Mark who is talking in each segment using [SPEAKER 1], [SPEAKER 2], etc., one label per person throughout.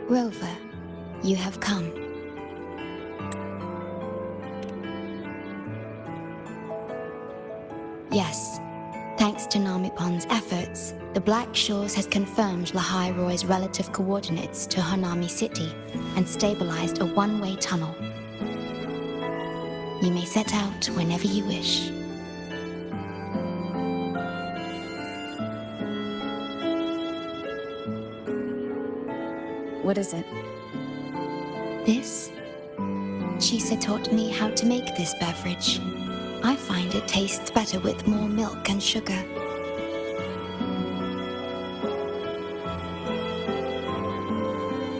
[SPEAKER 1] Rover, you have come. Yes, thanks to Namipon's efforts, the Black Shores has confirmed Lahai-Roi's relative coordinates to Hanami City and stabilized a one-way tunnel. You may set out whenever you wish.
[SPEAKER 2] What is it?
[SPEAKER 1] This? Chisa taught me how to make this beverage. I find it tastes better with more milk and sugar.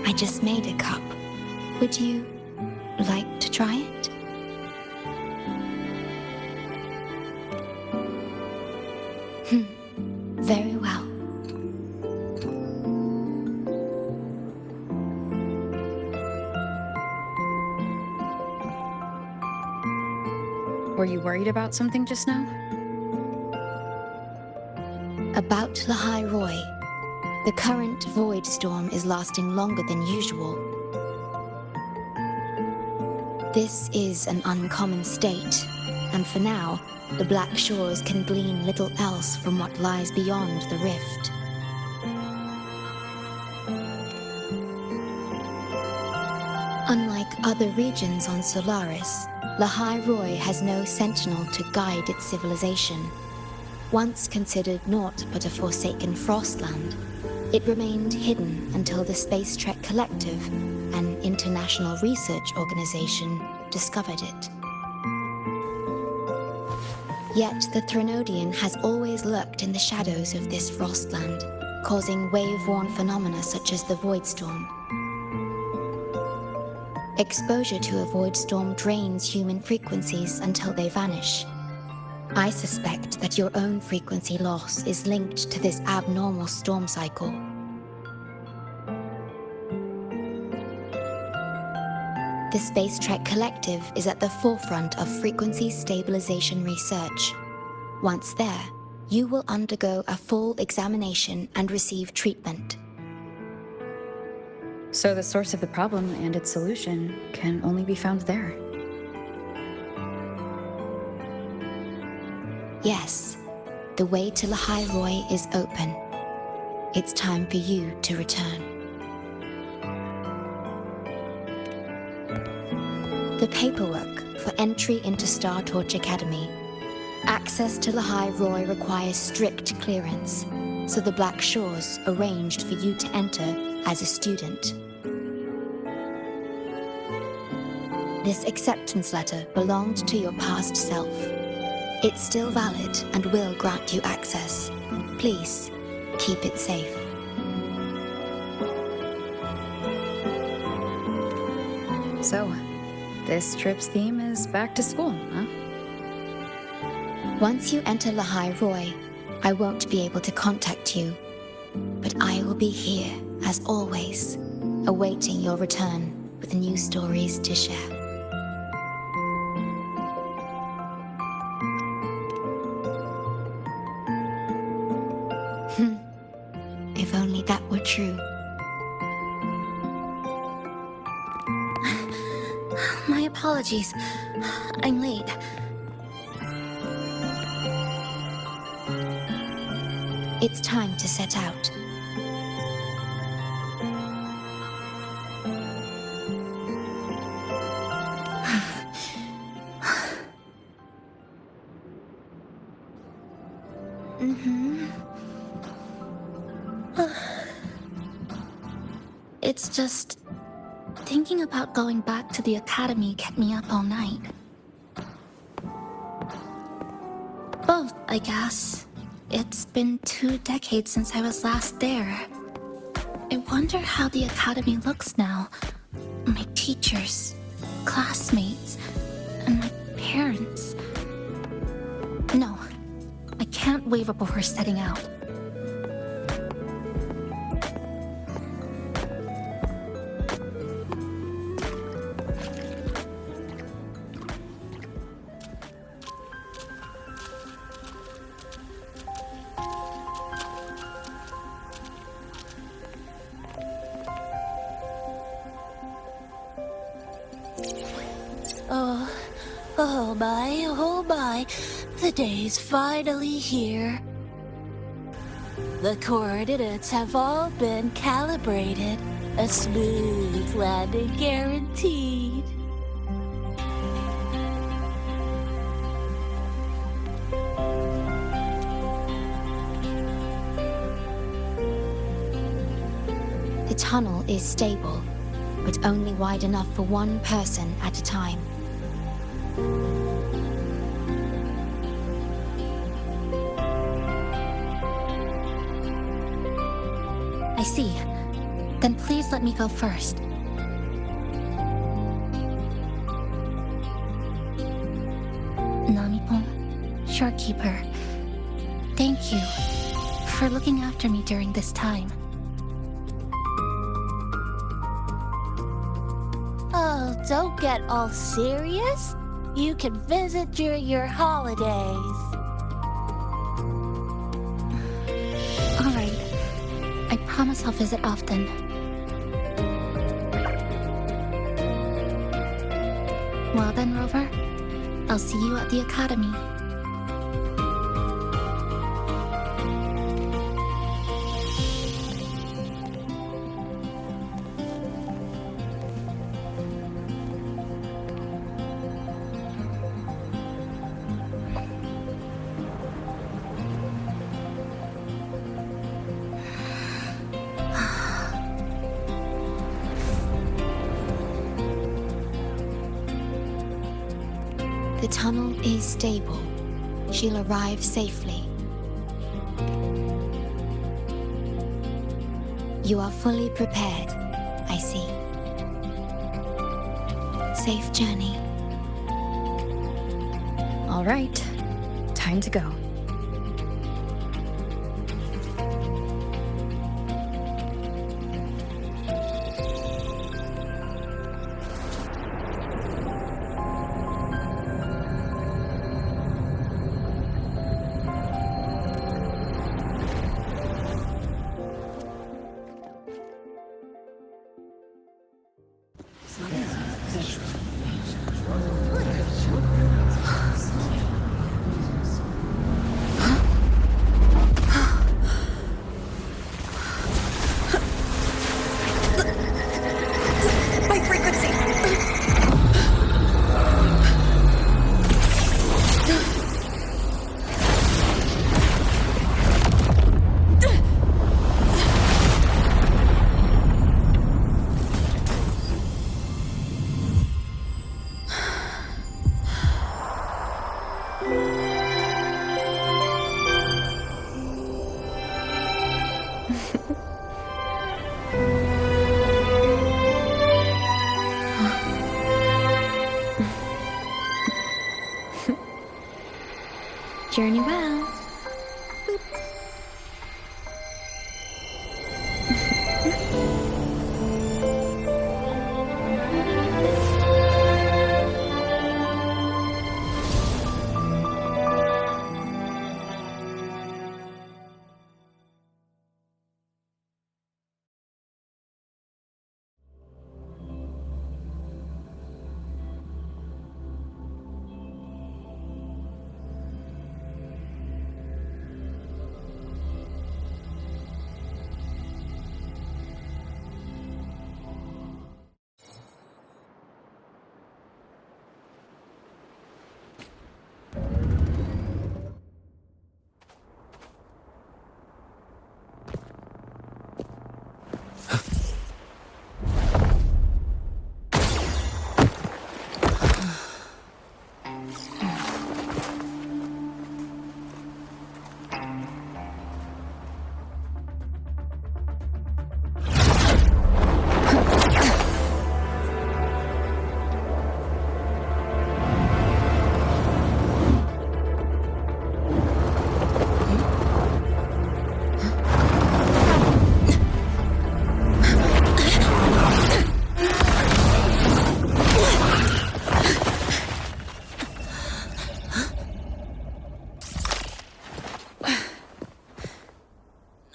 [SPEAKER 1] I just made a cup. Would you like to try it? Very well.
[SPEAKER 2] Were you worried about something just now?
[SPEAKER 1] About Lahai-Roi. The current void storm is lasting longer than usual. This is an uncommon state, and for now, the Black Shores can glean little else from what lies beyond the rift. Unlike other regions on Solaris, Lahai-Roi has no sentinel to guide its civilization. Once considered naught but a forsaken frostland, it remained hidden until the Space Trek Collective, an international research organization, discovered it. Yet the Threnodian has always lurked in the shadows of this frostland, causing wave-worn phenomena such as the void storm. Exposure to a void storm drains human frequencies until they vanish. I suspect that your own frequency loss is linked to this abnormal storm cycle. The Space Trek Collective is at the forefront of frequency stabilization research. Once there, you will undergo a full examination and receive treatment.
[SPEAKER 2] So the source of the problem and its solution can only be found there.
[SPEAKER 1] Yes, the way to Lahai-Roi is open. It's time for you to return. The paperwork for entry into Star Torch Academy. Access to Lahai-Roi requires strict clearance, so the Black Shores arranged for you to enter as a student. This acceptance letter belonged to your past self. It's still valid and will grant you access. Please, keep it safe.
[SPEAKER 2] So, this trip's theme is back to school, huh?
[SPEAKER 1] Once you enter Lahai-Roi, I won't be able to contact you, but I will be here, as always, awaiting your return with new stories to share. If only that were true. My apologies. I'm late. It's time to set out. It's just... thinking about going back to the academy kept me up all night. Both, I guess. It's been 2 decades since I was last there. I wonder how the academy looks now. My teachers, classmates, and my parents. No, I can't waver before setting out.
[SPEAKER 3] Oh my, the day's finally here. The coordinates have all been calibrated. A smooth landing guaranteed.
[SPEAKER 1] The tunnel is stable, but only wide enough for one person at a time.
[SPEAKER 4] I see. Then please let me go first. Namipon, Shorekeeper, thank you for looking after me during this time.
[SPEAKER 3] Oh, don't get all serious. You can visit during your holidays.
[SPEAKER 4] All right. I promise I'll visit often. Well then, Rover, I'll see you at the academy.
[SPEAKER 1] The tunnel is stable. She'll arrive safely. You are fully prepared, I see. Safe journey.
[SPEAKER 2] All right, time to go.
[SPEAKER 1] Journey well.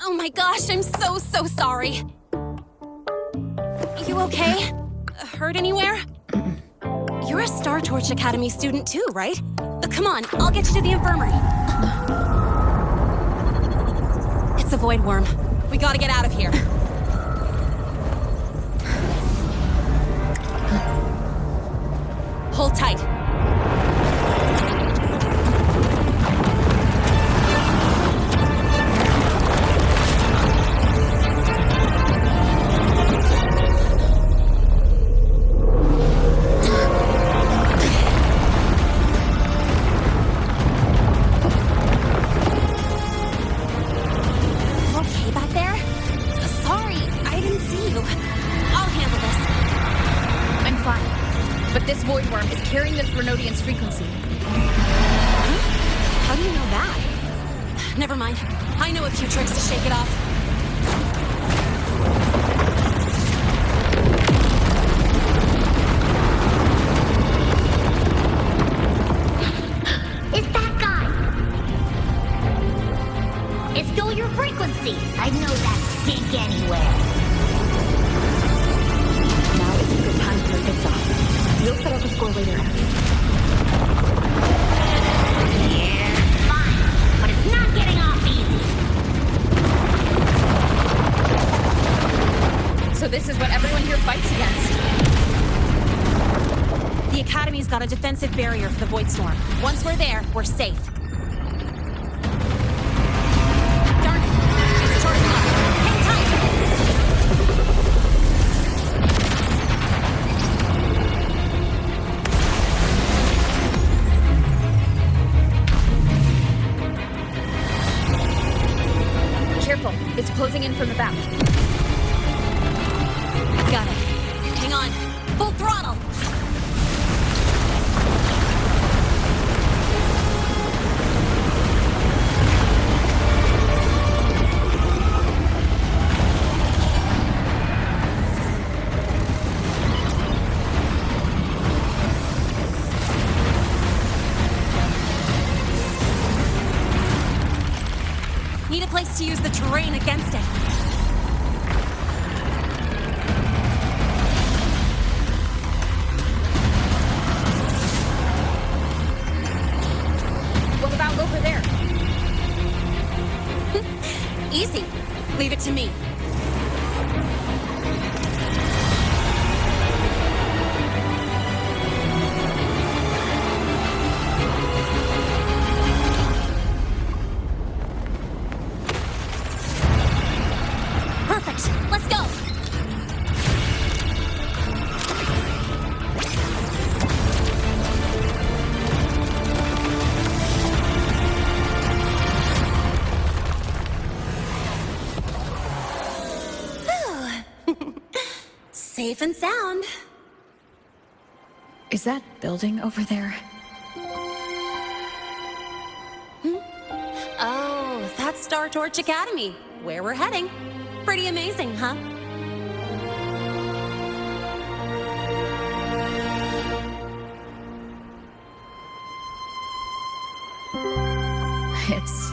[SPEAKER 4] Oh my gosh, I'm so sorry. You okay? Hurt anywhere?
[SPEAKER 5] You're a Star Torch Academy student too, right? Come on, I'll get you to the infirmary. It's a void worm. We gotta get out of here. Hold tight.
[SPEAKER 2] Frequency.
[SPEAKER 5] How do you know that? Never mind. I know a few tricks to shake it off.
[SPEAKER 6] It's that guy! It stole your frequency! I'd know that stink anywhere.
[SPEAKER 2] Now is a good time to rip this off. We'll set up a score later.
[SPEAKER 6] Yeah, fine. But it's not getting off easy.
[SPEAKER 2] So this is what everyone here fights against.
[SPEAKER 5] The Academy's got a defensive barrier for the Void Storm. Once we're there, we're safe. Darn it! It's charging up. Hang tight!
[SPEAKER 2] Careful, it's closing in from the back.
[SPEAKER 5] Got it. Hang on. Full throttle! Need a place to use the terrain against it.
[SPEAKER 2] What about over there?
[SPEAKER 5] Easy. Leave it to me. Perfect. Let's go. Safe and sound.
[SPEAKER 2] Is that building over there?
[SPEAKER 5] Oh, that's Star Torch Academy, where we're heading. Pretty amazing, huh?
[SPEAKER 2] It's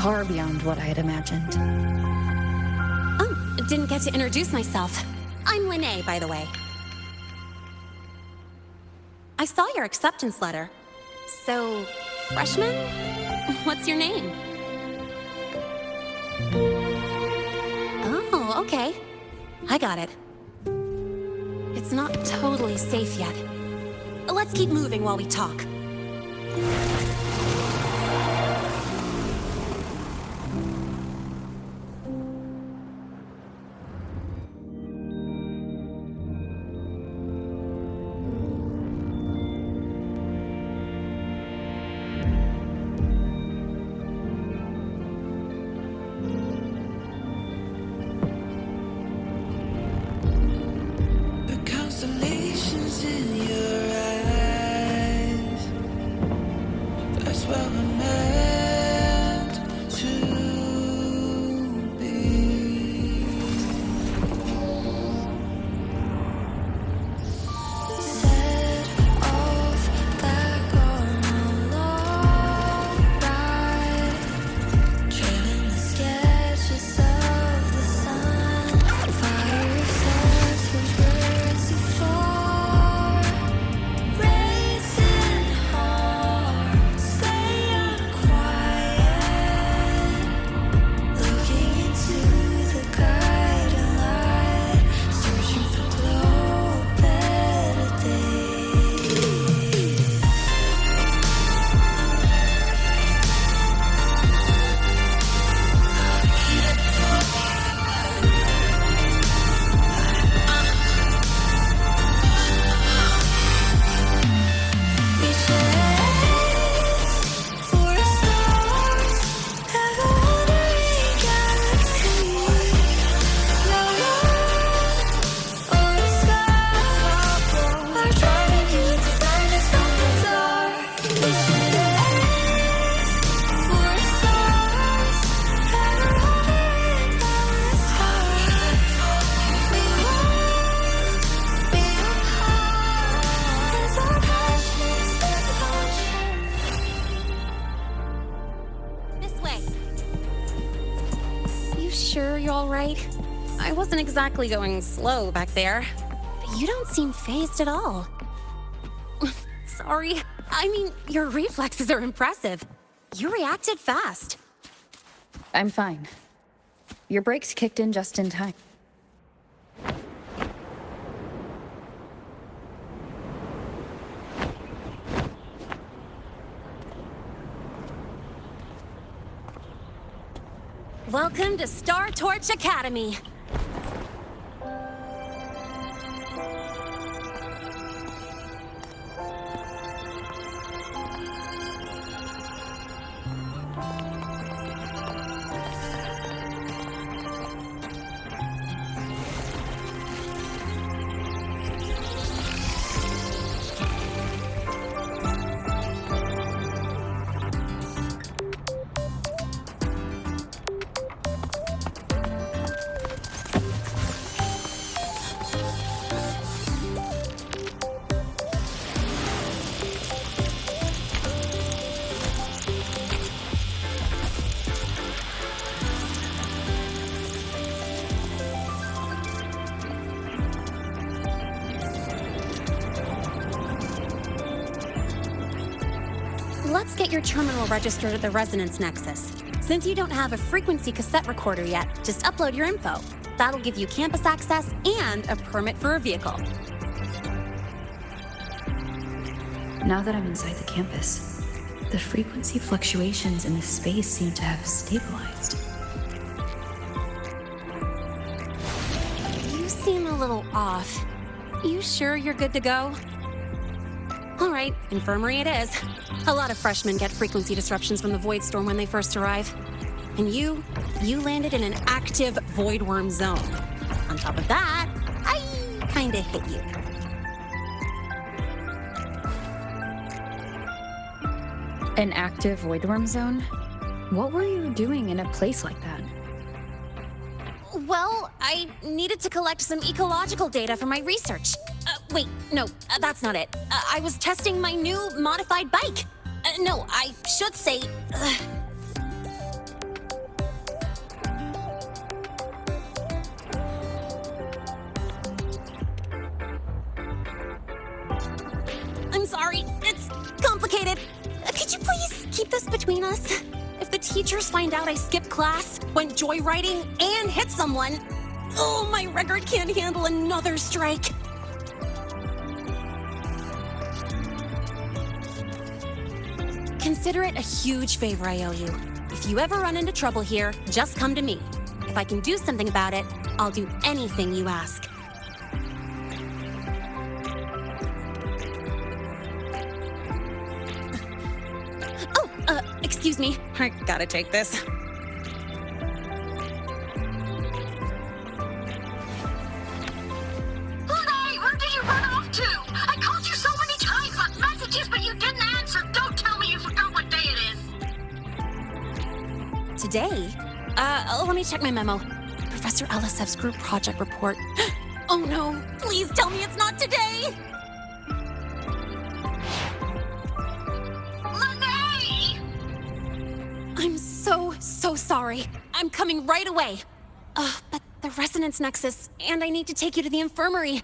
[SPEAKER 2] far beyond what I had imagined.
[SPEAKER 5] Oh, didn't get to introduce myself. I'm Lene, by the way. I saw your acceptance letter. So, freshman? What's your name? Oh, okay. I got it. It's not totally safe yet. Let's keep moving while we talk.
[SPEAKER 7] Constellations in your eyes.
[SPEAKER 5] I wasn't exactly going slow back there. But you don't seem fazed at all. Sorry. I mean, your reflexes are impressive. You reacted fast.
[SPEAKER 2] I'm fine. Your brakes kicked in just in time.
[SPEAKER 5] Welcome to Star Torch Academy. Let's get your terminal registered at the Resonance Nexus. Since you don't have a frequency cassette recorder yet, just upload your info. That'll give you campus access and a permit for a vehicle.
[SPEAKER 2] Now that I'm inside the campus, the frequency fluctuations in the space seem to have stabilized.
[SPEAKER 5] You seem a little off. You sure you're good to go? All right, infirmary it is. A lot of freshmen get frequency disruptions from the Void Storm when they first arrive. And you landed in an active Void Worm zone. On top of that, I kinda hit you.
[SPEAKER 2] An active void worm zone? What were you doing in a place like that?
[SPEAKER 5] Well, I needed to collect some ecological data for my research. Wait, no, that's not it. I was testing my new modified bike. No, I should say... I'm sorry, it's complicated. Could you please keep this between us? If the teachers find out I skipped class, went joyriding, and hit someone, oh, my record can't handle another strike. Consider it a huge favor I owe you. If you ever run into trouble here, just come to me. If I can do something about it, I'll do anything you ask. Excuse me. I gotta take this.
[SPEAKER 6] Hey, where did you run off to? I called you so many times, left messages, but you didn't answer. Don't tell me you forgot what day it is.
[SPEAKER 5] Today? Let me check my memo. Professor Elisev's group project report. Oh no, please tell me it's not today! I'm so sorry. I'm coming right away. But the Resonance Nexus, and I need to take you to the infirmary.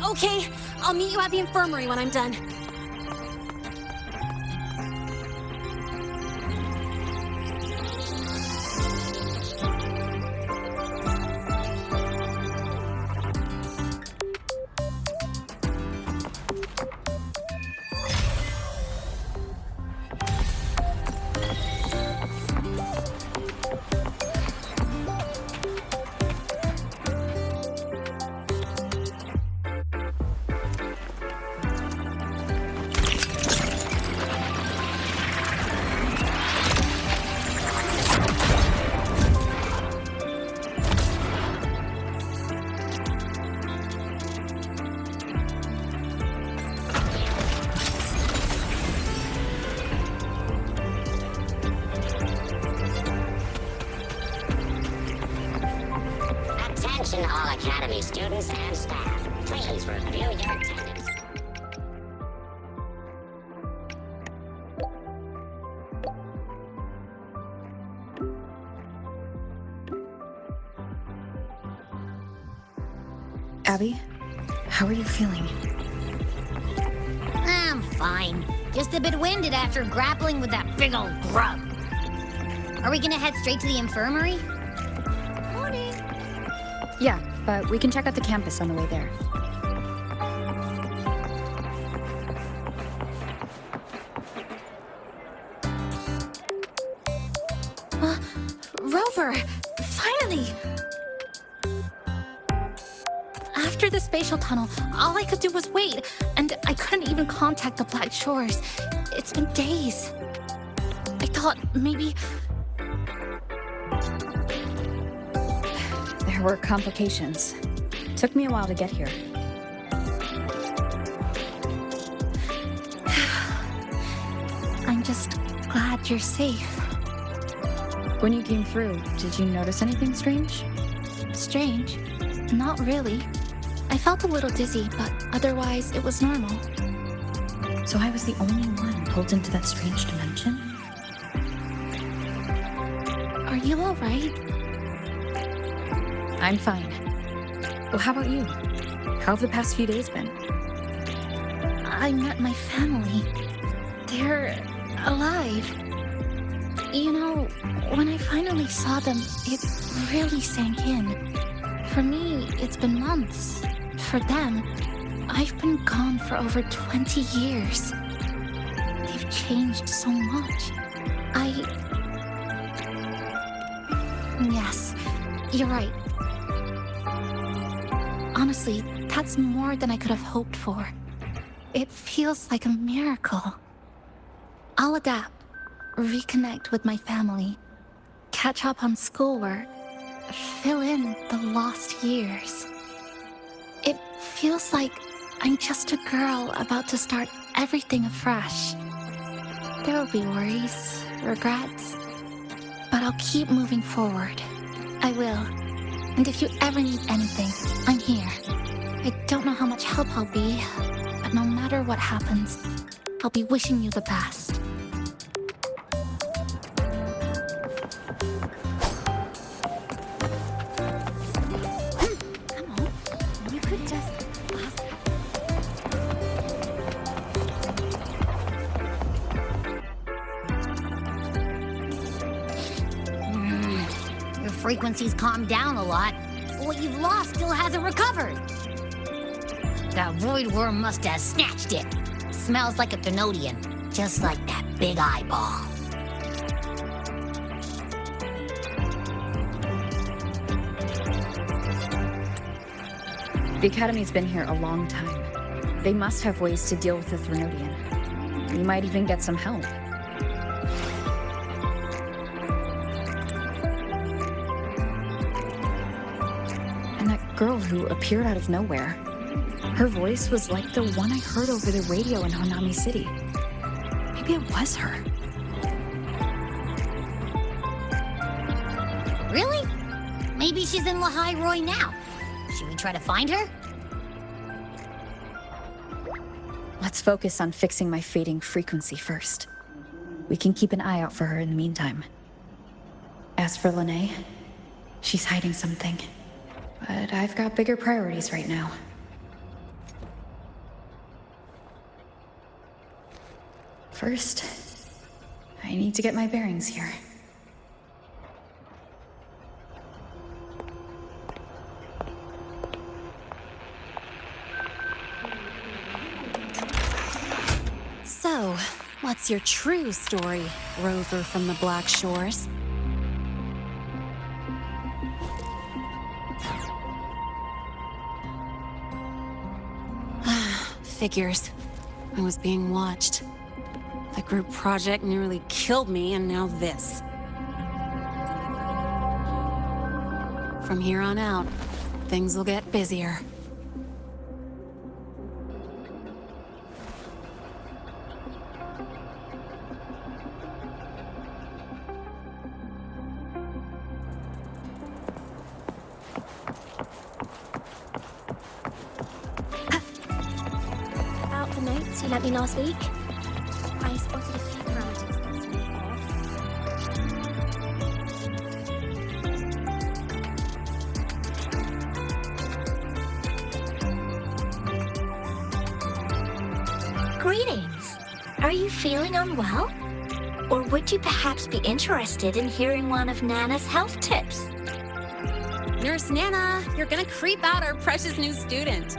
[SPEAKER 5] Okay, I'll meet you at the infirmary when I'm done.
[SPEAKER 6] Attention all Academy students and staff. Please Please review your attendance.
[SPEAKER 2] Abby, how are you feeling?
[SPEAKER 7] I'm fine. Just a bit winded after grappling with that big old grub. Are we gonna head straight to the infirmary? Morning.
[SPEAKER 2] Yeah, but we can check out the campus on the way there.
[SPEAKER 4] Rover! Finally! After the spatial tunnel, all I could do was wait, and I couldn't even contact the Black Shores. It's been days. I thought maybe...
[SPEAKER 2] There were complications. Took me a while to get here.
[SPEAKER 4] I'm just glad you're safe.
[SPEAKER 2] When you came through, did you notice anything strange?
[SPEAKER 4] Strange? Not really. I felt a little dizzy, but otherwise it was normal.
[SPEAKER 2] So I was the only one pulled into that strange dimension?
[SPEAKER 4] Are you alright?
[SPEAKER 2] I'm fine. Well, how about you? How have the past few days been?
[SPEAKER 4] I met my family. They're alive. You know, when I finally saw them, it really sank in. For me, it's been months. For them, I've been gone for over 20 years. They've changed so much. Yes, you're right. Honestly, that's more than I could have hoped for. It feels like a miracle. I'll adapt, reconnect with my family, catch up on schoolwork, fill in the lost years. It feels like I'm just a girl about to start everything afresh. There will be worries, regrets, but I'll keep moving forward. I will. And if you ever need anything, I'm here. I don't know how much help I'll be, but no matter what happens, I'll be wishing you the best. Come on, you could just ask.
[SPEAKER 7] Your frequency's calmed down a lot, but what you've lost still hasn't recovered. That void worm must have snatched it. Smells like a Thenodian, just like that big eyeball.
[SPEAKER 2] The Academy's been here a long time. They must have ways to deal with the Thenodian. We might even get some help. And that girl who appeared out of nowhere. Her voice was like the one I heard over the radio in Honami City. Maybe it was her.
[SPEAKER 7] Really? Maybe she's in Lahai-Roi now. Should we try to find her?
[SPEAKER 2] Let's focus on fixing my fading frequency first. We can keep an eye out for her in the meantime. As for Lene, she's hiding something. But I've got bigger priorities right now. First, I need to get my bearings here.
[SPEAKER 5] So, what's your true story, Rover from the Black Shores? Figures. I was being watched. The group project nearly killed me, and now this. From here on out, things will get busier.
[SPEAKER 8] the notes you lent me last week? I spotted a few parameters that seemed off.
[SPEAKER 9] Greetings. Are you feeling unwell? Or would you perhaps be interested in hearing one of Nana's health tips?
[SPEAKER 5] Nurse Nana, you're gonna creep out our precious new student.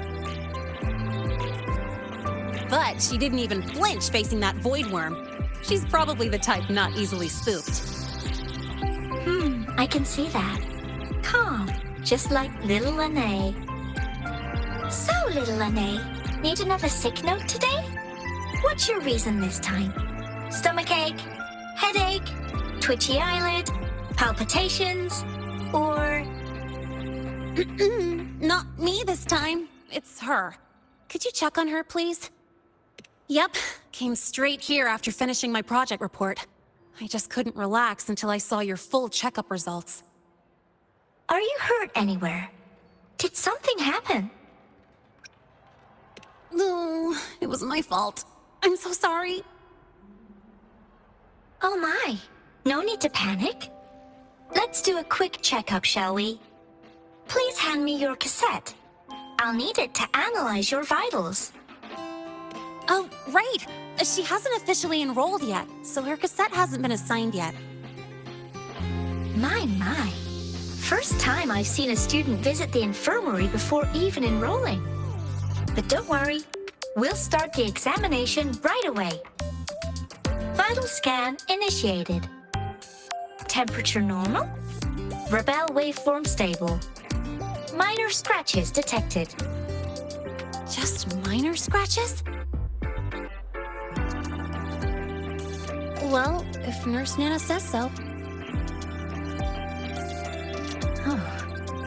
[SPEAKER 5] But she didn't even flinch facing that void worm. She's probably the type not easily spooked.
[SPEAKER 9] I can see that. Calm, just like little Lene. So, little Lene, need another sick note today? What's your reason this time? Stomachache? Headache? Twitchy eyelid? Palpitations? Or...
[SPEAKER 5] Not me this time. It's her. Could you check on her, please? Yep, came straight here after finishing my project report. I just couldn't relax until I saw your full checkup results.
[SPEAKER 9] Are you hurt anywhere? Did something happen?
[SPEAKER 5] No, it was my fault. I'm so sorry.
[SPEAKER 9] Oh my, no need to panic. Let's do a quick checkup, shall we? Please hand me your cassette. I'll need it to analyze your vitals.
[SPEAKER 5] Oh, right. She hasn't officially enrolled yet, so her cassette hasn't been assigned yet.
[SPEAKER 9] My. First time I've seen a student visit the infirmary before even enrolling. But don't worry, we'll start the examination right away. Vital scan initiated. Temperature normal. Rebel waveform stable. Minor scratches detected.
[SPEAKER 5] Just minor scratches? Well, if Nurse Nana says so.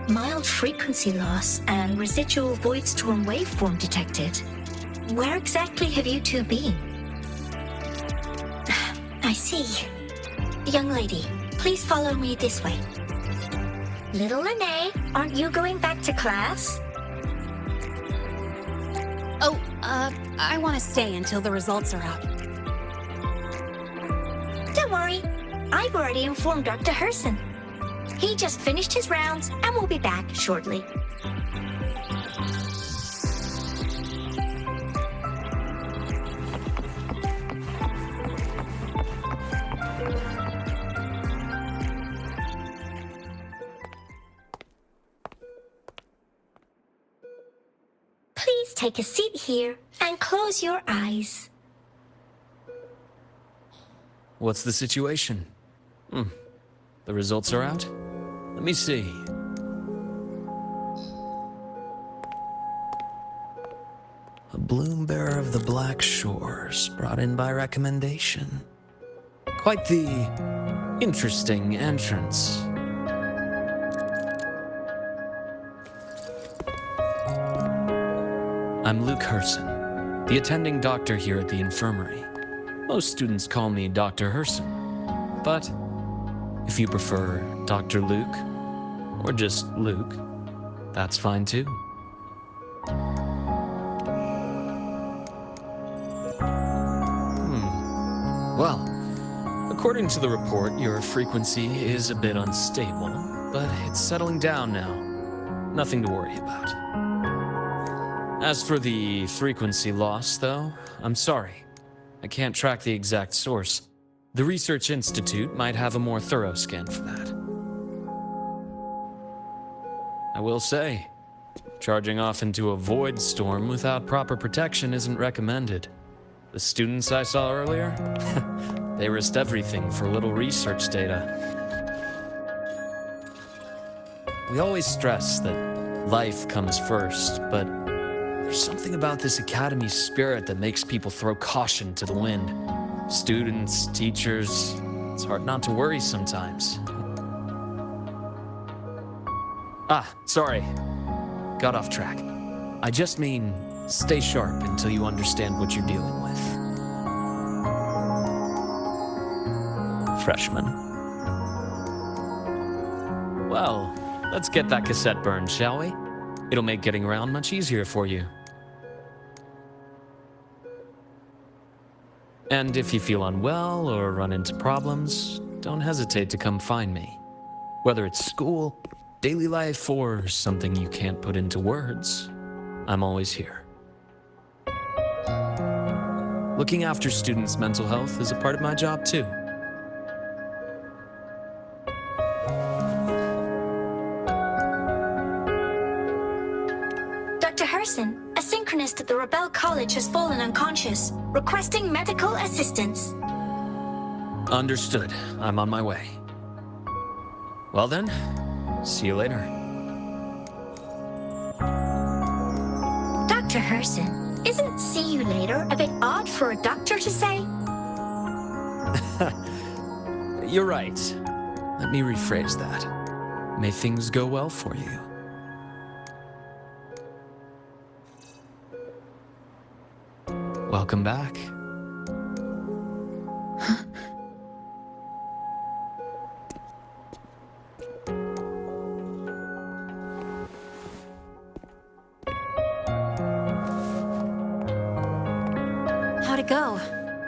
[SPEAKER 9] Mild frequency loss and residual void storm waveform detected. Where exactly have you two been? I see. Young lady, please follow me this way. Little Lene, aren't you going back to class?
[SPEAKER 5] Oh, I want to stay until the results are out.
[SPEAKER 9] Don't worry, I've already informed Dr. Herson. He just finished his rounds and will be back shortly. Please take a seat here and close your eyes.
[SPEAKER 10] What's the situation? The results are out? Let me see. A bloom bearer of the Black Shores, brought in by recommendation. Quite the interesting entrance. I'm Luke Herson, the attending doctor here at the infirmary. Most students call me Dr. Herson, but if you prefer Dr. Luke, or just Luke, that's fine too. Well, according to the report, your frequency is a bit unstable, but it's settling down now. Nothing to worry about. As for the frequency loss, though, I'm sorry. I can't track the exact source. The Research Institute might have a more thorough scan for that. I will say, charging off into a void storm without proper protection isn't recommended. The students I saw earlier, they risked everything for a little research data. We always stress that life comes first, but there's something about this academy's spirit that makes people throw caution to the wind. Students, teachers, it's hard not to worry sometimes. Sorry. Got off track. I just mean, stay sharp until you understand what you're dealing with. Freshman. Well, let's get that cassette burned, shall we? It'll make getting around much easier for you. And if you feel unwell or run into problems, don't hesitate to come find me. Whether it's school, daily life, or something you can't put into words, I'm always here. Looking after students' mental health is a part of my job too.
[SPEAKER 9] Dr. Herson, a synchronist at the Rebel College has fallen unconscious, requesting medical assistance.
[SPEAKER 10] Understood. I'm on my way. Well then, see you later.
[SPEAKER 9] Dr. Herson, isn't see you later a bit odd for a doctor to say?
[SPEAKER 10] You're right. Let me rephrase that. May things go well for you. Welcome back.
[SPEAKER 5] How'd it go?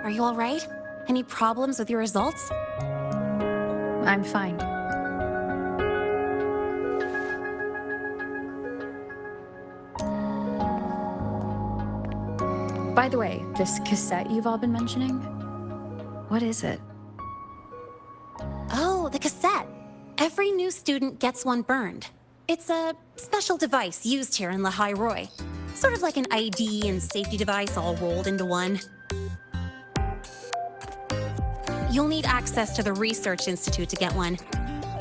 [SPEAKER 5] Are you all right? Any problems with your results?
[SPEAKER 2] I'm fine. By the way, this cassette you've all been mentioning, what is it?
[SPEAKER 5] Oh, the cassette. Every new student gets one burned. It's a special device used here in Lahai-Roi. Sort of like an ID and safety device all rolled into one. You'll need access to the Research Institute to get one.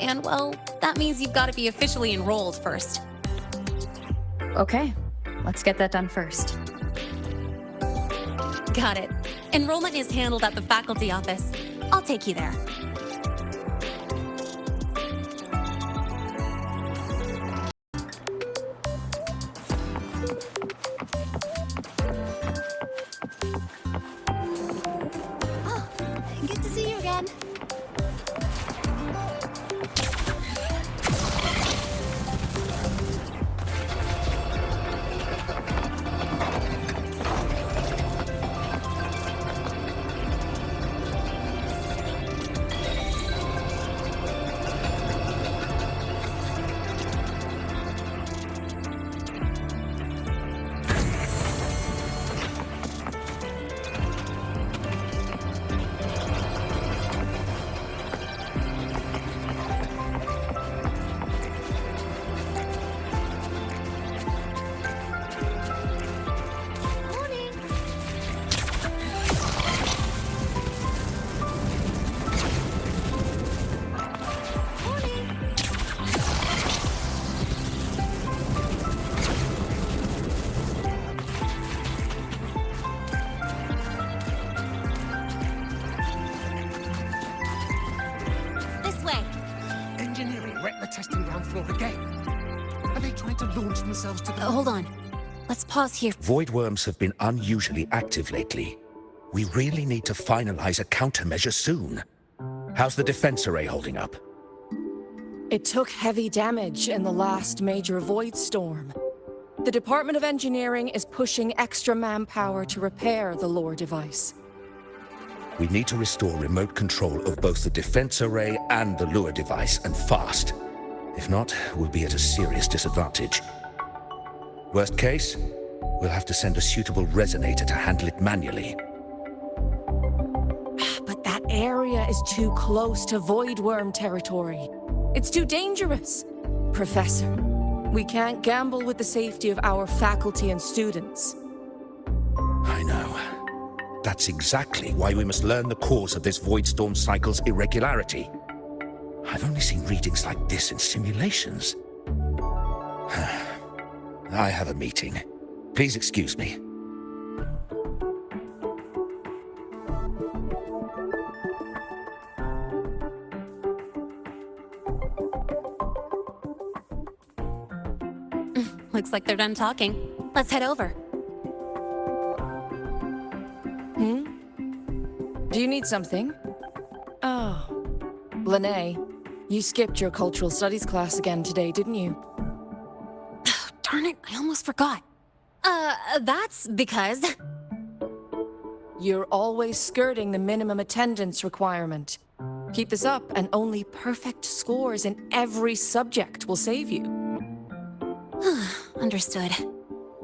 [SPEAKER 5] And, well, that means you've got to be officially enrolled first.
[SPEAKER 2] Okay, let's get that done first.
[SPEAKER 5] Got it. Enrollment is handled at the faculty office. I'll take you there.
[SPEAKER 3] Oh, good to see you again.
[SPEAKER 11] Testing ground floor again. Are they trying to launch themselves to the...
[SPEAKER 5] Hold on. Let's pause here.
[SPEAKER 11] Void worms have been unusually active lately. We really need to finalize a countermeasure soon. How's the defense array holding up?
[SPEAKER 12] It took heavy damage in the last major void storm. The Department of Engineering is pushing extra manpower to repair the lore device.
[SPEAKER 11] We need to restore remote control of both the defense array and the lure device, and fast. If not, we'll be at a serious disadvantage. Worst case, we'll have to send a suitable resonator to handle it manually.
[SPEAKER 12] But that area is too close to void worm territory. It's too dangerous. Professor, we can't gamble with the safety of our faculty and students.
[SPEAKER 11] I know. That's exactly why we must learn the cause of this void storm cycle's irregularity. I've only seen readings like this in simulations. I have a meeting. Please excuse me.
[SPEAKER 5] Looks like they're done talking. Let's head over.
[SPEAKER 12] Do you need something? Oh. Lene, you skipped your cultural studies class again today, didn't you?
[SPEAKER 5] Darn it, I almost forgot. That's because...
[SPEAKER 12] You're always skirting the minimum attendance requirement. Keep this up, and only perfect scores in every subject will save you.
[SPEAKER 5] Understood.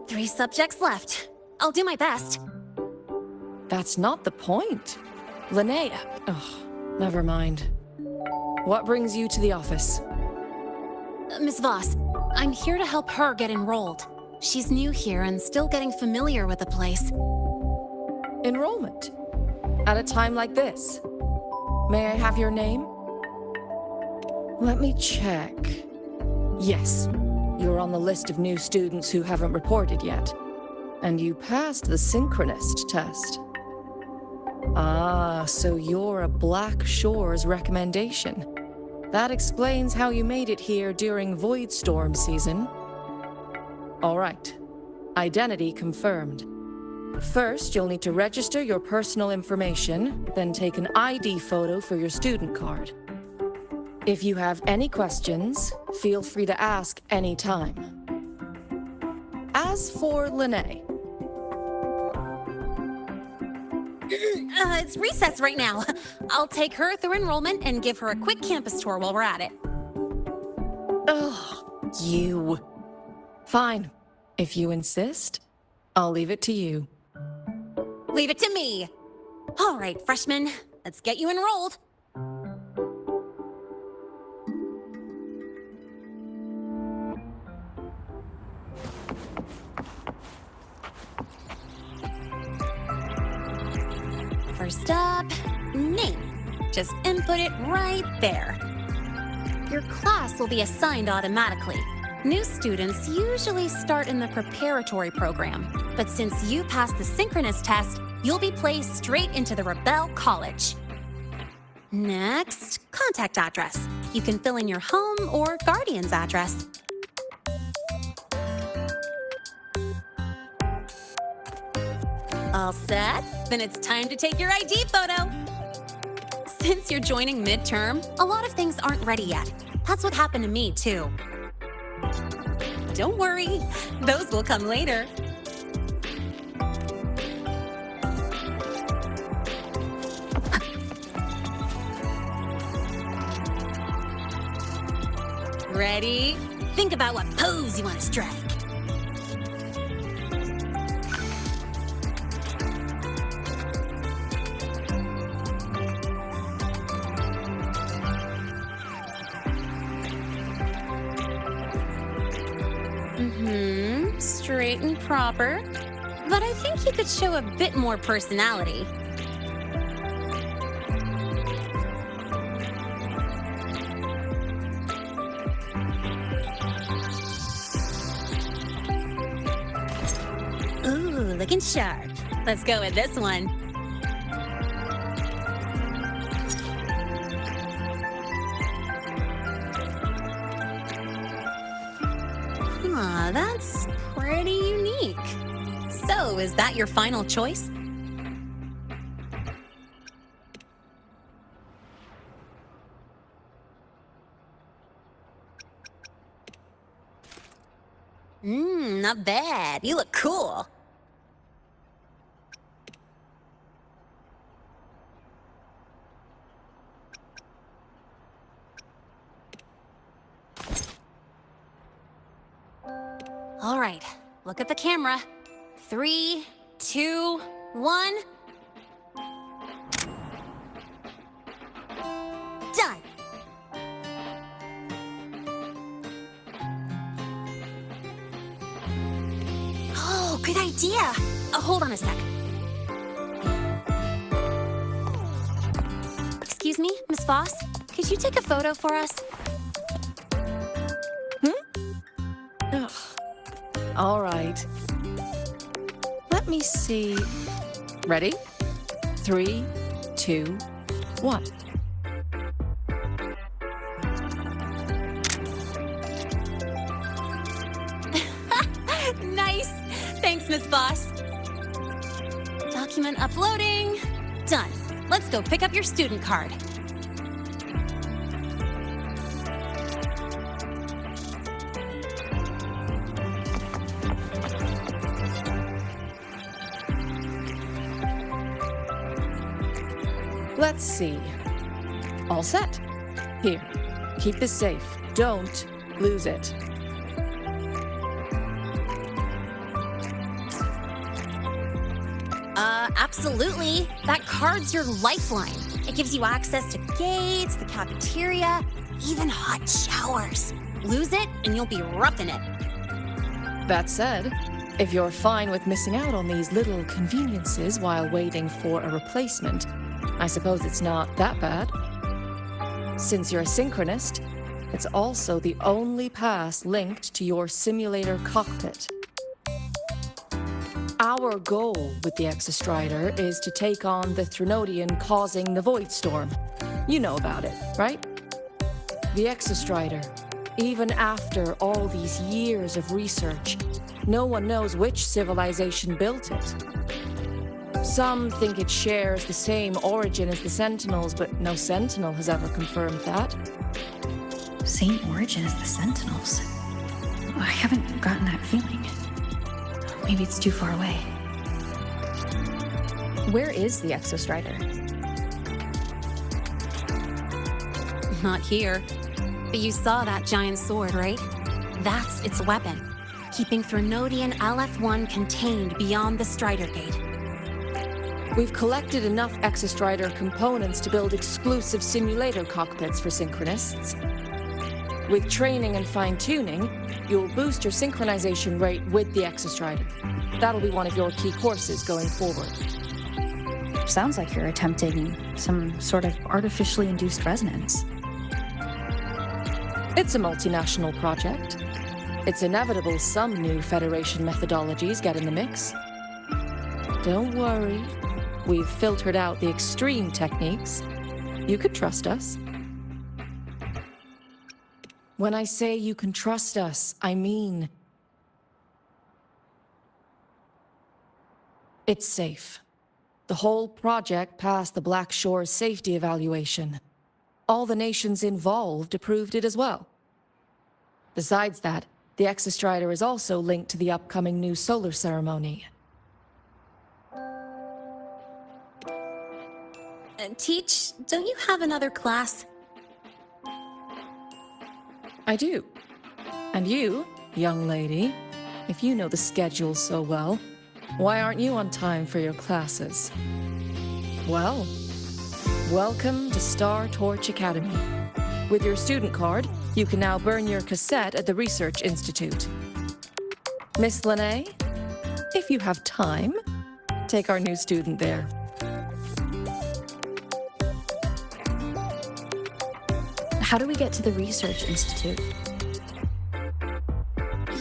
[SPEAKER 5] 3 subjects left. I'll do my best.
[SPEAKER 12] That's not the point. Linnea. Never mind. What brings you to the office?
[SPEAKER 5] Miss Voss, I'm here to help her get enrolled. She's new here and still getting familiar with the place.
[SPEAKER 12] Enrollment? At a time like this? May I have your name? Let me check. Yes, you're on the list of new students who haven't reported yet. And you passed the synchronist test. Ah, so you're a Black Shores recommendation. That explains how you made it here during Voidstorm season. All right. Identity confirmed. First, you'll need to register your personal information, then take an ID photo for your student card. If you have any questions, feel free to ask anytime. As for Linnea,
[SPEAKER 5] It's recess right now. I'll take her through enrollment and give her a quick campus tour while we're at it.
[SPEAKER 12] ugh, you. Fine. If you insist, I'll leave it to you.
[SPEAKER 5] Leave it to me. All right, freshmen, let's get you enrolled. First up, name. Just input it right there. Your class will be assigned automatically. New students usually start in the preparatory program, but since you passed the synchronous test, you'll be placed straight into the Rebel College. Next, contact address. You can fill in your home or guardian's address. All set? Then it's time to take your ID photo. Since you're joining midterm, a lot of things aren't ready yet. That's what happened to me, too. Don't worry, those will come later. Ready? Think about what pose you want to strike. Straight and proper. But I think you could show a bit more personality. Ooh, looking sharp. Let's go with this one. Aw, that's pretty unique. So, is that your final choice? Not bad. You look cool. All right, look at the camera. 3, 2, 1. Done. Oh, good idea. Hold on a sec. Excuse me, Miss Voss? Could you take a photo for us?
[SPEAKER 12] Ugh. All right. Let me see. Ready? 3, 2, 1.
[SPEAKER 5] Nice. Thanks, Miss Voss. Document uploading. Done. Let's go pick up your student card.
[SPEAKER 12] Let's see. All set. Here, keep this safe. Don't lose it.
[SPEAKER 5] Absolutely. That card's your lifeline. It gives you access to gates, the cafeteria, even hot showers. Lose it, and you'll be roughing it.
[SPEAKER 12] That said, if you're fine with missing out on these little conveniences while waiting for a replacement, I suppose it's not that bad. Since you're a synchronist, it's also the only pass linked to your simulator cockpit. Our goal with the Exostrider is to take on the Threnodian causing the Void Storm. You know about it, right? The Exostrider, even after all these years of research, no one knows which civilization built it. Some think it shares the same origin as the Sentinels, but no Sentinel has ever confirmed that.
[SPEAKER 2] Same origin as the Sentinels. I haven't gotten that feeling. Maybe it's too far away. Where is the Exostrider?
[SPEAKER 5] Not here. But you saw that giant sword, right? That's its weapon, keeping Threnodian LF-1 contained beyond the Strider Gate.
[SPEAKER 12] We've collected enough Exostrider components to build exclusive simulator cockpits for synchronists. With training and fine-tuning, you'll boost your synchronization rate with the Exostrider. That'll be one of your key courses going forward.
[SPEAKER 2] Sounds like you're attempting some sort of artificially induced resonance.
[SPEAKER 12] It's a multinational project. It's inevitable some new Federation methodologies get in the mix. Don't worry. We've filtered out the extreme techniques. You could trust us. When I say you can trust us, I mean it's safe. The whole project passed the Black Shore's safety evaluation. All the nations involved approved it as well. Besides that, the Exostrider is also linked to the upcoming new solar ceremony.
[SPEAKER 5] Teach, don't you have another class?
[SPEAKER 12] I do. And you, young lady, if you know the schedule so well, why aren't you on time for your classes? Well, welcome to Star Torch Academy. With your student card, you can now burn your cassette at the Research Institute. Miss Lene, if you have time, take our new student there.
[SPEAKER 2] How do we get to the Research Institute?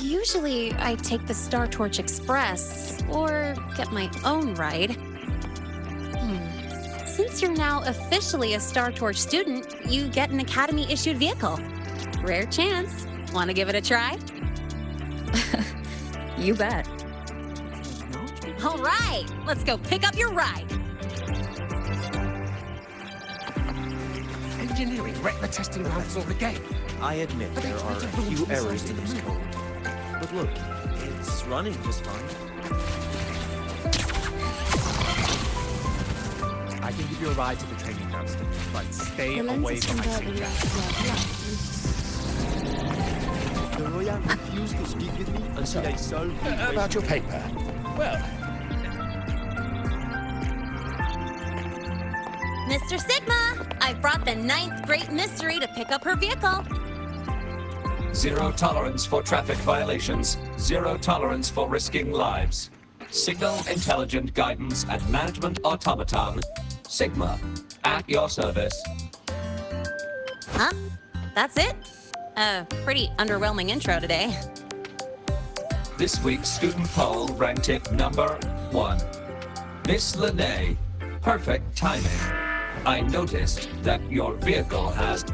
[SPEAKER 5] Usually, I take the Star Torch Express, or get my own ride. Since you're now officially a Star Torch student, you get an Academy-issued vehicle. Rare chance. Want to give it a try?
[SPEAKER 2] You bet.
[SPEAKER 5] All right, let's go pick up your ride.
[SPEAKER 11] Engineering wrecked the testing grounds of the game.
[SPEAKER 13] I admit there are a few errors in this code. But look, it's running just fine. I can give you a ride to the training grounds, but stay away from my seat. The Royale refused to speak with me until I solved the
[SPEAKER 11] About your paper.
[SPEAKER 13] Well,
[SPEAKER 5] Mr. Sigma, I've brought the 9th Great Mystery to pick up her vehicle.
[SPEAKER 14] Zero tolerance for traffic violations. Zero tolerance for risking lives. Signal intelligent guidance and management automaton. Sigma, at your service.
[SPEAKER 5] Huh? That's it? Pretty underwhelming intro today.
[SPEAKER 14] This week's student poll ranked it number 1. Miss Lene, perfect timing. I noticed that your vehicle has...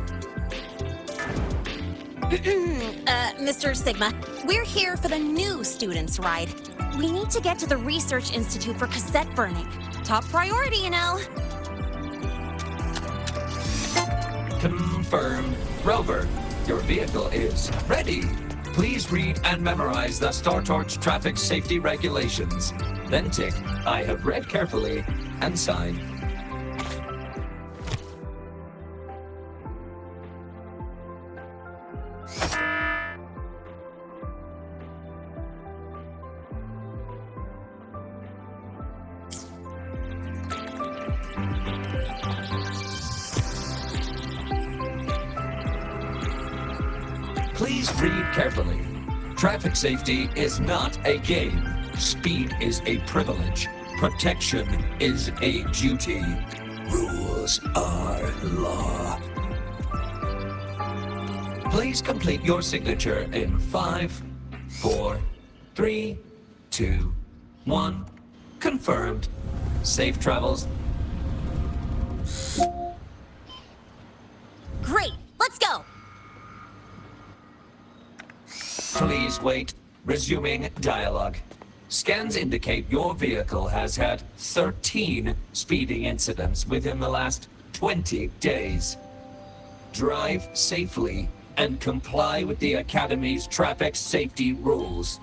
[SPEAKER 5] Mr. Sigma, we're here for the new students' ride. We need to get to the Research Institute for cassette burning. Top priority, you know.
[SPEAKER 14] Confirmed. Rover, your vehicle is ready. Please read and memorize the Star Torch traffic safety regulations. Then tick, I have read carefully, and sign. Please read carefully. Traffic safety is not a game. Speed is a privilege. Protection is a duty. Rules are law. Please complete your signature in 5, 4, 3, 2, 1. Confirmed. Safe travels.
[SPEAKER 5] Great, let's go!
[SPEAKER 14] Please wait. Resuming dialogue. Scans indicate your vehicle has had 13 speeding incidents within the last 20 days. Drive safely and comply with the Academy's traffic safety rules.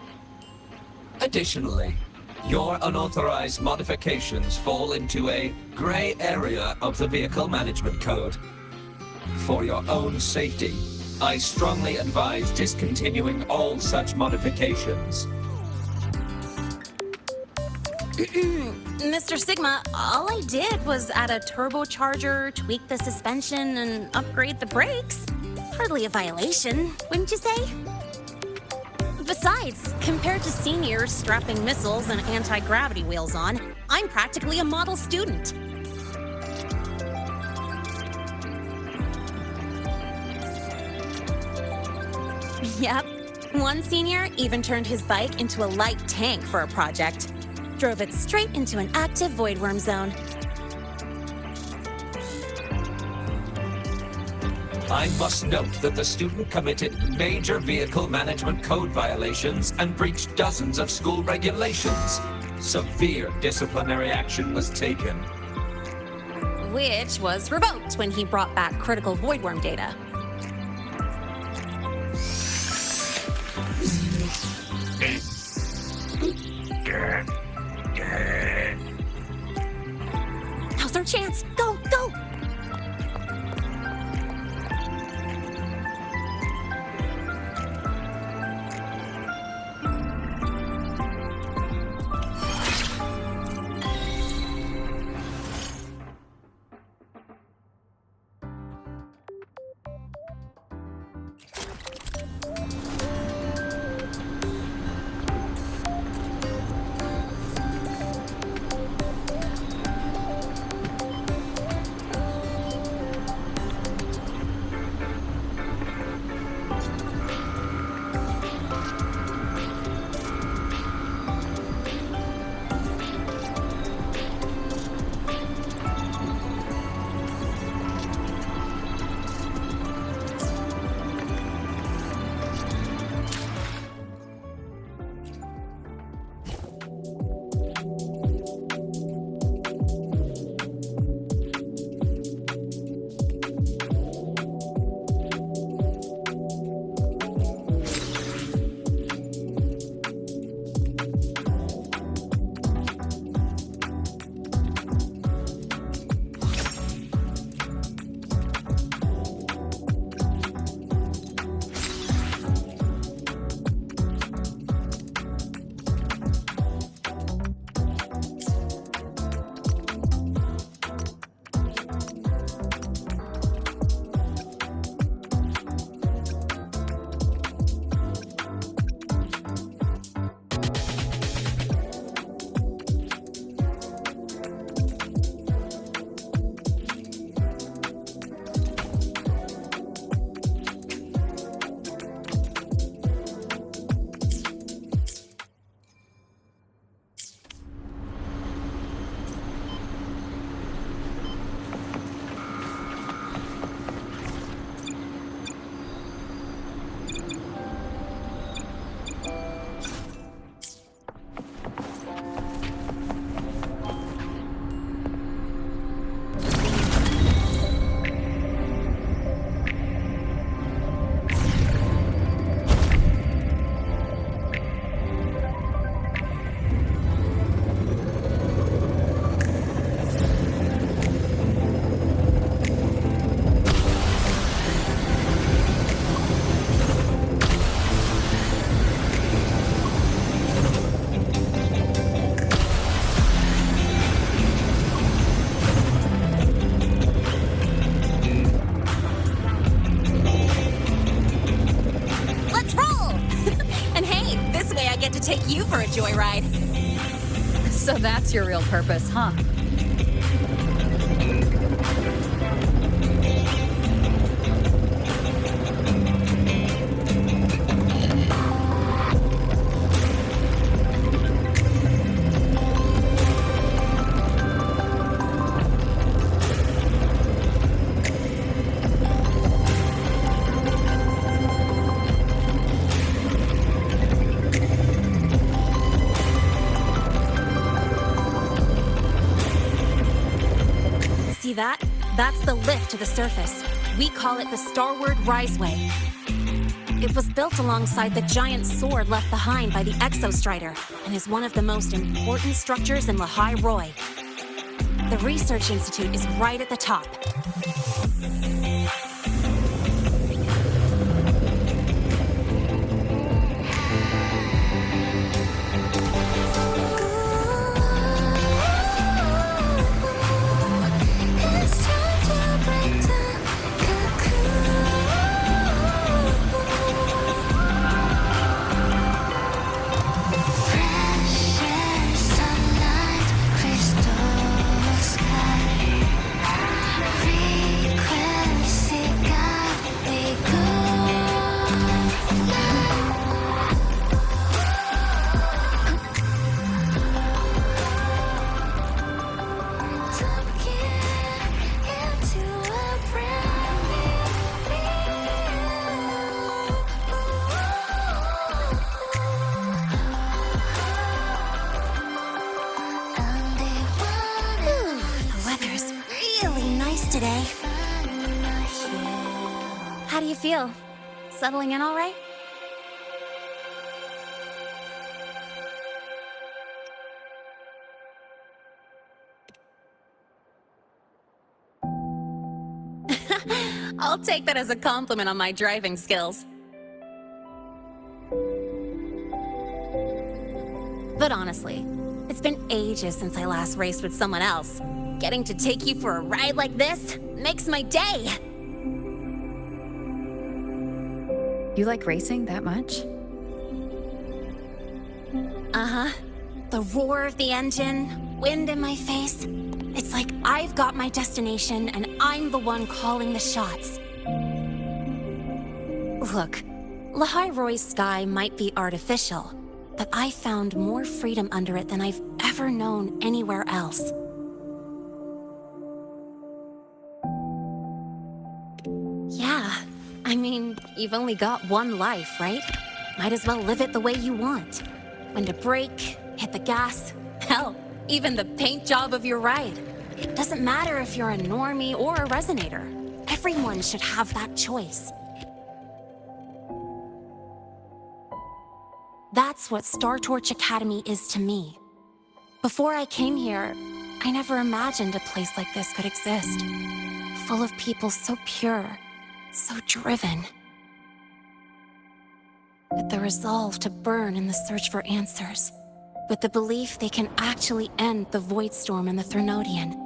[SPEAKER 14] Additionally, your unauthorized modifications fall into a gray area of the Vehicle Management Code. For your own safety, I strongly advise discontinuing all such modifications.
[SPEAKER 5] Mr. Sigma, all I did was add a turbocharger, tweak the suspension, and upgrade the brakes. Hardly a violation, wouldn't you say? Besides, compared to seniors strapping missiles and anti-gravity wheels on, I'm practically a model student. Yep. One senior even turned his bike into a light tank for a project. Drove it straight into an active voidworm zone.
[SPEAKER 14] I must note that the student committed major vehicle management code violations and breached dozens of school regulations. Severe disciplinary action was taken.
[SPEAKER 5] Which was revoked when he brought back critical voidworm data. Now's our chance. Go, go!
[SPEAKER 2] That's your real purpose, huh?
[SPEAKER 5] See that? That's the lift to the surface. We call it the Starward Riseway. It was built alongside the giant sword left behind by the Exostrider and is one of the most important structures in Lahai-Roi. The Research Institute is right at the top. Today. How do you feel? Settling in all right? I'll take that as a compliment on my driving skills. But honestly, it's been ages since I last raced with someone else. Getting to take you for a ride like this makes my day.
[SPEAKER 2] You like racing that much?
[SPEAKER 5] Uh-huh. The roar of the engine, wind in my face. It's like I've got my destination and I'm the one calling the shots. Look, Lahai-Roi's sky might be artificial, but I found more freedom under it than I've ever known anywhere else. Yeah, I mean, you've only got one life, right? Might as well live it the way you want. When to brake, hit the gas, hell, even the paint job of your ride. Doesn't matter if you're a normie or a resonator. Everyone should have that choice. That's what Star Torch Academy is to me. Before I came here, I never imagined a place like this could exist. Full of people so pure, so driven. With the resolve to burn in the search for answers. With the belief they can actually end the Void Storm and the Threnodian.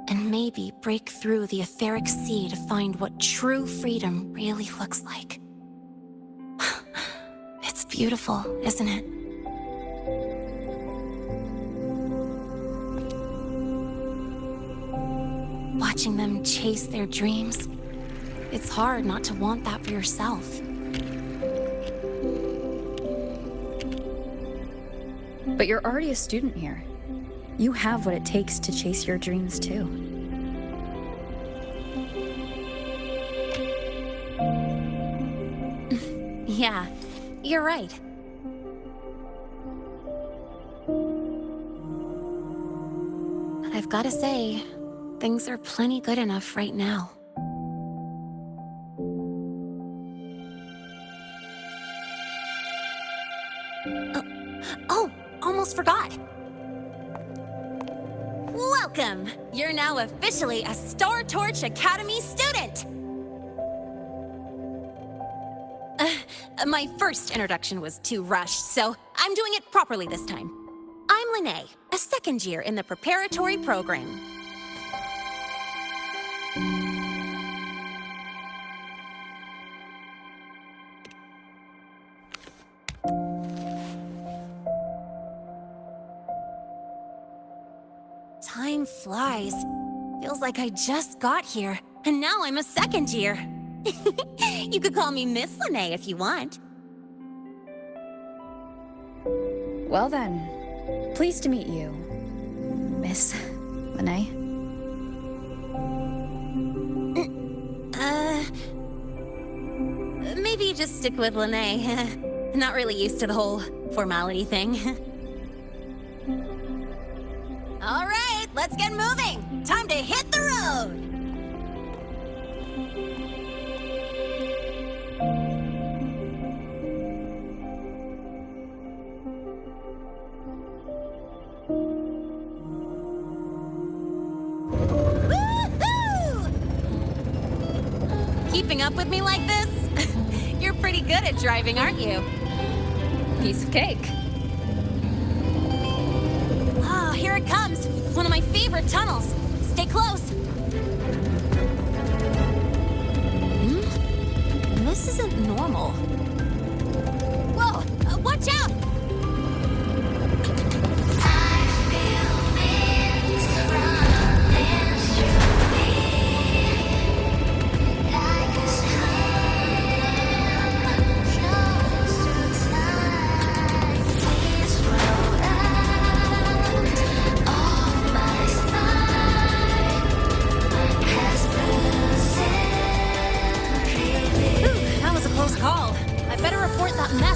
[SPEAKER 5] And maybe break through the etheric sea to find what true freedom really looks like. It's beautiful, isn't it? Watching them chase their dreams. It's hard not to want that for yourself.
[SPEAKER 2] But you're already a student here. You have what it takes to chase your dreams too.
[SPEAKER 5] Yeah, you're right. But I've gotta say, things are plenty good enough right now. Oh, almost forgot. Welcome! You're now officially a Star Torch Academy student! My first introduction was too rushed, so I'm doing it properly this time. I'm Lene, a second year in the preparatory program. flies. Feels like I just got here, and now I'm a second year. You could call me Miss Lene if you want.
[SPEAKER 2] Well then, pleased to meet you, Miss Lene.
[SPEAKER 5] Maybe just stick with Lene. Not really used to the whole formality thing. All right, let's get moving. Time to hit the road. Keeping up with me like this? You're pretty good at driving, aren't you?
[SPEAKER 2] Piece of cake.
[SPEAKER 5] Oh, here it comes. One of my favorite tunnels. Stay close. This isn't normal. Whoa, watch out!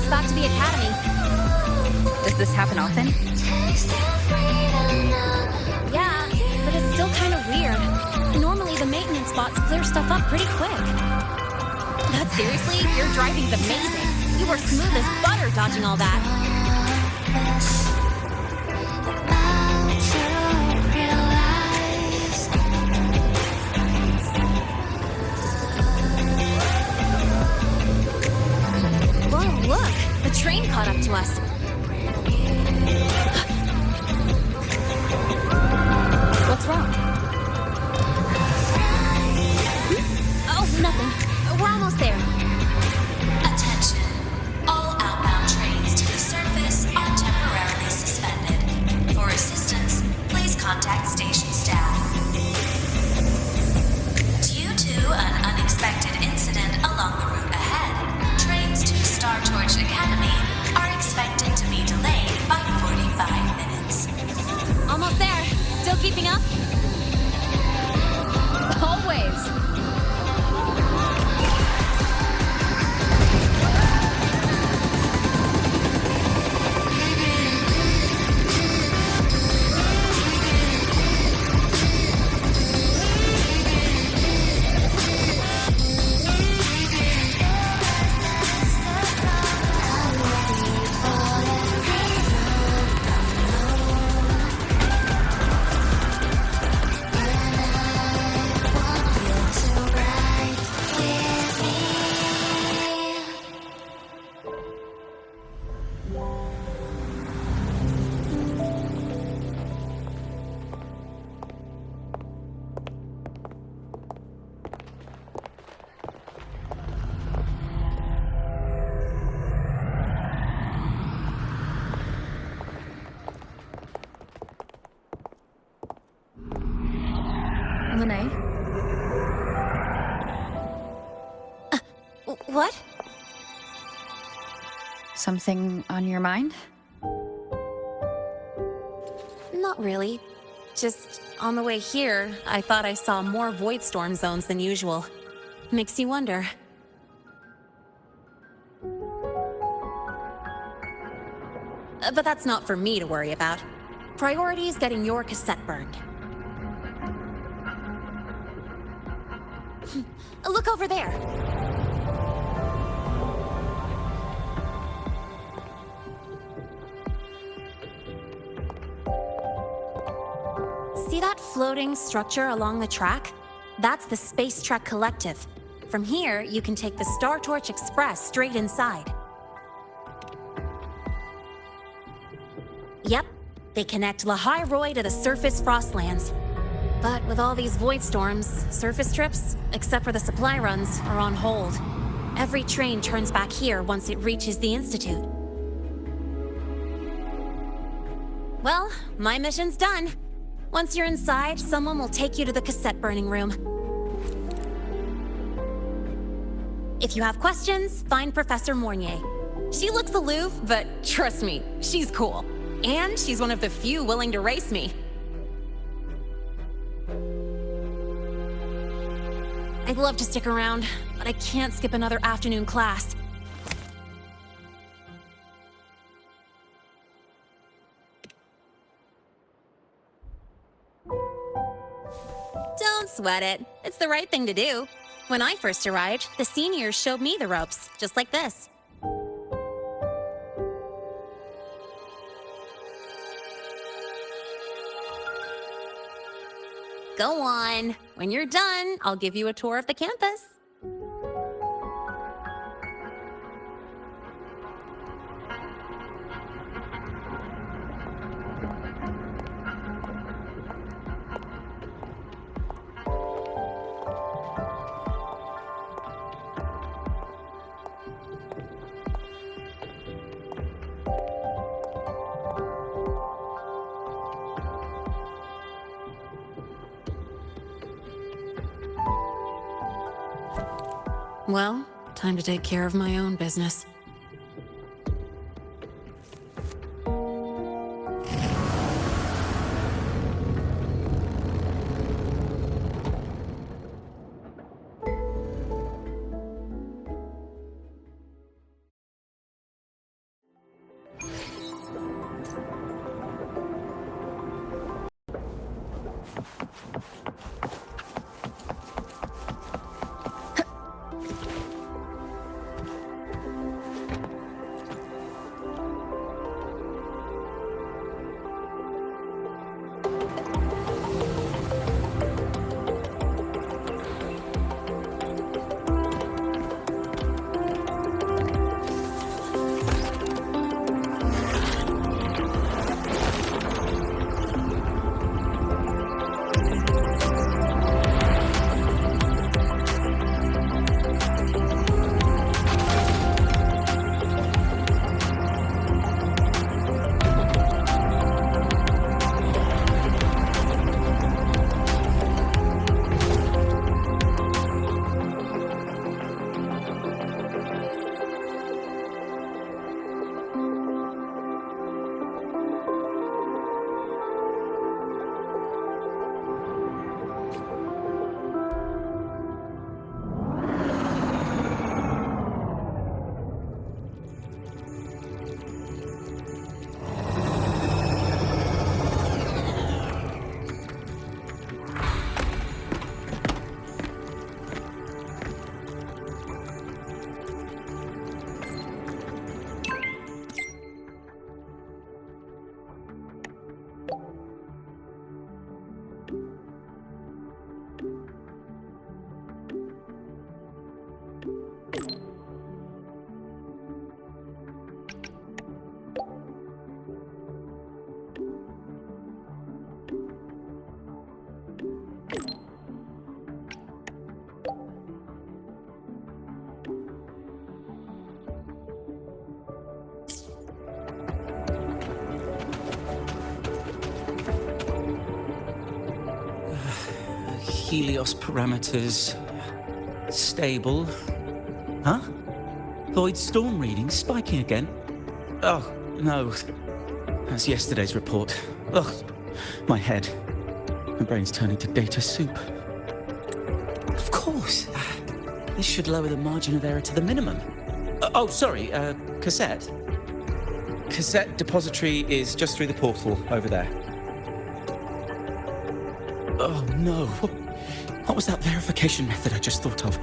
[SPEAKER 5] Back to the academy.
[SPEAKER 2] Does this happen often?
[SPEAKER 5] Yeah, but it's still kind of weird. Normally the maintenance bots clear stuff up pretty quick. But seriously, your driving's amazing. You were smooth as butter dodging all that. Look, the train caught up to us.
[SPEAKER 2] What's wrong?
[SPEAKER 5] Oh, nothing. We're almost there.
[SPEAKER 15] Attention. All outbound trains to the surface are temporarily suspended. For assistance, please contact station staff. Due to an unexpected incident along the route ahead, trains to Star Torch Academy are expected to be delayed by 45 minutes.
[SPEAKER 5] Almost there. Still keeping up?
[SPEAKER 2] Always. Lene?
[SPEAKER 5] What?
[SPEAKER 2] Something on your mind?
[SPEAKER 5] Not really. Just on the way here, I thought I saw more void storm zones than usual. Makes you wonder. But that's not for me to worry about. Priority is getting your cassette burned. Look over there. See that floating structure along the track? That's the Space Trek Collective. From here, you can take the Star Torch Express straight inside. Yep, they connect Lahai-Roi to the surface Frostlands. But with all these void storms, surface trips, except for the supply runs, are on hold. Every train turns back here once it reaches the Institute. Well, my mission's done. Once you're inside, someone will take you to the cassette burning room. If you have questions, find Professor Mornier. She looks aloof, but trust me, she's cool. And she's one of the few willing to race me. I'd love to stick around, but I can't skip another afternoon class. Don't sweat it. It's the right thing to do. When I first arrived, the seniors showed me the ropes, just like this. Go on. When you're done, I'll give you a tour of the campus. Well, time to take care of my own business.
[SPEAKER 16] Helios parameters stable. Huh? Void storm readings spiking again? Oh, no. That's yesterday's report. Ugh, my head. My brain's turning to data soup. Of course. This should lower the margin of error to the minimum. Oh, sorry, cassette. Cassette depository is just through the portal over there. Oh, no. What was that verification method I just thought of?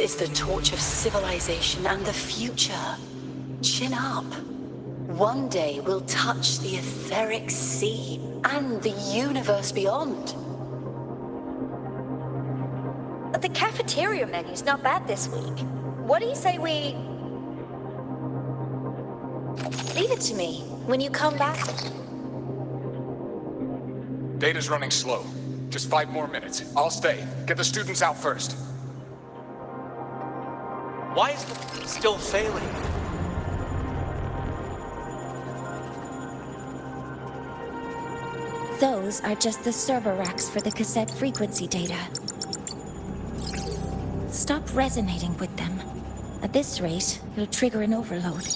[SPEAKER 2] This is the torch of civilization and the future. Chin up. One day we'll touch the etheric sea and the universe beyond.
[SPEAKER 9] The cafeteria menu's not bad this week. What do you say we... Leave it to me. When you come back...
[SPEAKER 17] Data's running slow. Just 5 more minutes. I'll stay. Get the students out first.
[SPEAKER 13] Why is the still failing?
[SPEAKER 1] Those are just the server racks for the cassette frequency data. Stop resonating with them. At this rate, you'll trigger an overload.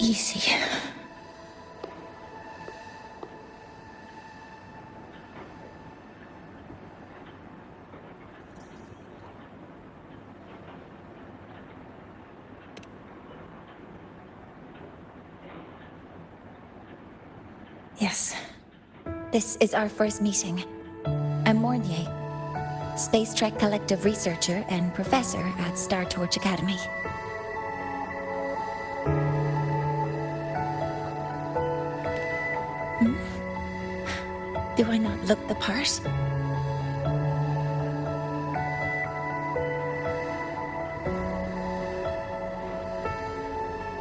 [SPEAKER 1] Easy. Yes. This is our first meeting. I'm Mornier, Space Trek Collective researcher and professor at Star Torch Academy. Do I not look the part?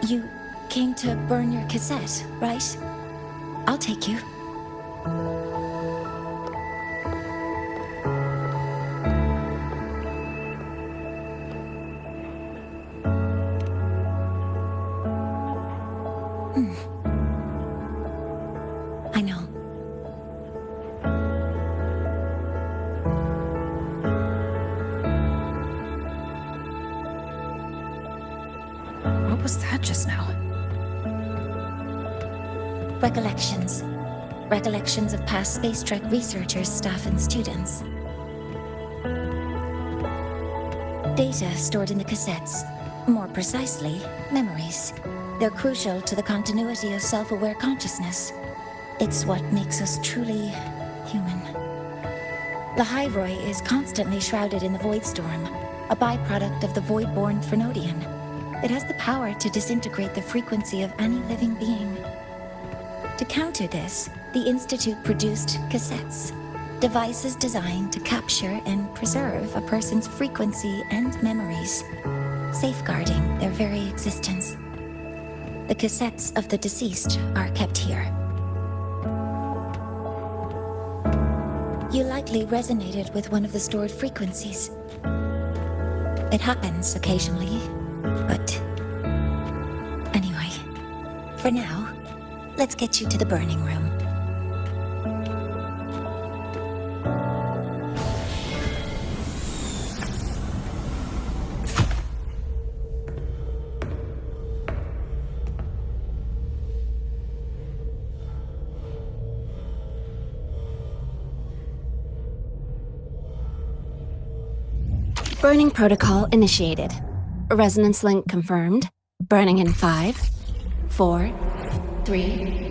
[SPEAKER 1] You came to burn your cassette, right? I'll take you. I know.
[SPEAKER 2] What was that just now?
[SPEAKER 1] Recollections. Recollections of past Space Trek researchers, staff, and students. Data stored in the cassettes. More precisely, memories. They're crucial to the continuity of self-aware consciousness. It's what makes us truly human. Lahai-Roi is constantly shrouded in the Void Storm, a byproduct of the Void-born Thrunodian. It has the power to disintegrate the frequency of any living being. To counter this, the Institute produced cassettes, devices designed to capture and preserve a person's frequency and memories, safeguarding their very existence. The cassettes of the deceased are kept here. You likely resonated with one of the stored frequencies. It happens occasionally, but anyway, for now, let's get you to the burning room.
[SPEAKER 5] Burning protocol initiated. Resonance link confirmed. Burning in 5, 4, 3...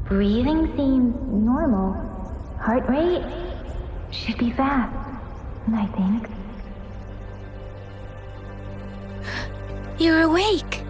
[SPEAKER 8] Breathing seems normal. Heart rate should be fast, I think.
[SPEAKER 4] You're awake.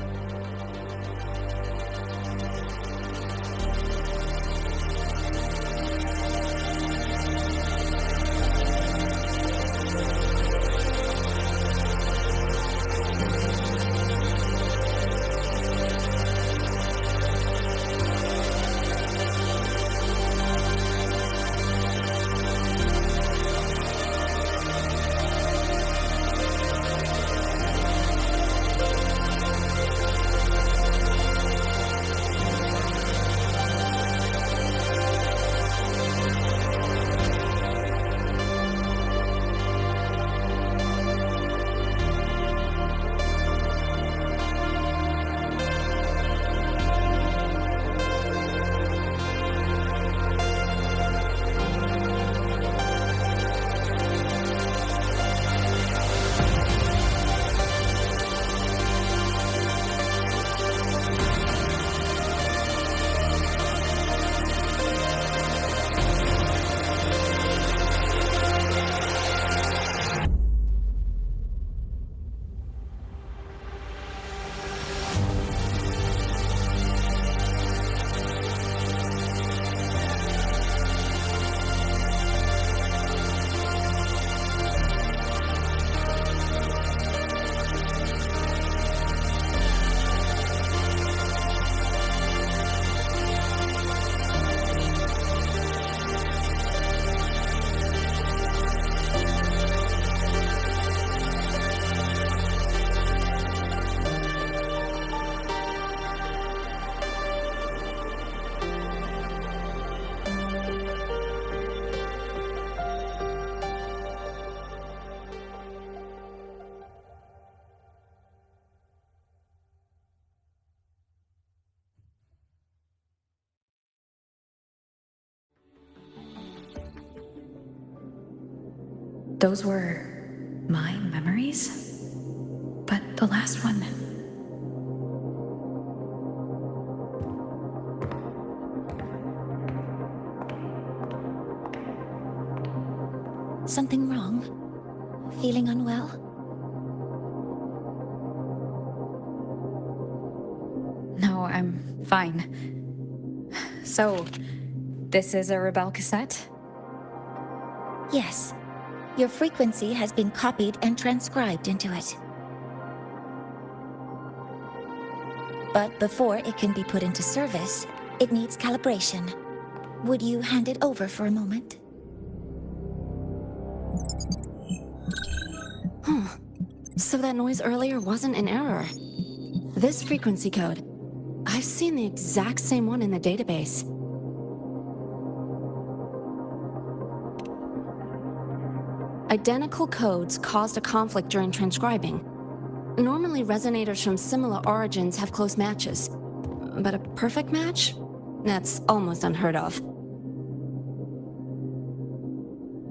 [SPEAKER 2] those were my memories? But the last one...
[SPEAKER 7] Something wrong? Feeling unwell?
[SPEAKER 2] No, I'm fine. So, this is a Rebel cassette?
[SPEAKER 7] Yes. Your frequency has been copied and transcribed into it. But before it can be put into service, it needs calibration. Would you hand it over for a moment?
[SPEAKER 5] So that noise earlier wasn't an error. This frequency code, I've seen the exact same one in the database. Identical codes caused a conflict during transcribing. Normally, resonators from similar origins have close matches. But a perfect match? That's almost unheard of.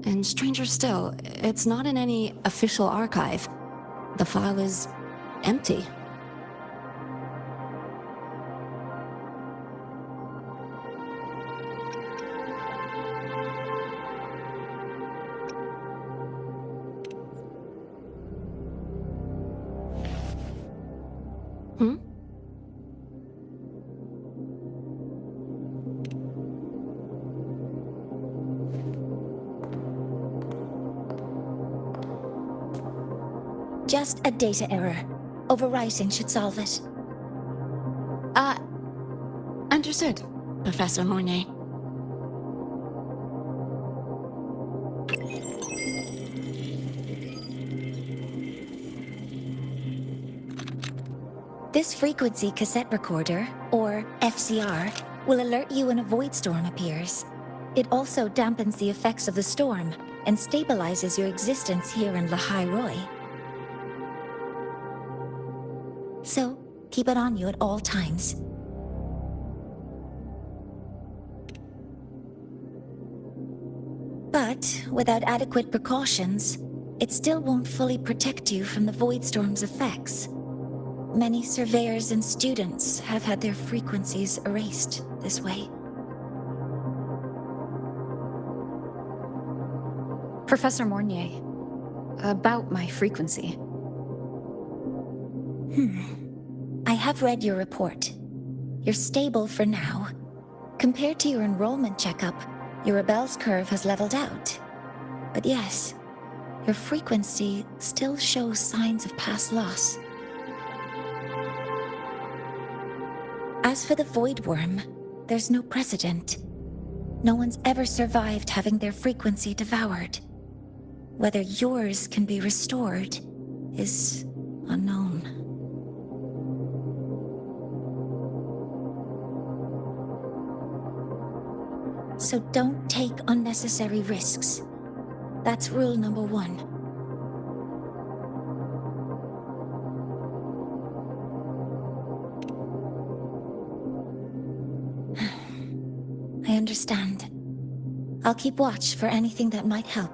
[SPEAKER 5] And stranger still, it's not in any official archive. The file is empty.
[SPEAKER 7] Just a data error. Overwriting should solve it.
[SPEAKER 5] Understood, Professor Mornay.
[SPEAKER 7] This frequency cassette recorder, or FCR, will alert you when a void storm appears. It also dampens the effects of the storm and stabilizes your existence here in Lahai-Roi. So, keep it on you at all times. But, without adequate precautions, it still won't fully protect you from the void storm's effects. Many surveyors and students have had their frequencies erased this way.
[SPEAKER 2] Professor Mornier, about my frequency.
[SPEAKER 7] I have read your report. You're stable for now. Compared to your enrollment checkup, your Rebel's curve has leveled out. But yes, your frequency still shows signs of past loss. As for the Void Worm, there's no precedent. No one's ever survived having their frequency devoured. Whether yours can be restored is unknown. So don't take unnecessary risks. That's rule number 1. I understand. I'll keep watch for anything that might help.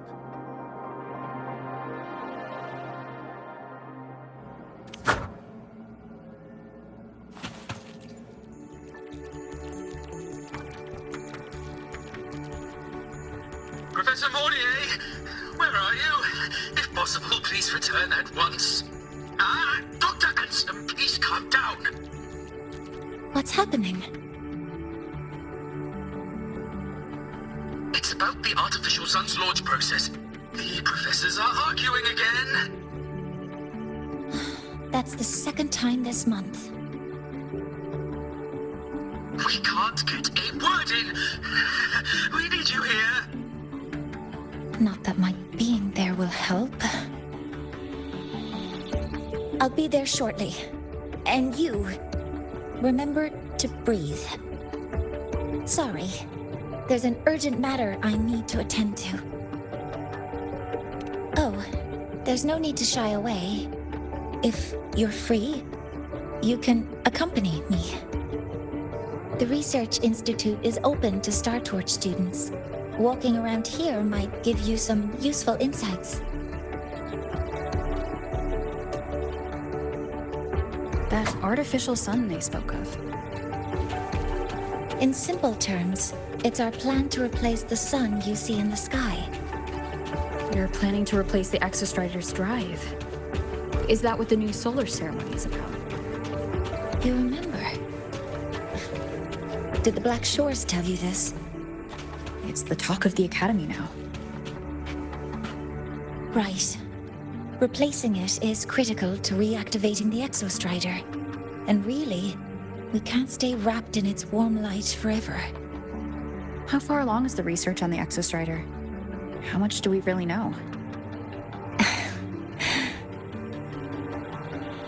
[SPEAKER 18] Professor Mornier, where are you? If possible, please return at once. Dr. Ansem, please calm down.
[SPEAKER 7] What's happening?
[SPEAKER 18] It's about the artificial sun's launch process. The professors are arguing again.
[SPEAKER 7] That's the second time this month.
[SPEAKER 18] We can't get a word in. We need you here.
[SPEAKER 7] Not that my being there will help. I'll be there shortly. And you, remember to breathe. Sorry. There's an urgent matter I need to attend to. Oh, there's no need to shy away. If you're free, you can accompany me. The Research Institute is open to Star Torch students.
[SPEAKER 1] Walking around here might give you some useful insights.
[SPEAKER 2] That artificial sun they spoke of.
[SPEAKER 1] In simple terms, it's our plan to replace the sun you see in the sky.
[SPEAKER 2] You're planning to replace the Exostrider's drive. Is that what the new solar ceremony is about?
[SPEAKER 1] You remember? Did the Black Shores tell you this?
[SPEAKER 2] It's the talk of the Academy now.
[SPEAKER 1] Right. Replacing it is critical to reactivating the Exostrider. And really, we can't stay wrapped in its warm light forever.
[SPEAKER 2] How far along is the research on the Exostrider? How much do we really know?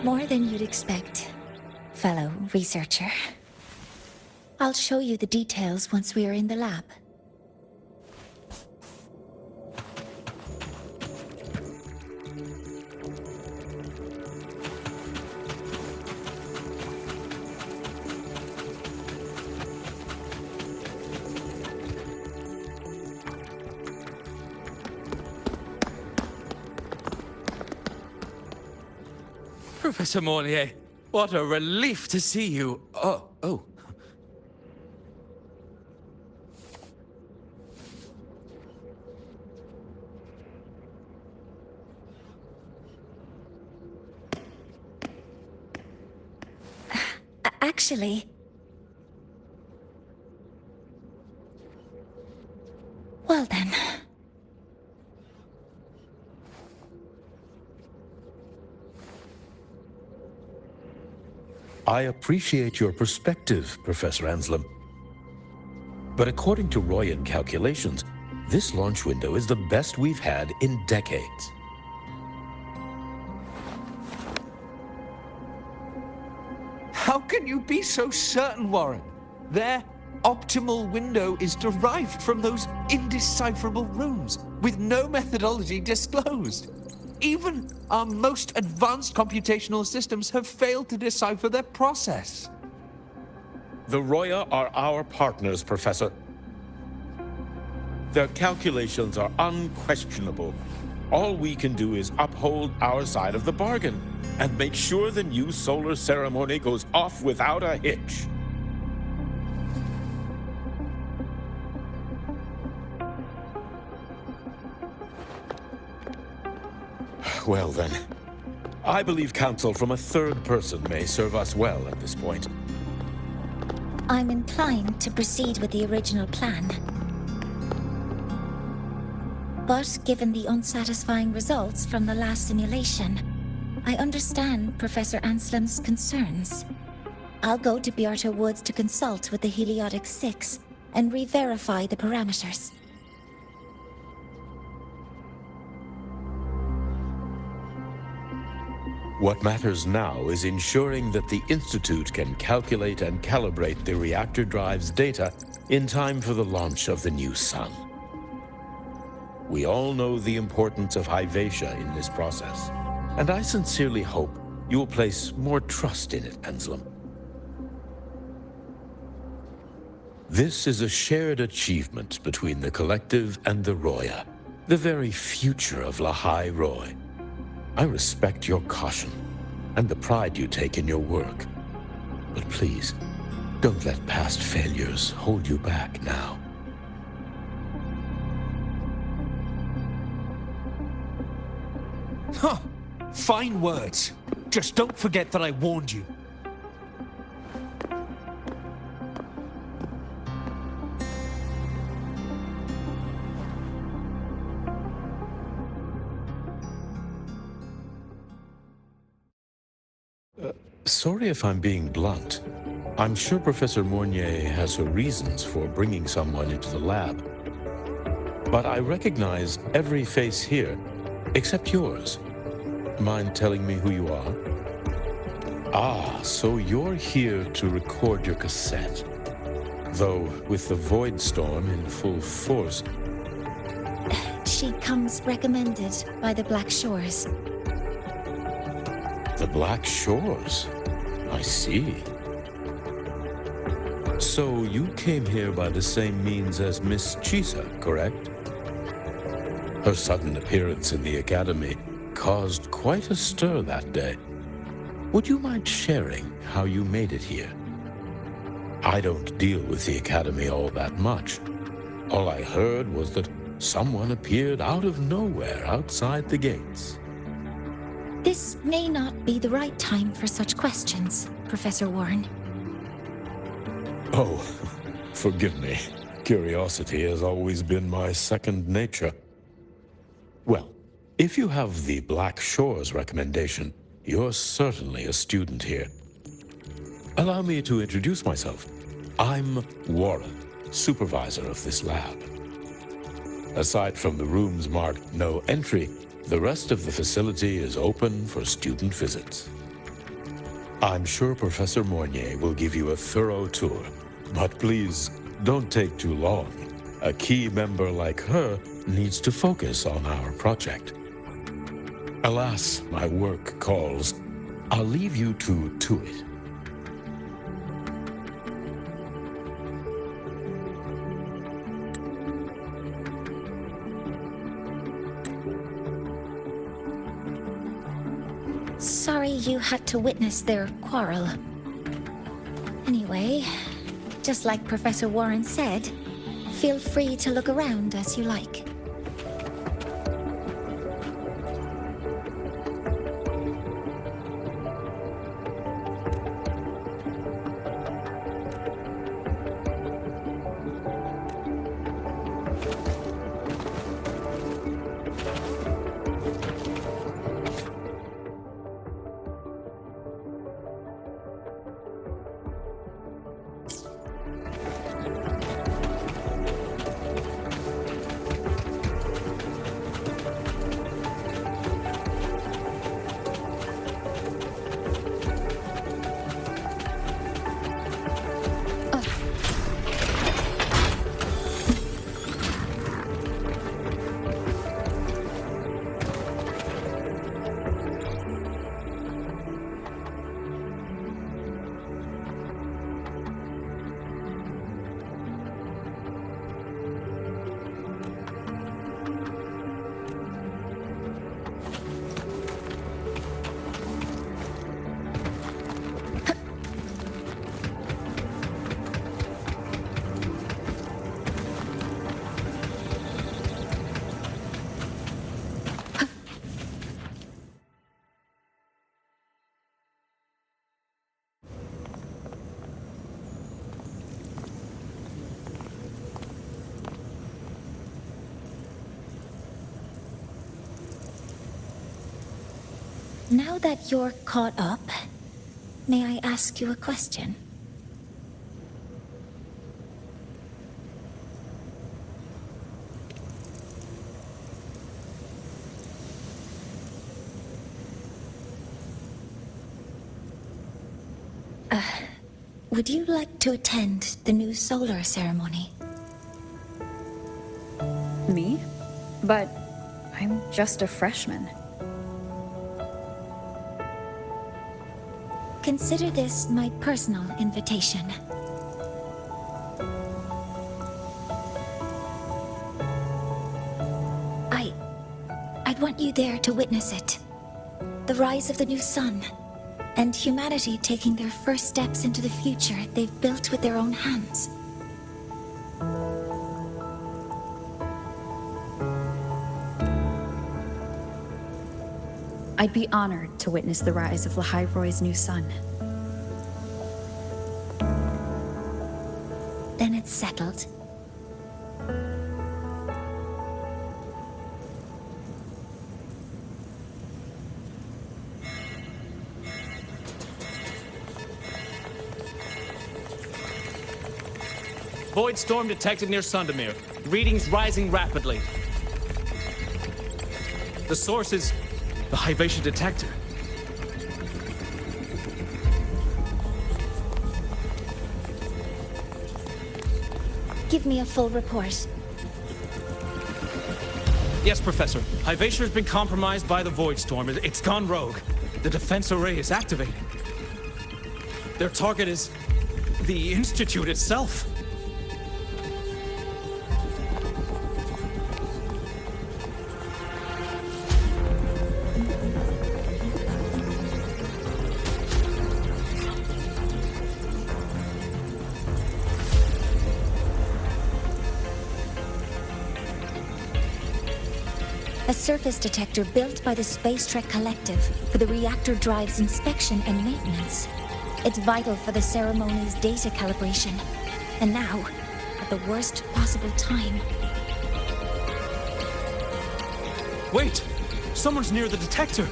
[SPEAKER 1] More than you'd expect, fellow researcher. I'll show you the details once we are in the lab.
[SPEAKER 19] Professor Mornier, what a relief to see you. Oh.
[SPEAKER 1] Actually... Well then...
[SPEAKER 11] I appreciate your perspective, Professor Anselm. But according to Royan calculations, this launch window is the best we've had in decades.
[SPEAKER 20] How can you be so certain, Warren? Their optimal window is derived from those indecipherable runes, with no methodology disclosed. Even our most advanced computational systems have failed to decipher their process.
[SPEAKER 11] The Roya are our partners, Professor. Their calculations are unquestionable. All we can do is uphold our side of the bargain and make sure the new solar ceremony goes off without a hitch. Well then, I believe counsel from a third person may serve us well at this point.
[SPEAKER 1] I'm inclined to proceed with the original plan. But given the unsatisfying results from the last simulation, I understand Professor Anselm's concerns. I'll go to Beata Woods to consult with the Heliotic 6 and re-verify the parameters.
[SPEAKER 11] What matters now is ensuring that the Institute can calculate and calibrate the reactor drive's data in time for the launch of the new sun. We all know the importance of Hyvatia in this process, and I sincerely hope you will place more trust in it, Anselm. This is a shared achievement between the Collective and the Roya, the very future of Lahai-Roi. I respect your caution and the pride you take in your work. But please, don't let past failures hold you back now.
[SPEAKER 20] Huh. Fine words. Just don't forget that I warned you.
[SPEAKER 11] Sorry if I'm being blunt. I'm sure Professor Mornier has her reasons for bringing someone into the lab. But I recognize every face here, except yours. Mind telling me who you are? Ah, so you're here to record your cassette. Though, with the Void Storm in full force...
[SPEAKER 1] She comes recommended by the Black Shores.
[SPEAKER 11] The Black Shores? I see. So you came here by the same means as Miss Chisa, correct? Her sudden appearance in the academy caused quite a stir that day. Would you mind sharing how you made it here? I don't deal with the academy all that much. All I heard was that someone appeared out of nowhere outside the gates.
[SPEAKER 1] This may not be the right time for such questions, Professor Warren.
[SPEAKER 11] Oh, forgive me. Curiosity has always been my second nature. Well, if you have the Black Shores recommendation, you're certainly a student here. Allow me to introduce myself. I'm Warren, supervisor of this lab. Aside from the rooms marked no entry, the rest of the facility is open for student visits. I'm sure Professor Mornier will give you a thorough tour, but please don't take too long. A key member like her needs to focus on our project. Alas, my work calls. I'll leave you to it.
[SPEAKER 1] Sorry you had to witness their quarrel. Anyway, just like Professor Warren said, feel free to look around as you like. Now that you're caught up, may I ask you a question? Would you like to attend the new solar ceremony?
[SPEAKER 2] Me? But I'm just a freshman.
[SPEAKER 1] Consider this my personal invitation. I'd want you there to witness it. The rise of the new sun, and humanity taking their first steps into the future they've built with their own hands.
[SPEAKER 2] I'd be honored to witness the rise of Lahai-Roi's new sun.
[SPEAKER 1] Then it's settled.
[SPEAKER 19] Void storm detected near Sundamir. Readings rising rapidly. The source is the Hivation detector.
[SPEAKER 1] Give me a full report.
[SPEAKER 19] Yes, Professor. Hivation has been compromised by the Void Storm. It's gone rogue. The defense array is activated. Their target is the Institute itself.
[SPEAKER 9] A surface detector built by the Space Trek Collective for the reactor drive's inspection and maintenance. It's vital for the ceremony's data calibration. And now, at the worst possible time.
[SPEAKER 19] Wait! Someone's near the detector!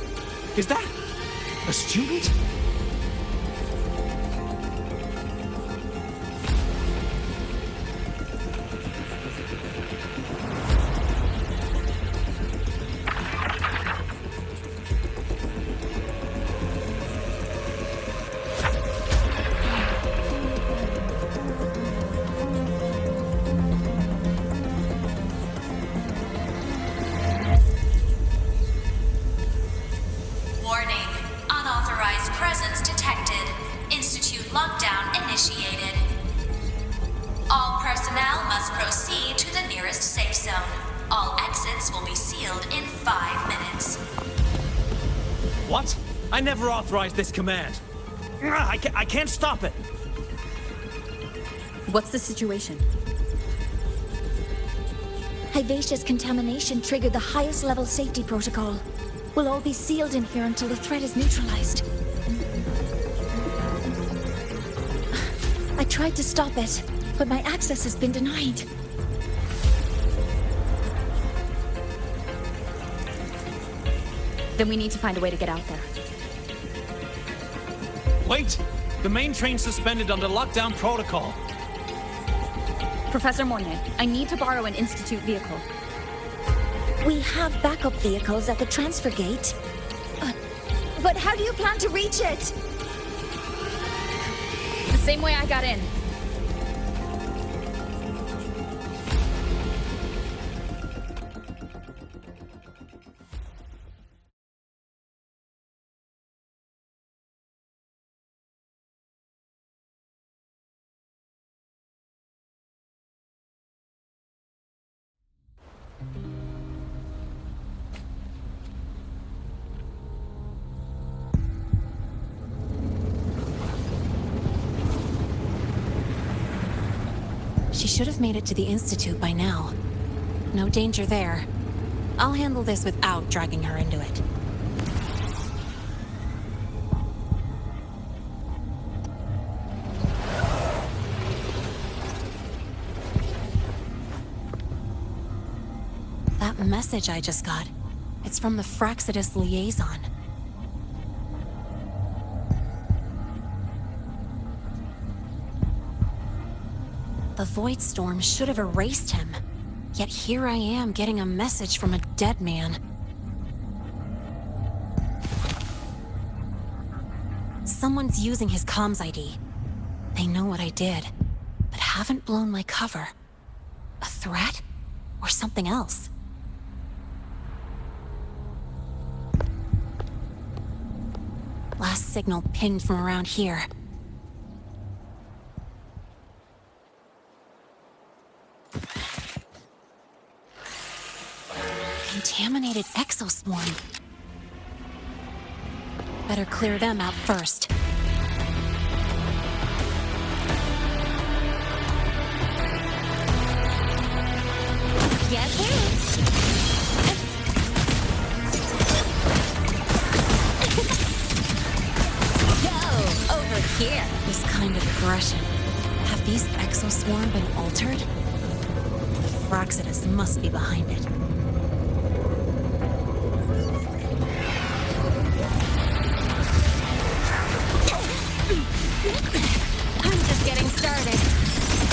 [SPEAKER 19] Is that a student?
[SPEAKER 15] Warning. Unauthorized presence detected. Institute lockdown initiated. All personnel must proceed to the nearest safe zone. All exits will be sealed in 5 minutes.
[SPEAKER 19] What? I never authorized this command. I can't stop it.
[SPEAKER 2] What's the situation?
[SPEAKER 9] Vivacious contamination triggered the highest level safety protocol. We'll all be sealed in here until the threat is neutralized. I tried to stop it, but my access has been denied.
[SPEAKER 2] Then we need to find a way to get out there.
[SPEAKER 19] Wait! The main train's suspended under lockdown protocol.
[SPEAKER 2] Professor Mornay, I need to borrow an Institute vehicle.
[SPEAKER 9] We have backup vehicles at the transfer gate. But how do you plan to reach it?
[SPEAKER 2] The same way I got in.
[SPEAKER 5] She should have made it to the Institute by now. No danger there. I'll handle this without dragging her into it. That message I just got, it's from the Fraxidus liaison. The Void Storm should have erased him. Yet here I am getting a message from a dead man. Someone's using his comms ID. They know what I did, but haven't blown my cover. A threat? Or something else? Last signal pinged from around here. Contaminated exoswarm. Better clear them out first.
[SPEAKER 9] Guess who? Go over here.
[SPEAKER 5] This kind of aggression. Have these exoswarm been altered? The Fraxidus must be behind it.
[SPEAKER 9] I'm just getting started.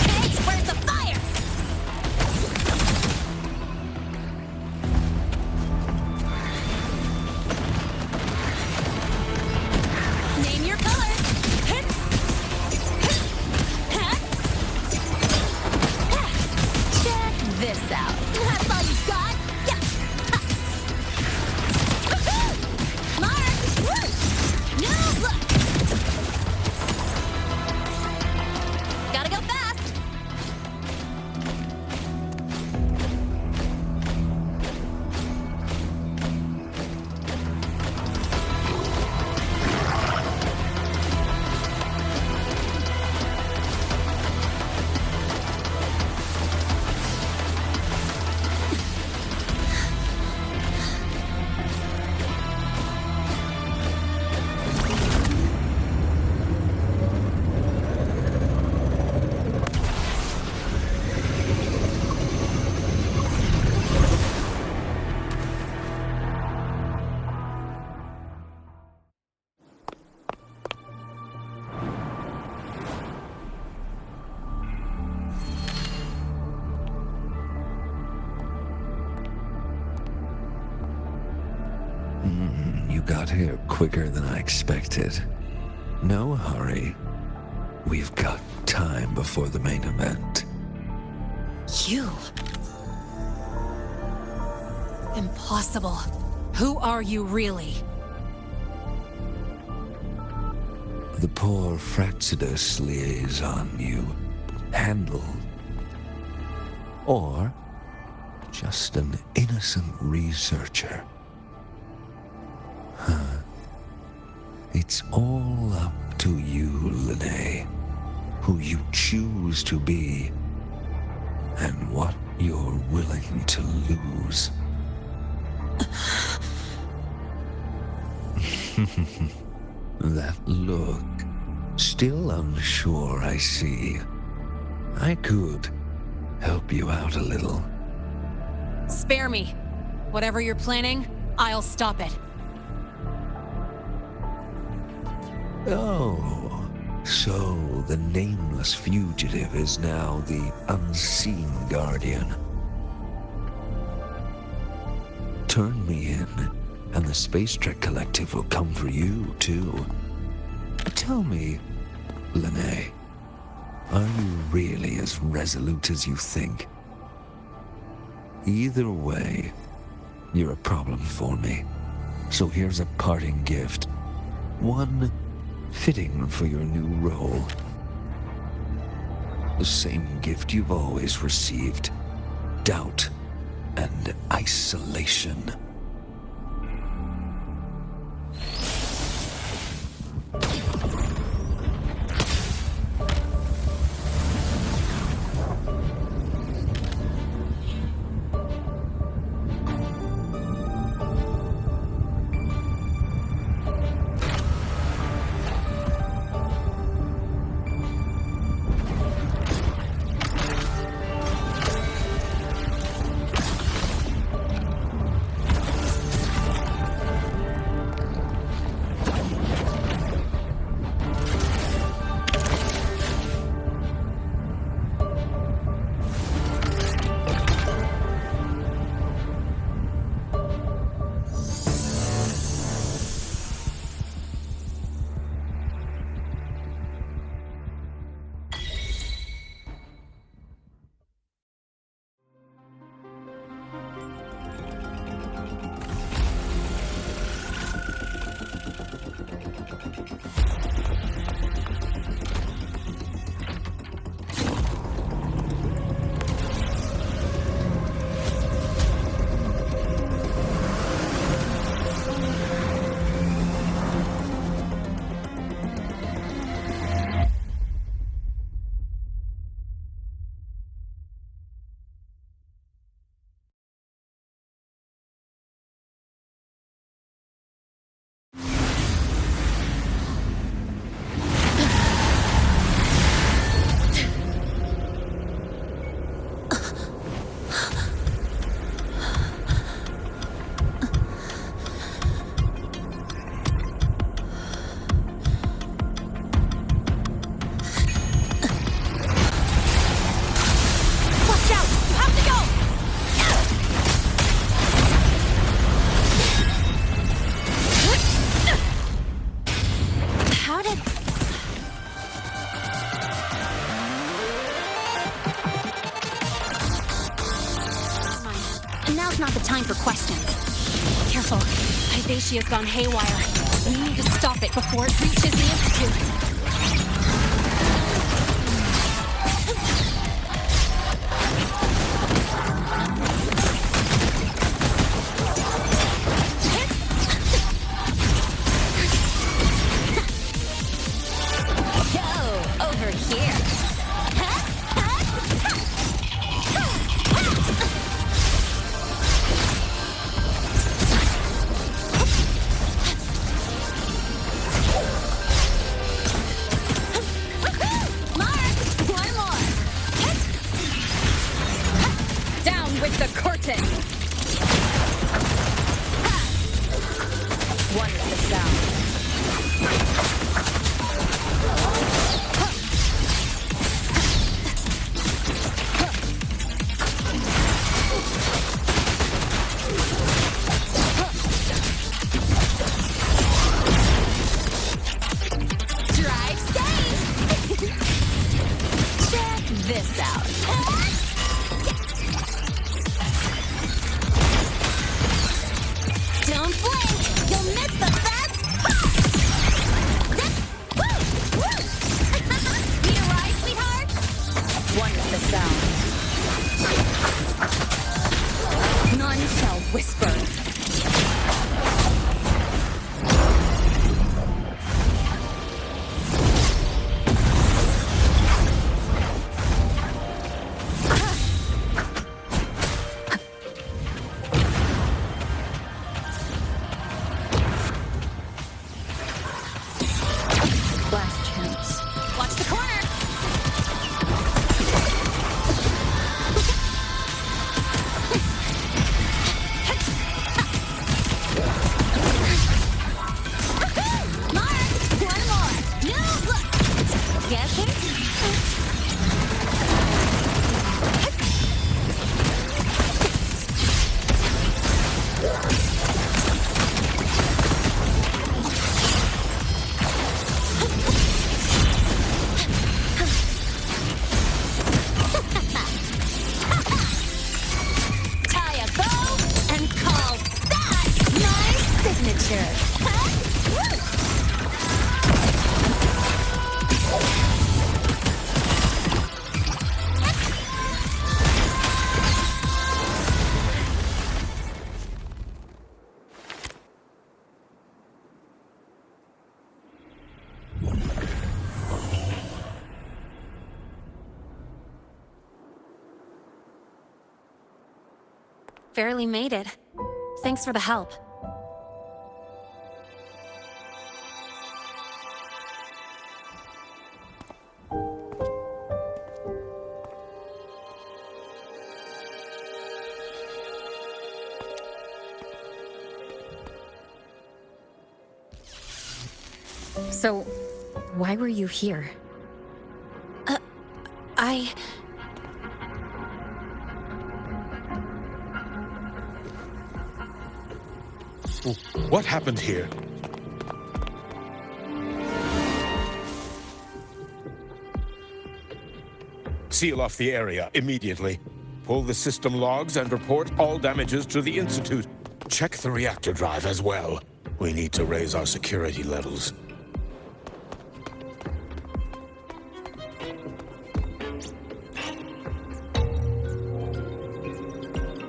[SPEAKER 9] Thanks, where's the fire? Name your color. Check this out. That's all you got? Yeah. Mark! No, look!
[SPEAKER 11] You got here quicker than I expected. No hurry. We've got time before the main event.
[SPEAKER 5] You? Impossible. Who are you really?
[SPEAKER 11] The poor Fraxidus liaison you handle. Or just an innocent researcher. It's all up to you, Lahai, who you choose to be, and what you're willing to lose. That look, still unsure, I see. I could help you out a little.
[SPEAKER 5] Spare me. Whatever you're planning, I'll stop it.
[SPEAKER 11] Oh, so the nameless fugitive is now the unseen guardian. Turn me in, and the Space Trek Collective will come for you, too. Tell me, Lahai, are you really as resolute as you think? Either way, you're a problem for me. So here's a parting gift. One fitting for your new role. The same gift you've always received. Doubt and isolation.
[SPEAKER 5] Not the time for questions. Careful. Hyvatia's gone haywire. We need to stop it before it reaches the Institute.
[SPEAKER 9] Go over here.
[SPEAKER 2] share it.
[SPEAKER 5] Barely made it. Thanks for the help.
[SPEAKER 2] So, why were you here?
[SPEAKER 11] What happened here? Seal off the area immediately. Pull the system logs and report all damages to the Institute. Check the reactor drive as well. We need to raise our security levels.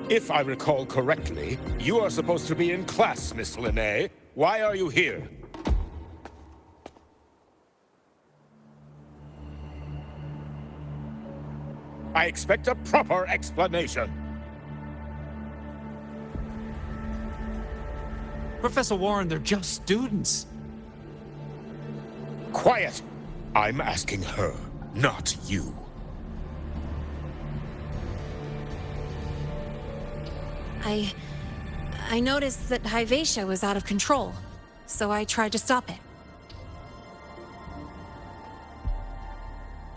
[SPEAKER 11] If I recall correctly, you are supposed to be in class, Miss Linnae. Why are you here? I expect a proper explanation.
[SPEAKER 19] Professor Warren, they're just students.
[SPEAKER 11] Quiet! I'm asking her, not you.
[SPEAKER 5] I noticed that Hyvatia was out of control, so I tried to stop it.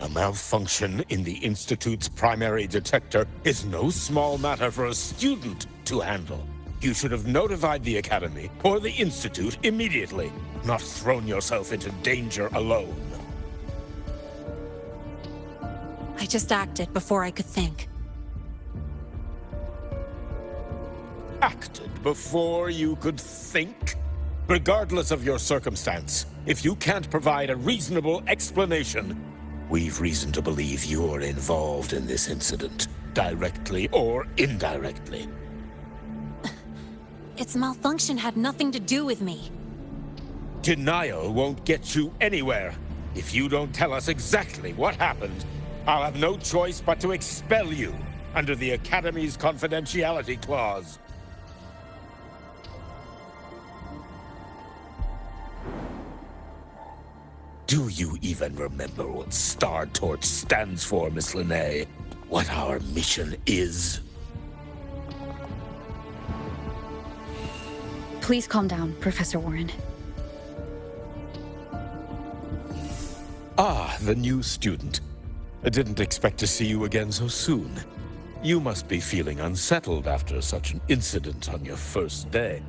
[SPEAKER 11] A malfunction in the Institute's primary detector is no small matter for a student to handle. You should have notified the Academy or the Institute immediately, not thrown yourself into danger alone.
[SPEAKER 5] I just acted before I could think.
[SPEAKER 11] Acted before you could think? Regardless of your circumstance, if you can't provide a reasonable explanation, we've reason to believe you're involved in this incident, directly or indirectly.
[SPEAKER 5] Its malfunction had nothing to do with me.
[SPEAKER 11] Denial won't get you anywhere. If you don't tell us exactly what happened, I'll have no choice but to expel you under the Academy's confidentiality clause. Do you even remember what Star Torch stands for, Miss Linnae? What our mission is?
[SPEAKER 2] Please calm down, Professor Warren.
[SPEAKER 11] Ah, the new student. I didn't expect to see you again so soon. You must be feeling unsettled after such an incident on your first day.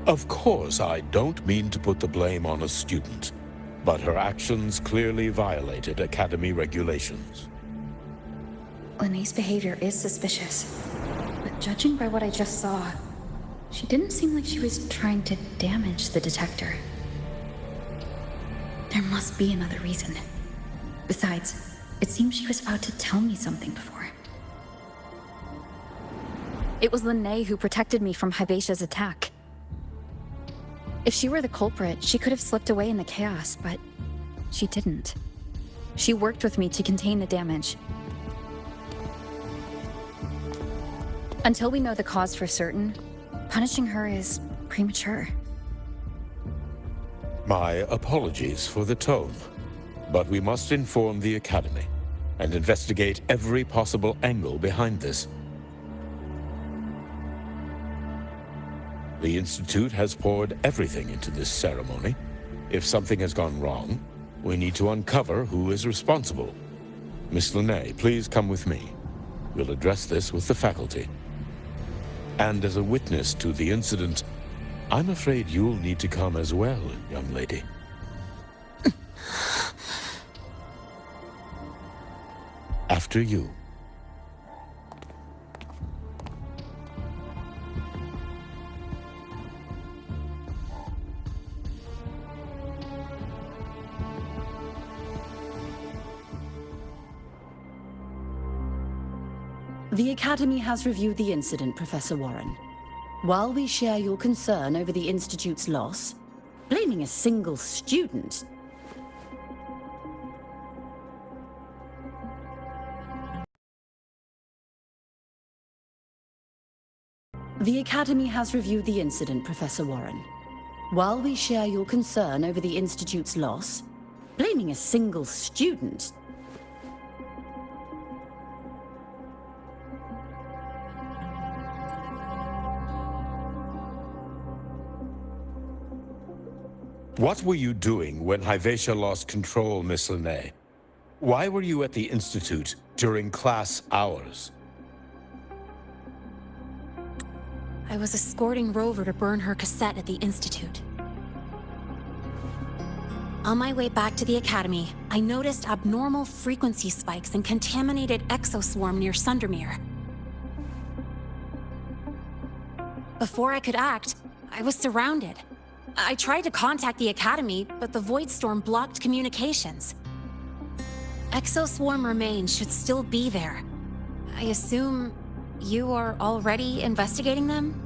[SPEAKER 11] Of course, I don't mean to put the blame on a student, but her actions clearly violated Academy regulations.
[SPEAKER 2] Linnae's behavior is suspicious, but judging by what I just saw, she didn't seem like she was trying to damage the detector. There must be another reason. Besides, it seems she was about to tell me something before. It was Linnae who protected me from Hyvatia's attack. If she were the culprit, she could have slipped away in the chaos, but she didn't. She worked with me to contain the damage. Until we know the cause for certain, punishing her is premature.
[SPEAKER 11] My apologies for the tone, but we must inform the Academy and investigate every possible angle behind this. The Institute has poured everything into this ceremony. If something has gone wrong, we need to uncover who is responsible. Miss Linnae, please come with me. We'll address this with the faculty. And as a witness to the incident, I'm afraid you'll need to come as well, young lady. After you.
[SPEAKER 21] The Academy has reviewed the incident, Professor Warren. While we share your concern over the Institute's loss, blaming a single student... The Academy has reviewed the incident, Professor Warren. While we share your concern over the Institute's loss, blaming a single student...
[SPEAKER 11] What were you doing when Hyvatia lost control, Miss Lahai? Why were you at the Institute during class hours?
[SPEAKER 5] I was escorting Rover to burn her cassette at the Institute. On my way back to the Academy, I noticed abnormal frequency spikes and contaminated exoswarm near Sundermere. Before I could act, I was surrounded. I tried to contact the Academy, but the Void Storm blocked communications. Exoswarm remains should still be there. I assume you are already investigating them?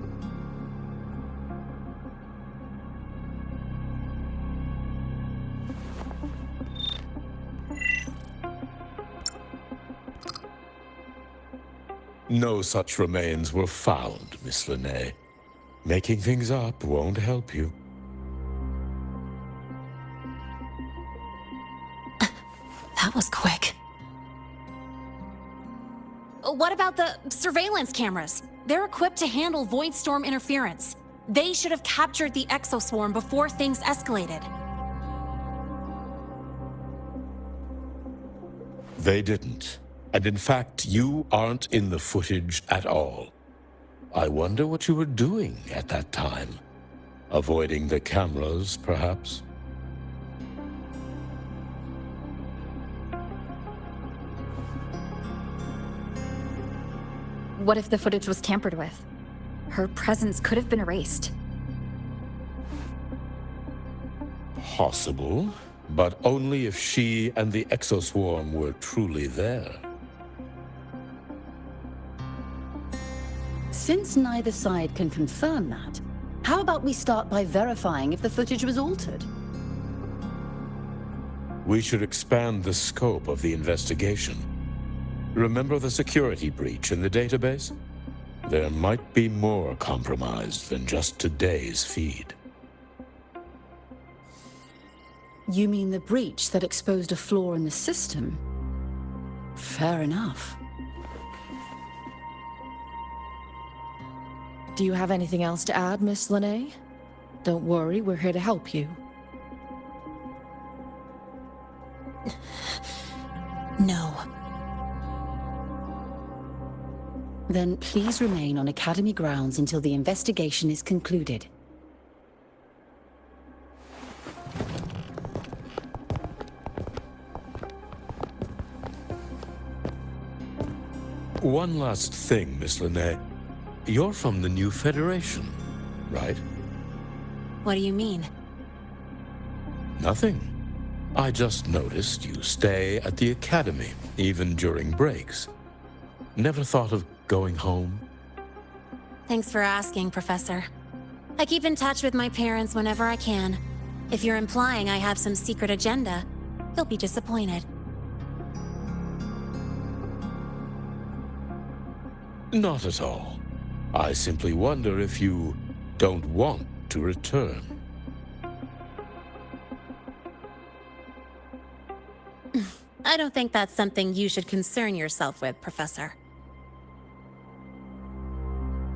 [SPEAKER 11] No such remains were found, Miss Lahai. Making things up won't help you.
[SPEAKER 5] That was quick. What about the surveillance cameras? They're equipped to handle Void Storm interference. They should have captured the exoswarm before things escalated.
[SPEAKER 11] They didn't. And in fact, you aren't in the footage at all. I wonder what you were doing at that time. Avoiding the cameras, perhaps?
[SPEAKER 2] What if the footage was tampered with? Her presence could have been erased.
[SPEAKER 11] Possible, but only if she and the exoswarm were truly there.
[SPEAKER 21] Since neither side can confirm that, how about we start by verifying if the footage was altered?
[SPEAKER 11] We should expand the scope of the investigation. Remember the security breach in the database? There might be more compromised than just today's feed.
[SPEAKER 21] You mean the breach that exposed a flaw in the system? Fair enough.
[SPEAKER 12] Do you have anything else to add, Miss Lahai? Don't worry, we're here to help you.
[SPEAKER 5] No.
[SPEAKER 21] Then please remain on Academy grounds until the investigation is concluded.
[SPEAKER 11] One last thing, Miss Lahai. You're from the new Federation, right?
[SPEAKER 5] What do you mean?
[SPEAKER 11] Nothing. I just noticed you stay at the Academy, even during breaks. Never thought of going home?
[SPEAKER 5] Thanks for asking, Professor. I keep in touch with my parents whenever I can. If you're implying I have some secret agenda, they'll be disappointed.
[SPEAKER 11] Not at all. I simply wonder if you don't want to return.
[SPEAKER 5] I don't think that's something you should concern yourself with, Professor.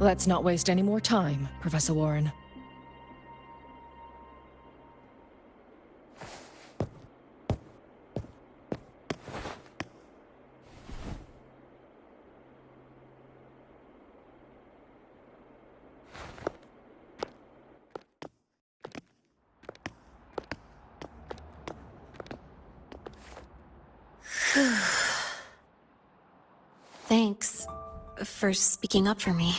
[SPEAKER 12] Let's not waste any more time, Professor Warren.
[SPEAKER 5] Thanks for speaking up for me.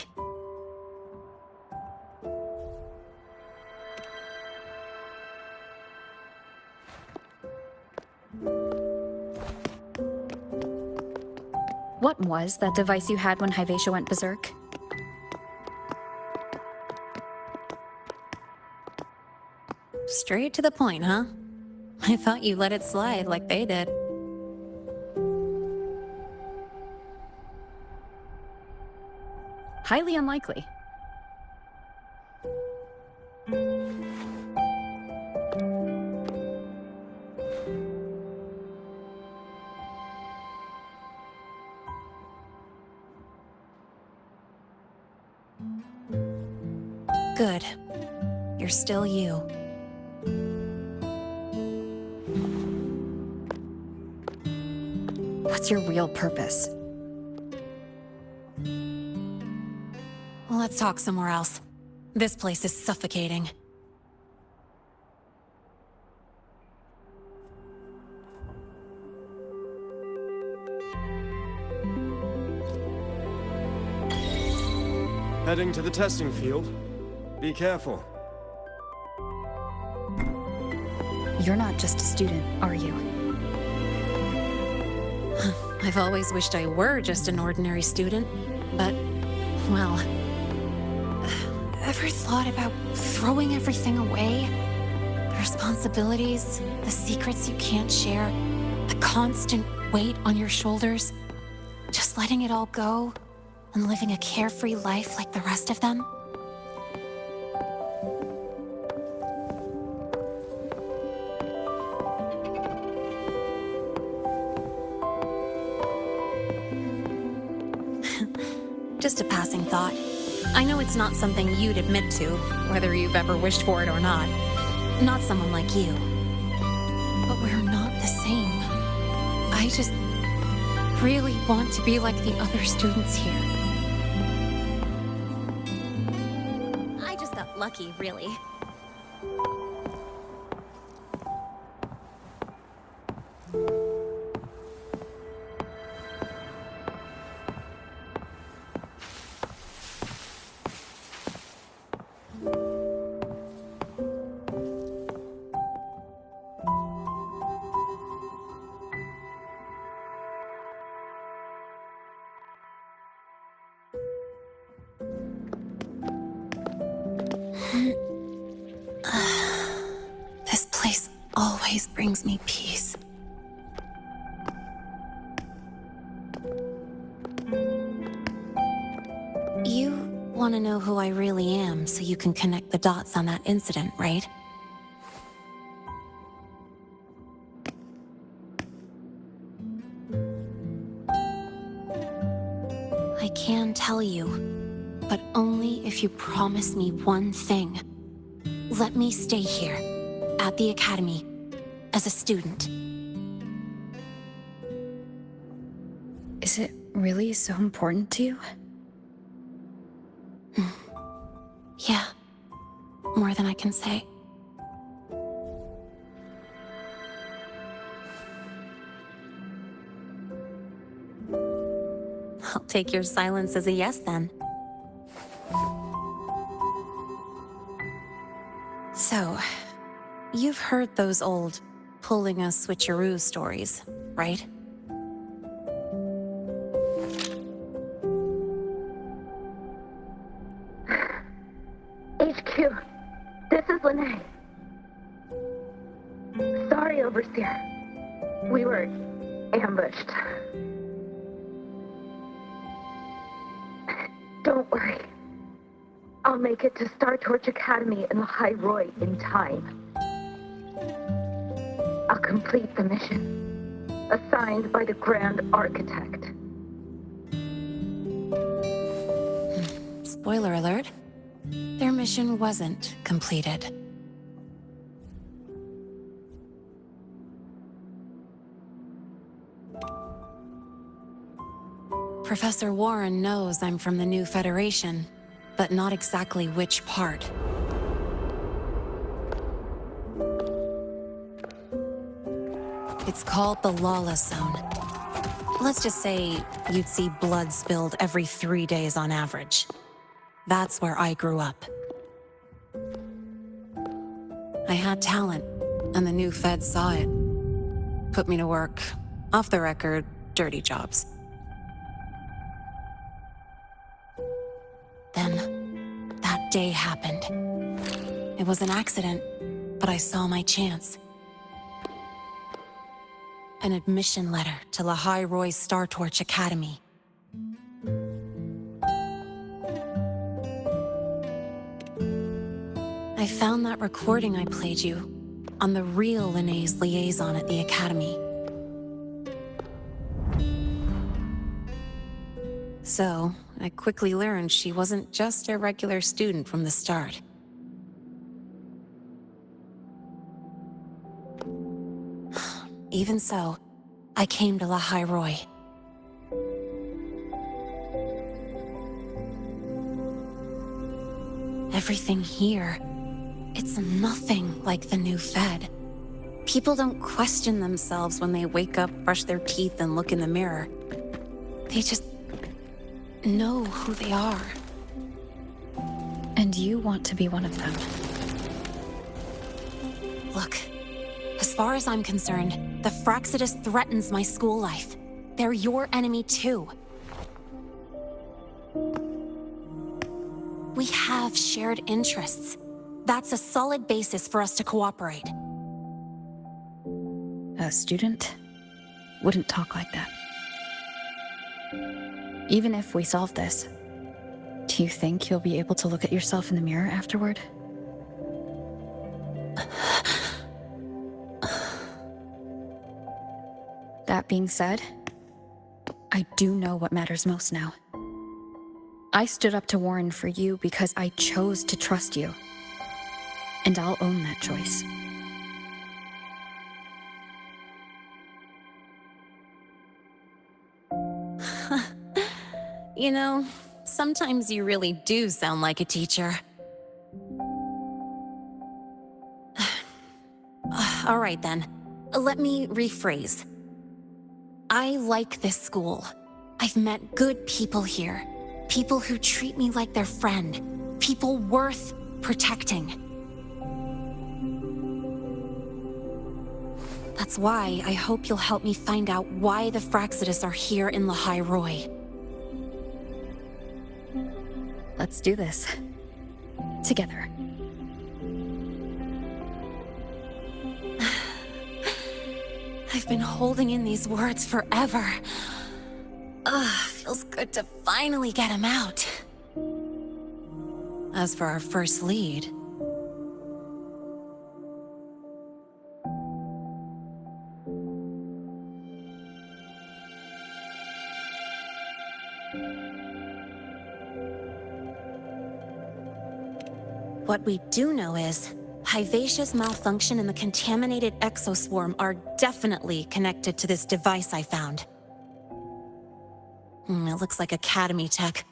[SPEAKER 2] What What was that device you had when Hyvatia went berserk?
[SPEAKER 5] Straight to the point, huh? I thought you let it slide like they did.
[SPEAKER 2] Highly unlikely.
[SPEAKER 5] Good. You're still you.
[SPEAKER 2] What's your real purpose?
[SPEAKER 5] Let's talk somewhere else. This place is suffocating.
[SPEAKER 6] Heading to the testing field. Be careful.
[SPEAKER 2] You're not just a student, are you?
[SPEAKER 5] I've always wished I were just an ordinary student, but, well... Ever thought about throwing everything away? The responsibilities, the secrets you can't share, the constant weight on your shoulders? Just letting it all go and living a carefree life like the rest of them? Just a passing thought. I know it's not something you'd admit to, whether you've ever wished for it or not. Not someone like you. But we're not the same. I just really want to be like the other students here. I just got lucky, really. This place always brings me peace. You want to know who I really am so you can connect the dots on that incident, right? I can tell you, but only if you promise me one thing. Let me stay here, at the Academy, as a student.
[SPEAKER 2] Is it really so important to you?
[SPEAKER 5] Yeah, more than I can say. I'll take your silence as a yes, then. So, you've heard those old pulling a switcheroo stories, right?
[SPEAKER 8] HQ, this is Lene. Sorry, Overseer. We were ambushed. Don't worry. I'll make it to Star Torch Academy in Lahai-Roi in time. I'll complete the mission, assigned by the Grand Architect.
[SPEAKER 5] Spoiler alert, their mission wasn't completed. Professor Warren knows I'm from the new Federation, but not exactly which part. It's called the Lawless Zone. Let's just say you'd see blood spilled every 3 days on average. That's where I grew up. I had talent, and the new feds saw it. Put me to work, off the record, dirty jobs. day happened. It was an accident, but I saw my chance. An admission letter to Lahai-Roi Star Torch Academy. I found that recording I played you on the real Linné's liaison at the Academy. So, I quickly learned she wasn't just a regular student from the start. Even so, I came to Lahai-Roi. Everything here, it's nothing like the new Fed. People don't question themselves when they wake up, brush their teeth, and look in the mirror. They just know who they are.
[SPEAKER 2] And you want to be one of them.
[SPEAKER 5] Look, as far as I'm concerned, the Fraccidus threatens my school life. They're your enemy too. We have shared interests. That's a solid basis for us to cooperate.
[SPEAKER 2] A student wouldn't talk like that. Even if we solve this, do you think you'll be able to look at yourself in the mirror afterward? That being said, I do know what matters most now. I stood up to Warren for you because I chose to trust you. And I'll own that choice.
[SPEAKER 5] You know, sometimes you really do sound like a teacher. All right then, let me rephrase. I like this school. I've met good people here. People who treat me like their friend. People worth protecting. That's why I hope you'll help me find out why the Fraccidus are here in Lahai-Roi.
[SPEAKER 2] Let's do this. Together.
[SPEAKER 5] I've been holding in these words forever. Feels good to finally get them out. As for our first lead... What we do know is, Hivacia's malfunction and the contaminated exoswarm are definitely connected to this device I found. It looks like Academy tech.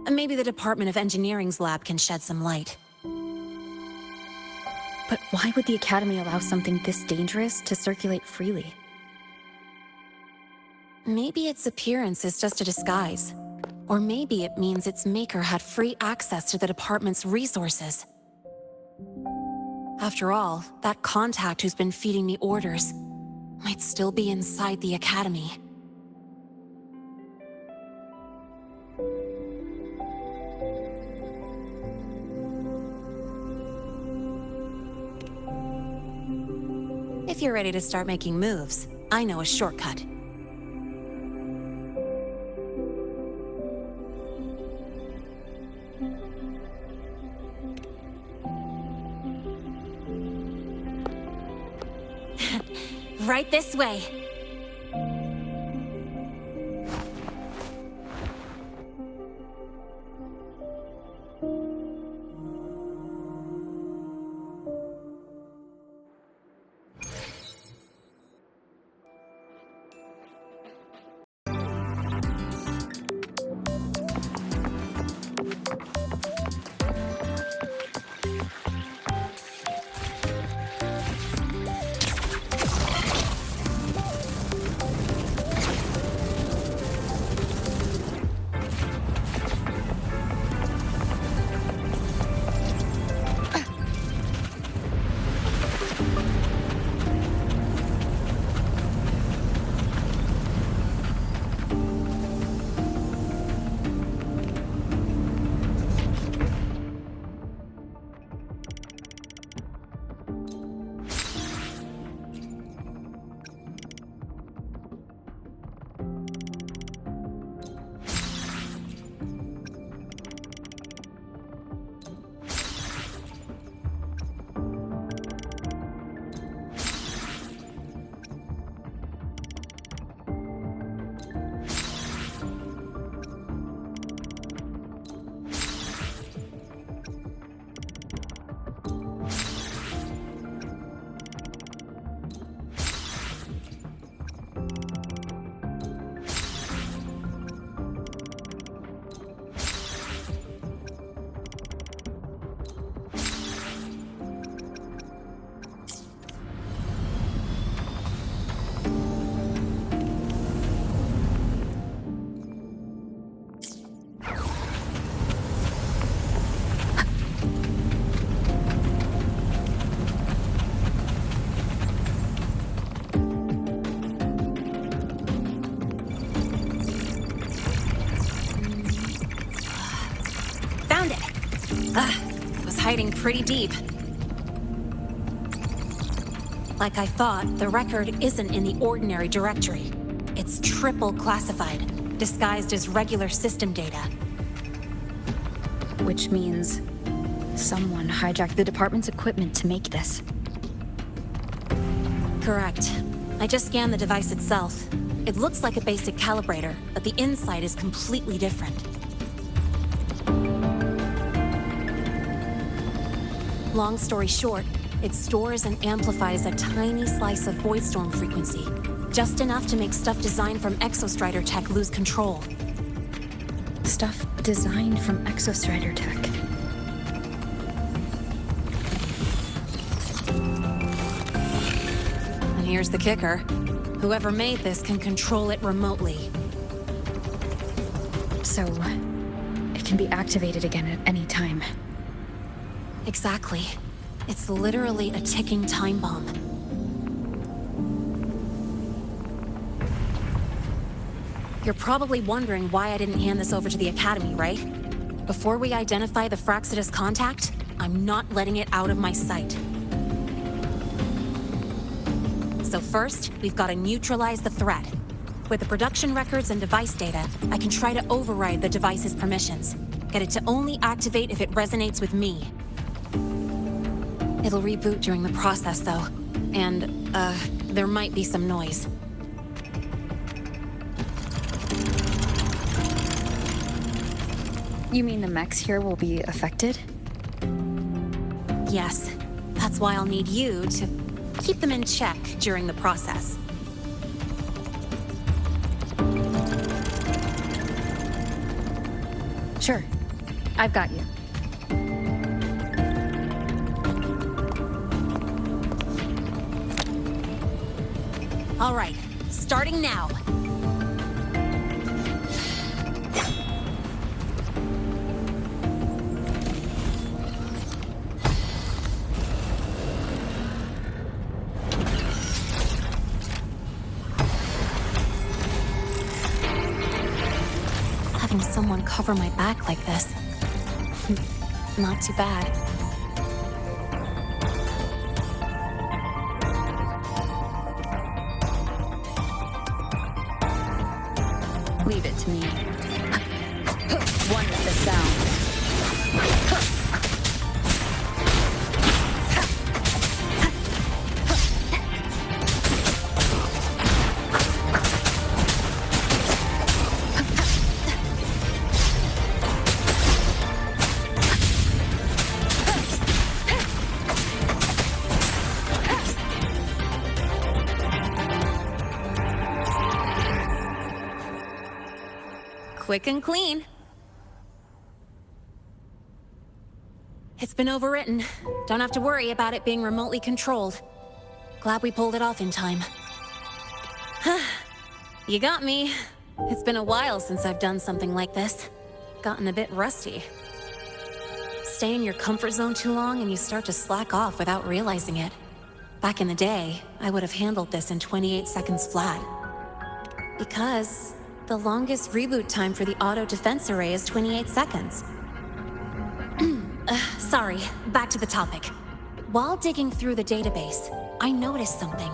[SPEAKER 5] Maybe the Department of Engineering's lab can shed some light.
[SPEAKER 2] But why would the Academy allow something this dangerous to circulate freely?
[SPEAKER 5] Maybe its appearance is just a disguise. Or maybe it means its maker had free access to the department's resources. After all, that contact who's been feeding me orders might still be inside the Academy. If you're ready to start making moves, I know a shortcut. Right this way. hiding pretty deep. Like I thought, the record isn't in the ordinary directory. It's triple classified, disguised as regular system data.
[SPEAKER 2] Which means someone hijacked the department's equipment to make this.
[SPEAKER 5] Correct. I just scanned the device itself. It looks like a basic calibrator, but the inside is completely different. Long story short, it stores and amplifies a tiny slice of voidstorm frequency, just enough to make stuff designed from Exostrider tech lose control.
[SPEAKER 2] Stuff designed from Exostrider tech.
[SPEAKER 5] And here's the kicker. Whoever made this can control it remotely.
[SPEAKER 2] So, it can be activated again at any time.
[SPEAKER 5] Exactly. It's literally a ticking time bomb. You're probably wondering why I didn't hand this over to the Academy, right? Before we identify the Fraxidus contact, I'm not letting it out of my sight. So first, we've got to neutralize the threat. With the production records and device data, I can try to override the device's permissions. Get it to only activate if it resonates with me. It'll reboot during the process, though. And, there might be some noise.
[SPEAKER 2] You mean the mechs here will be affected?
[SPEAKER 5] Yes. That's why I'll need you to keep them in check during the process.
[SPEAKER 2] Sure. I've got you.
[SPEAKER 5] All right, starting now. Having someone cover my back like this. Not too bad.
[SPEAKER 2] Leave it to me. One with the sound.
[SPEAKER 5] Quick and clean. It's been overwritten. Don't have to worry about it being remotely controlled. Glad we pulled it off in time. You got me. It's been a while since I've done something like this. Gotten a bit rusty. Stay in your comfort zone too long and you start to slack off without realizing it. Back in the day, I would have handled this in 28 seconds flat. Because the longest reboot time for the auto defense array is 28 seconds. Sorry, back to the topic. While digging through the database, I noticed something.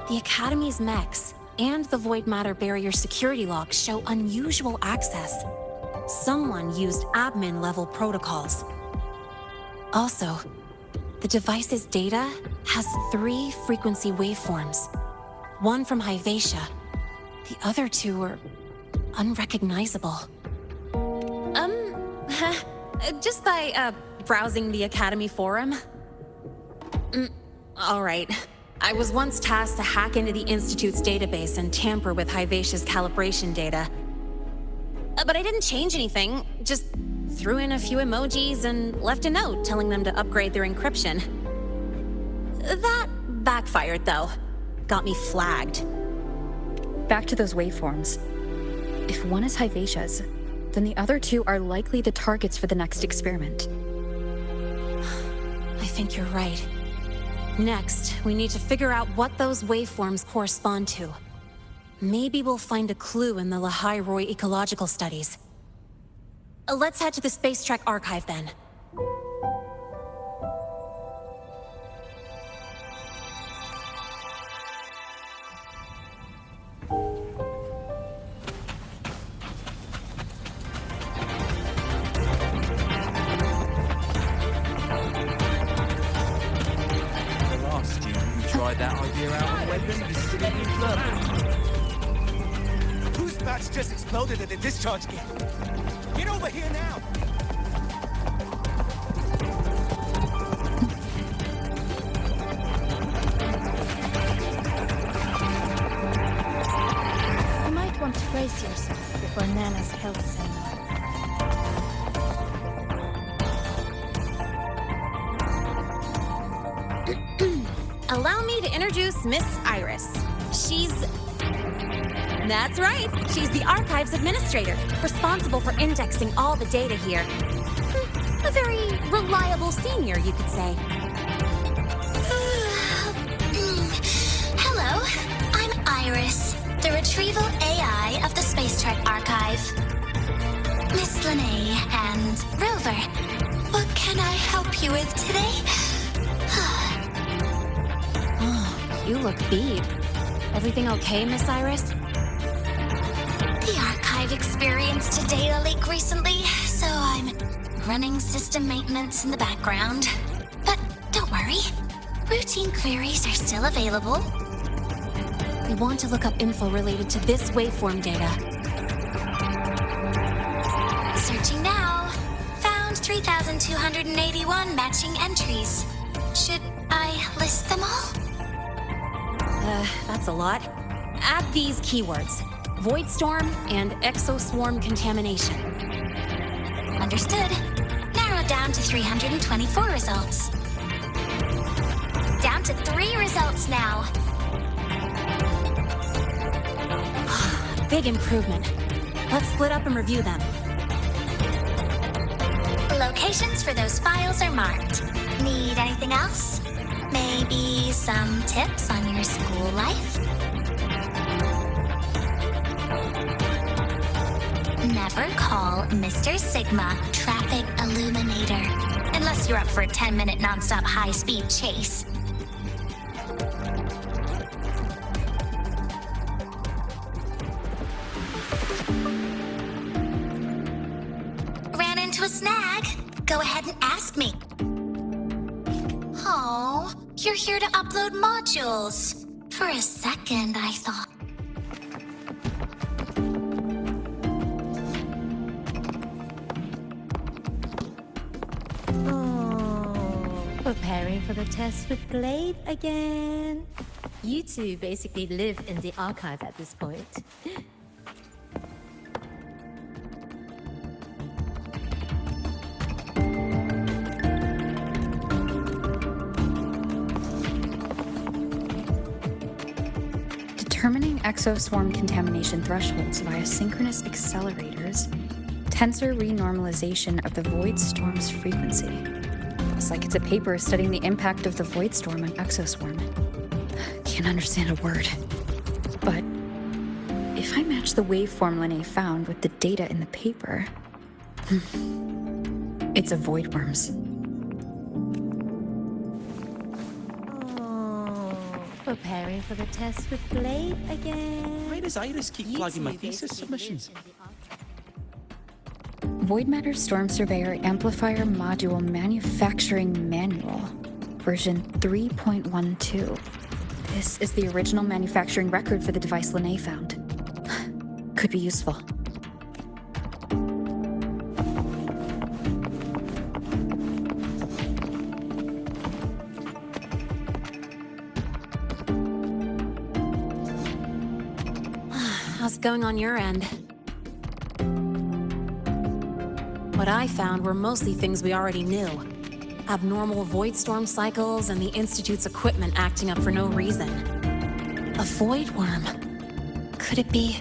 [SPEAKER 5] The Academy's mechs and the Void Matter Barrier security logs show unusual access. Someone used admin-level protocols. Also, the device's data has 3 frequency waveforms. One from Hyvatia. The other 2 are unrecognizable. Just by, browsing the Academy forum? All right. I was once tasked to hack into the Institute's database and tamper with Hyvatia's calibration data. But I didn't change anything, just threw in a few emojis and left a note telling them to upgrade their encryption. That backfired, though. Got me flagged.
[SPEAKER 2] Back to those waveforms. If one is Hyvatia's, then the other 2 are likely the targets for the next experiment.
[SPEAKER 5] I think you're right. Next, we need to figure out what those waveforms correspond to. Maybe we'll find a clue in the Lahai-Roi ecological studies. Let's head to the Space Trek archive then.
[SPEAKER 10] our weapon is still in Whose batch just exploded at the discharge gate? Get over here now!
[SPEAKER 4] You might want to brace yourself before Nana's health seminar.
[SPEAKER 5] Allow me to introduce Miss Iris. That's right. She's the Archives Administrator, responsible for indexing all the data here. A very reliable senior, you could say.
[SPEAKER 15] Hello, I'm Iris, the retrieval AI of the Space Trek Archive. Miss Lene and Rover, what can I help you with today?
[SPEAKER 5] You look beat. Everything okay, Miss Iris?
[SPEAKER 15] The Archive experienced a data leak recently, so I'm running system maintenance in the background. But don't worry, routine queries are still available.
[SPEAKER 5] We want to look up info related to this waveform data.
[SPEAKER 15] Searching now. Found 3,281 matching entries. Should I list them all?
[SPEAKER 5] That's a lot. Add these keywords: Void Storm and Exoswarm Contamination.
[SPEAKER 15] Understood. Narrowed down to 324 results. Down to 3 results now.
[SPEAKER 5] Big improvement. Let's split up and review them.
[SPEAKER 15] Locations for those files are marked. Need anything else? Maybe some tips on your school life? Never call Mr. Sigma Traffic Illuminator, unless you're up for a 10-minute nonstop high-speed chase. Ran into a snag? Go ahead and ask me. Oh, you're here to upload modules. For a second, I thought.
[SPEAKER 22] Preparing for the test with Blade again. You two basically live in the archive at this point.
[SPEAKER 2] Determining exoswarm contamination thresholds via synchronous accelerators, tensor renormalization of the void storm's frequency. Looks like it's a paper studying the impact of the void storm on exoswarm. Can't understand a word. But if I match the waveform Lene found with the data in the paper, it's a voidworms.
[SPEAKER 22] Preparing for the test with Blade again.
[SPEAKER 16] Why does Iris keep flagging my thesis submissions?
[SPEAKER 2] Void Matter Storm Surveyor Amplifier Module Manufacturing Manual, version 3.12. This is the original manufacturing record for the device Lene found. Could be useful.
[SPEAKER 5] How's it going on your end? What I found were mostly things we already knew. Abnormal void storm cycles and the Institute's equipment acting up for no reason. A void worm. Could it be...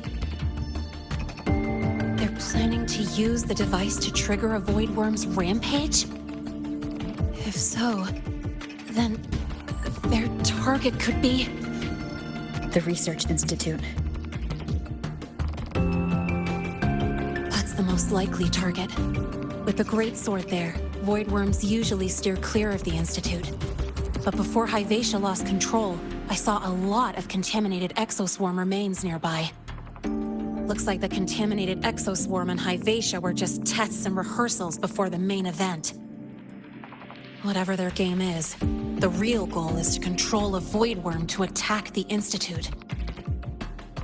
[SPEAKER 5] they're planning to use the device to trigger a void worm's rampage? If so, then their target could be...
[SPEAKER 2] the Research Institute.
[SPEAKER 5] That's the most likely target. With the Great Sword there, void worms usually steer clear of the Institute. But before Hyvatia lost control, I saw a lot of contaminated exoswarm remains nearby. Looks like the contaminated exoswarm and Hyvatia were just tests and rehearsals before the main event. Whatever their game is, The real goal is to control a void worm to attack the Institute.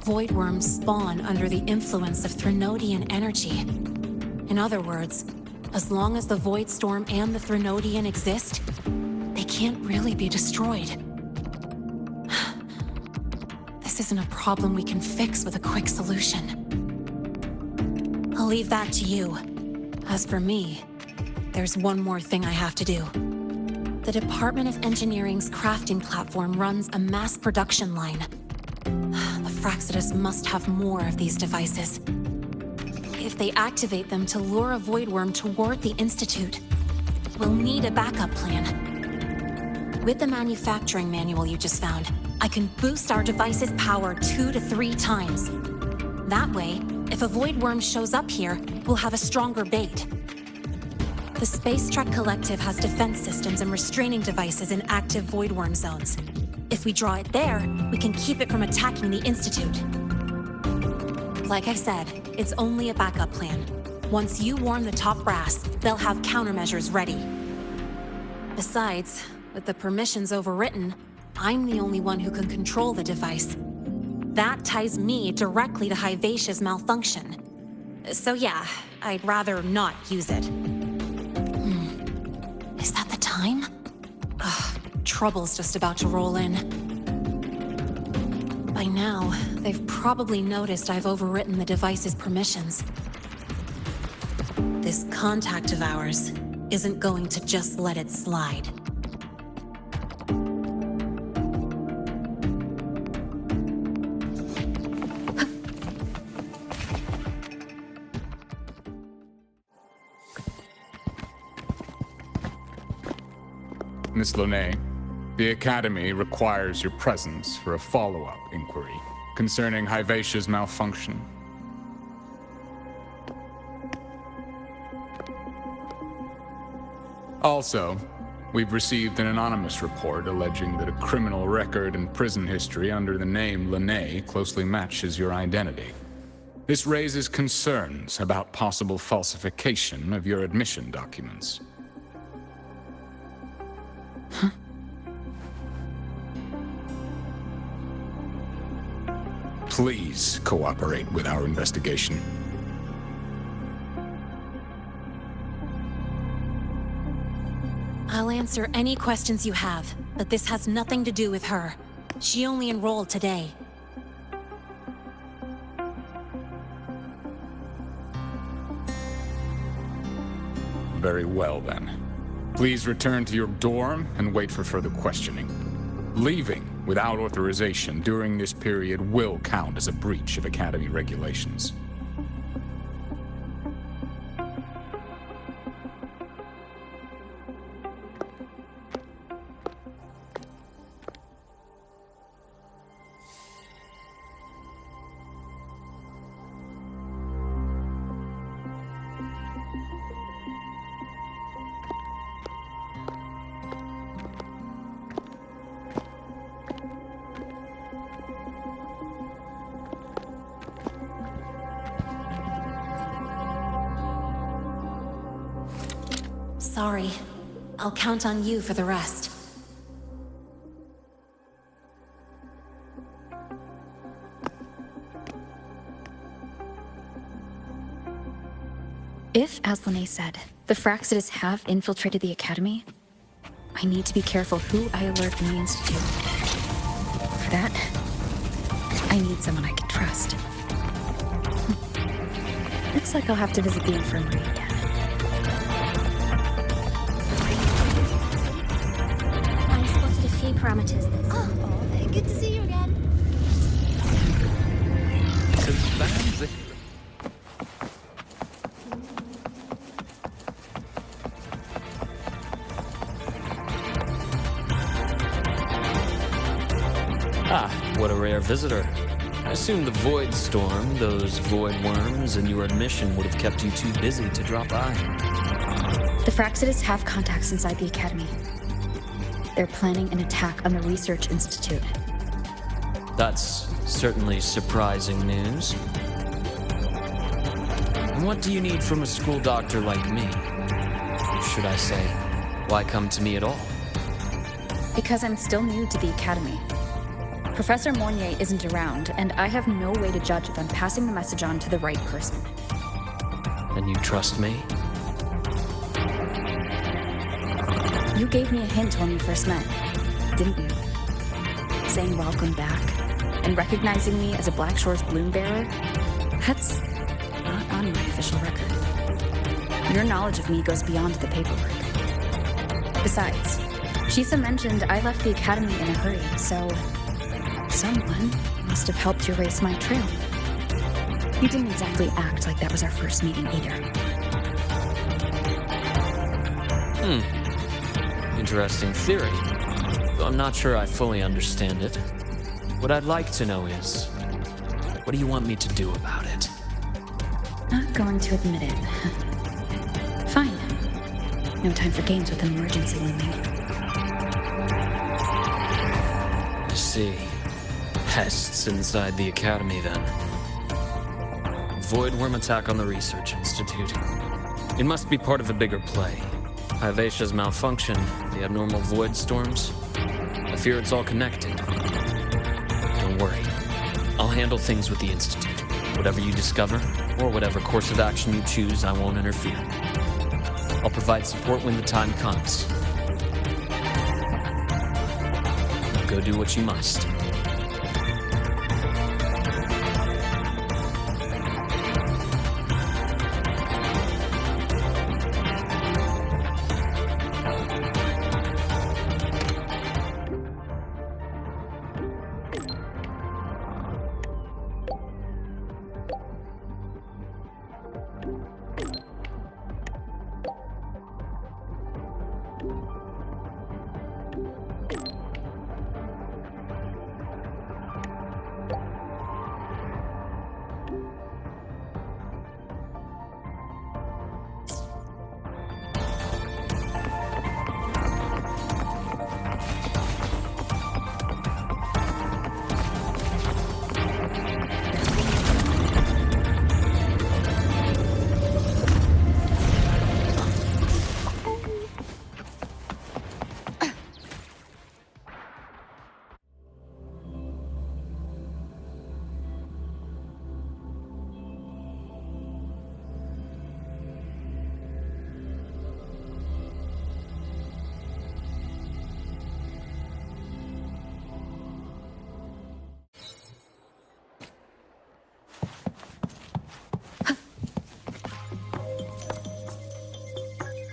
[SPEAKER 5] Void worms spawn under the influence of Threnodian energy. In other words, as long as the Void Storm and the Threnodian exist, they can't really be destroyed. This isn't a problem we can fix with a quick solution. I'll leave that to you. As for me, there's one more thing I have to do. The Department of Engineering's crafting platform runs a mass production line. The Fraxidus must have more of these devices. If they activate them to lure a void worm toward the Institute, we'll need a backup plan. With the manufacturing manual you just found, I can boost our device's power 2 to 3 times. That way, if a void worm shows up here, we'll have a stronger bait. The Space Trek Collective has defense systems and restraining devices in active void worm zones. If we draw it there, we can keep it from attacking the Institute. Like I said, it's only a backup plan. Once you warn the top brass, they'll have countermeasures ready. Besides, with the permissions overwritten, I'm the only one who can control the device. That ties me directly to Hivacia's malfunction. So yeah, I'd rather not use it. Is that the time? Ugh, trouble's just about to roll in. By now, they've probably noticed I've overwritten the device's permissions. This contact of ours isn't going to just let it slide.
[SPEAKER 17] Miss Lahai, the Academy requires your presence for a follow-up inquiry concerning Hivacia's malfunction. Also, we've received an anonymous report alleging that a criminal record and prison history under the name Lahai closely matches your identity. This raises concerns about possible falsification of your admission documents.
[SPEAKER 2] Huh?
[SPEAKER 17] Please cooperate with our investigation.
[SPEAKER 5] I'll answer any questions you have, but this has nothing to do with her. She only enrolled today.
[SPEAKER 17] Very well, then. Please return to your dorm and wait for further questioning. Leaving without authorization during this period will count as a breach of Academy regulations.
[SPEAKER 5] Sorry. I'll count on you for the rest.
[SPEAKER 2] If, as Lahai said, the Fraxidus have infiltrated the Academy, I need to be careful who I alert in the Institute. For that, I need someone I can trust. Looks like I'll have to visit the infirmary again.
[SPEAKER 3] Parameters. Oh, good to see you again.
[SPEAKER 14] Ah, what a rare visitor. I assume the Void Storm, those void worms, and your admission would have kept you too busy to drop by.
[SPEAKER 2] The Fraxidus have contacts inside the Academy. They're planning an attack on the Research Institute.
[SPEAKER 14] That's certainly surprising news. And what do you need from a school doctor like me? Or should I say, why come to me at all?
[SPEAKER 2] Because I'm still new to the Academy. Professor Mornier isn't around, and I have no way to judge if I'm passing the message on to the right person.
[SPEAKER 14] And you trust me?
[SPEAKER 2] You gave me a hint when we first met, didn't you? Saying welcome back, and recognizing me as a Black Shore's bloom bearer? That's not on my official record. Your knowledge of me goes beyond the paperwork. Besides, Shisa mentioned I left the Academy in a hurry, so someone must have helped you erase my trail. You didn't exactly act like that was our first meeting either.
[SPEAKER 14] Interesting theory. Though I'm not sure I fully understand it. What I'd like to know is, what do you want me to do about it?
[SPEAKER 2] Not going to admit it. Fine. No time for games with an emergency looming.
[SPEAKER 14] I see. Pests inside the Academy, then. Void worm attack on the Research Institute. It must be part of a bigger play. Hyvatia's malfunction, the abnormal void storms. I fear it's all connected. Don't worry. I'll handle things with the Institute. Whatever you discover, or whatever course of action you choose, I won't interfere. I'll provide support when the time comes. Now go do what you must.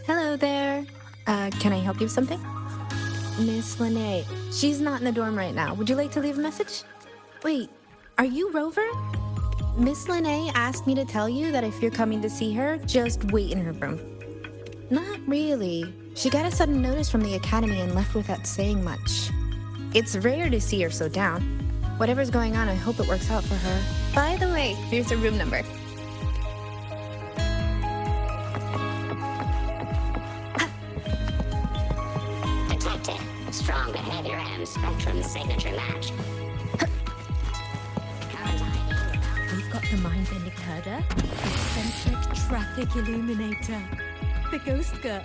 [SPEAKER 13] Hello there. Can I help you with something? Miss Lene. She's not in the dorm right now. Would you like to leave a message? Wait, are you Rover? Miss Lene asked me to tell you that if you're coming to see her, just wait in her room. Not really. She got a sudden notice from the Academy and left without saying much. It's rare to see her so down. Whatever's going on, I hope it works out for her. By the way, here's her room number.
[SPEAKER 18] Detected. Strong behavior and spectrum signature match.
[SPEAKER 22] We've got the mind-bending herder, the eccentric traffic illuminator, the ghost girl.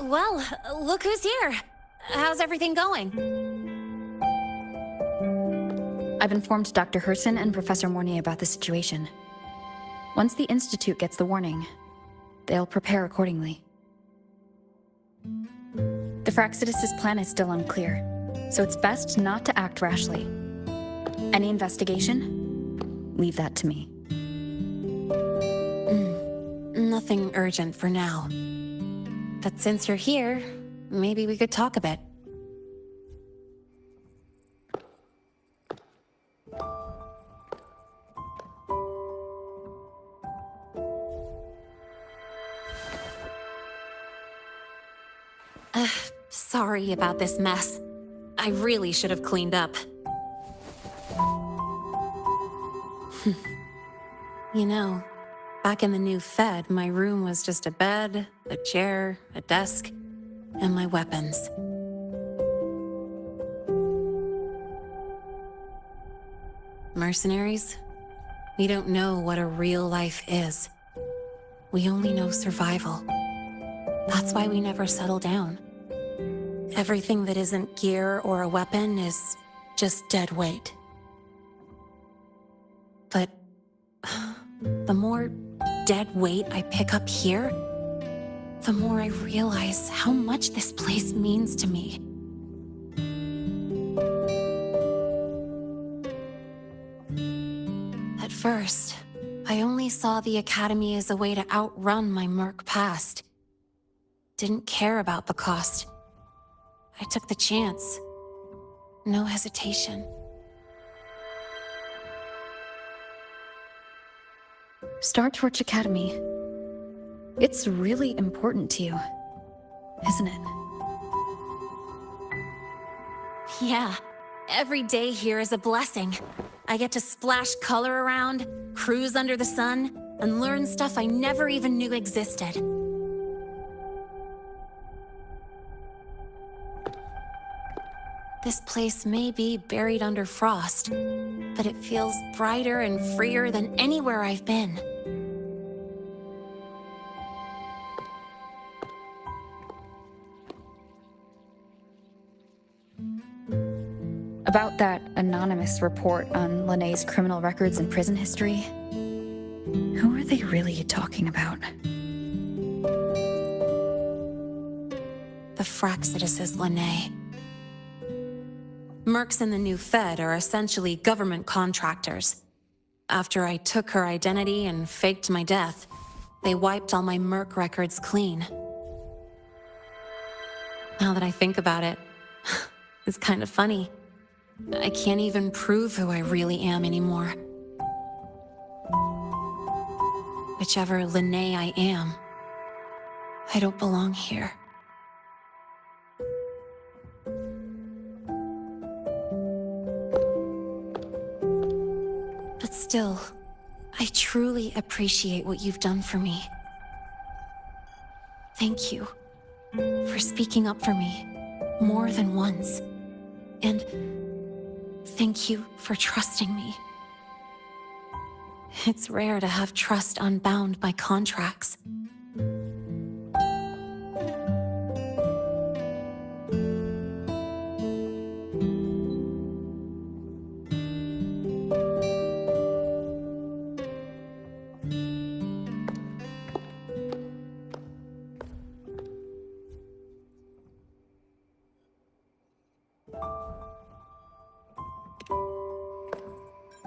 [SPEAKER 5] Well, look who's here. How's everything going?
[SPEAKER 2] I've informed Dr. Herson and Professor Mornier about the situation. Once the Institute gets the warning, they'll prepare accordingly. The Fraxidus' plan is still unclear, so it's best not to act rashly. Any investigation? Leave that to me.
[SPEAKER 5] Nothing urgent for now. But since you're here, maybe we could talk a bit. sorry about this mess. I really should have cleaned up. You know, back in the new Fed, my room was just a bed, a chair, a desk, and my weapons. Mercenaries? We don't know what a real life is. We only know survival. That's why we never settle down. Everything that isn't gear or a weapon is just dead weight. But the more dead weight I pick up here, the more I realize how much this place means to me. At first, I only saw the Academy as a way to outrun my merc past. Didn't care about the cost. I took the chance. No hesitation.
[SPEAKER 2] Star Torch Academy. It's really important to you, isn't it?
[SPEAKER 5] Yeah, every day here is a blessing. I get to splash color around, cruise under the sun, and learn stuff I never even knew existed. This place may be buried under frost, but it feels brighter and freer than anywhere I've been.
[SPEAKER 2] About that anonymous report on Lennay's criminal records and prison history, who are they really talking about?
[SPEAKER 5] The Fraxidus' Lennay. Mercs in the new Fed are essentially government contractors. After I took her identity and faked my death, they wiped all my merc records clean. Now that I think about it, it's kind of funny. I can't even prove who I really am anymore. Whichever Lennay I am, I don't belong here. But still, I truly appreciate what you've done for me. Thank you for speaking up for me more than once. And thank you for trusting me. It's rare to have trust unbound by contracts.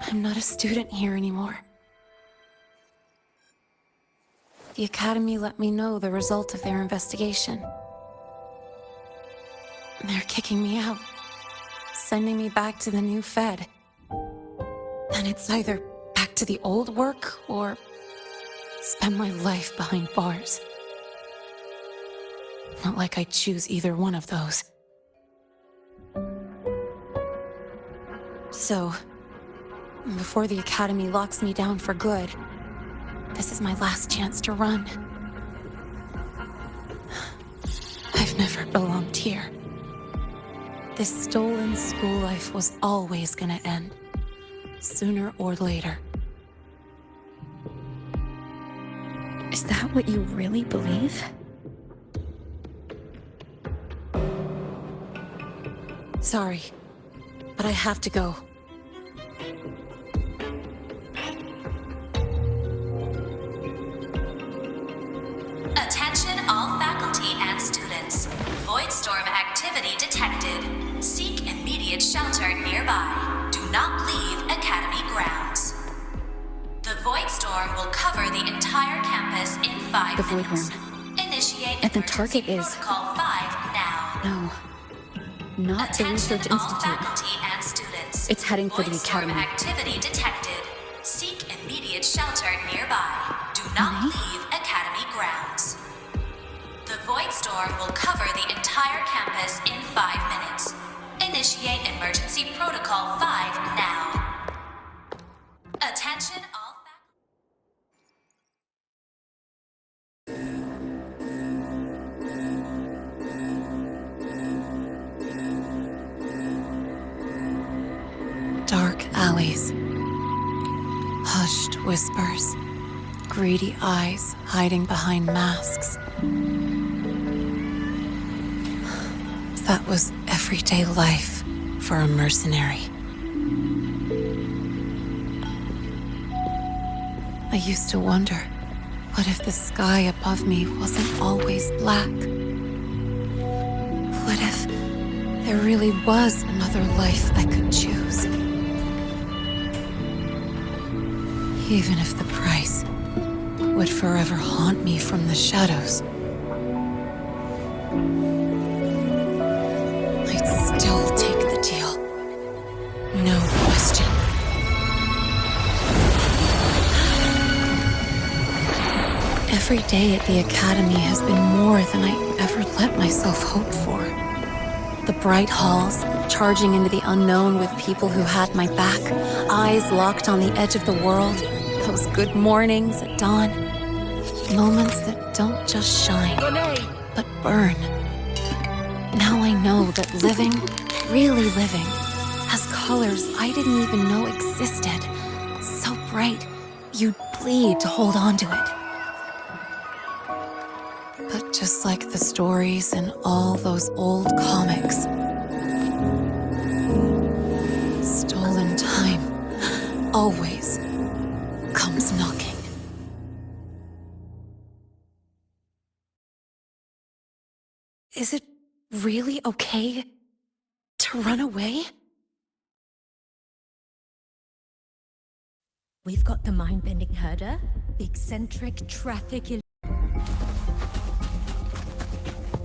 [SPEAKER 5] I'm not a student here anymore. The Academy let me know the result of their investigation. They're kicking me out, sending me back to the new Fed. And it's either back to the old work or spend my life behind bars. Not like I choose either one of those. So, before the Academy locks me down for good, this is my last chance to run. I've never belonged here. This stolen school life was always gonna end, sooner or later.
[SPEAKER 2] Is that what you really believe?
[SPEAKER 5] Sorry, but I have to go.
[SPEAKER 15] Attention all faculty and students. Void storm activity detected. Seek immediate shelter nearby. Do not leave Academy grounds. The void storm will cover the entire campus in 5
[SPEAKER 2] The void
[SPEAKER 15] minutes.
[SPEAKER 2] room.
[SPEAKER 15] Initiate
[SPEAKER 2] And the
[SPEAKER 15] emergency
[SPEAKER 2] target is...
[SPEAKER 15] protocol 5 now.
[SPEAKER 2] No. Not the Research
[SPEAKER 15] All
[SPEAKER 2] Institute.
[SPEAKER 15] faculty and students.
[SPEAKER 2] It's heading for the
[SPEAKER 15] Void storm
[SPEAKER 2] Academy.
[SPEAKER 15] activity detected. Seek immediate shelter nearby. Do not leave Academy grounds. The Void Storm will cover the entire campus in 5 minutes. Initiate Emergency Protocol 5 now. Attention all
[SPEAKER 7] Dark alleys. Hushed whispers. Greedy eyes hiding behind masks. That was everyday life for a mercenary. I used to wonder, what if the sky above me wasn't always black? What if there really was another life I could choose? Even if the price would forever haunt me from the shadows, I'd still take the deal. No question. Every day at the Academy has been more than I ever let myself hope for. The bright halls, charging into the unknown with people who had my back, eyes locked on the edge of the world, those good mornings at dawn, moments that don't just shine, but burn. Now I know that living, really living, has colors I didn't even know existed. So bright, you'd bleed to hold on to it. But just like the stories in all those old comics, stolen time always comes knocking. Is it really okay to run away?
[SPEAKER 22] We've got the mind-bending herder, the eccentric traffic.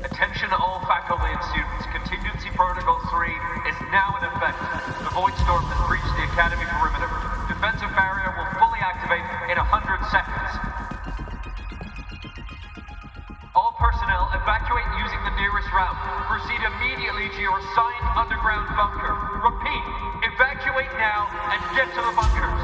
[SPEAKER 20] Attention all faculty and students. Contingency Protocol 3 is now in effect. The Void Storm has breached the Academy perimeter. Defensive barrier will fully activate in 100 seconds. All personnel evacuate using the nearest route. Proceed immediately to your assigned underground bunker. Repeat, evacuate now and get to the bunkers.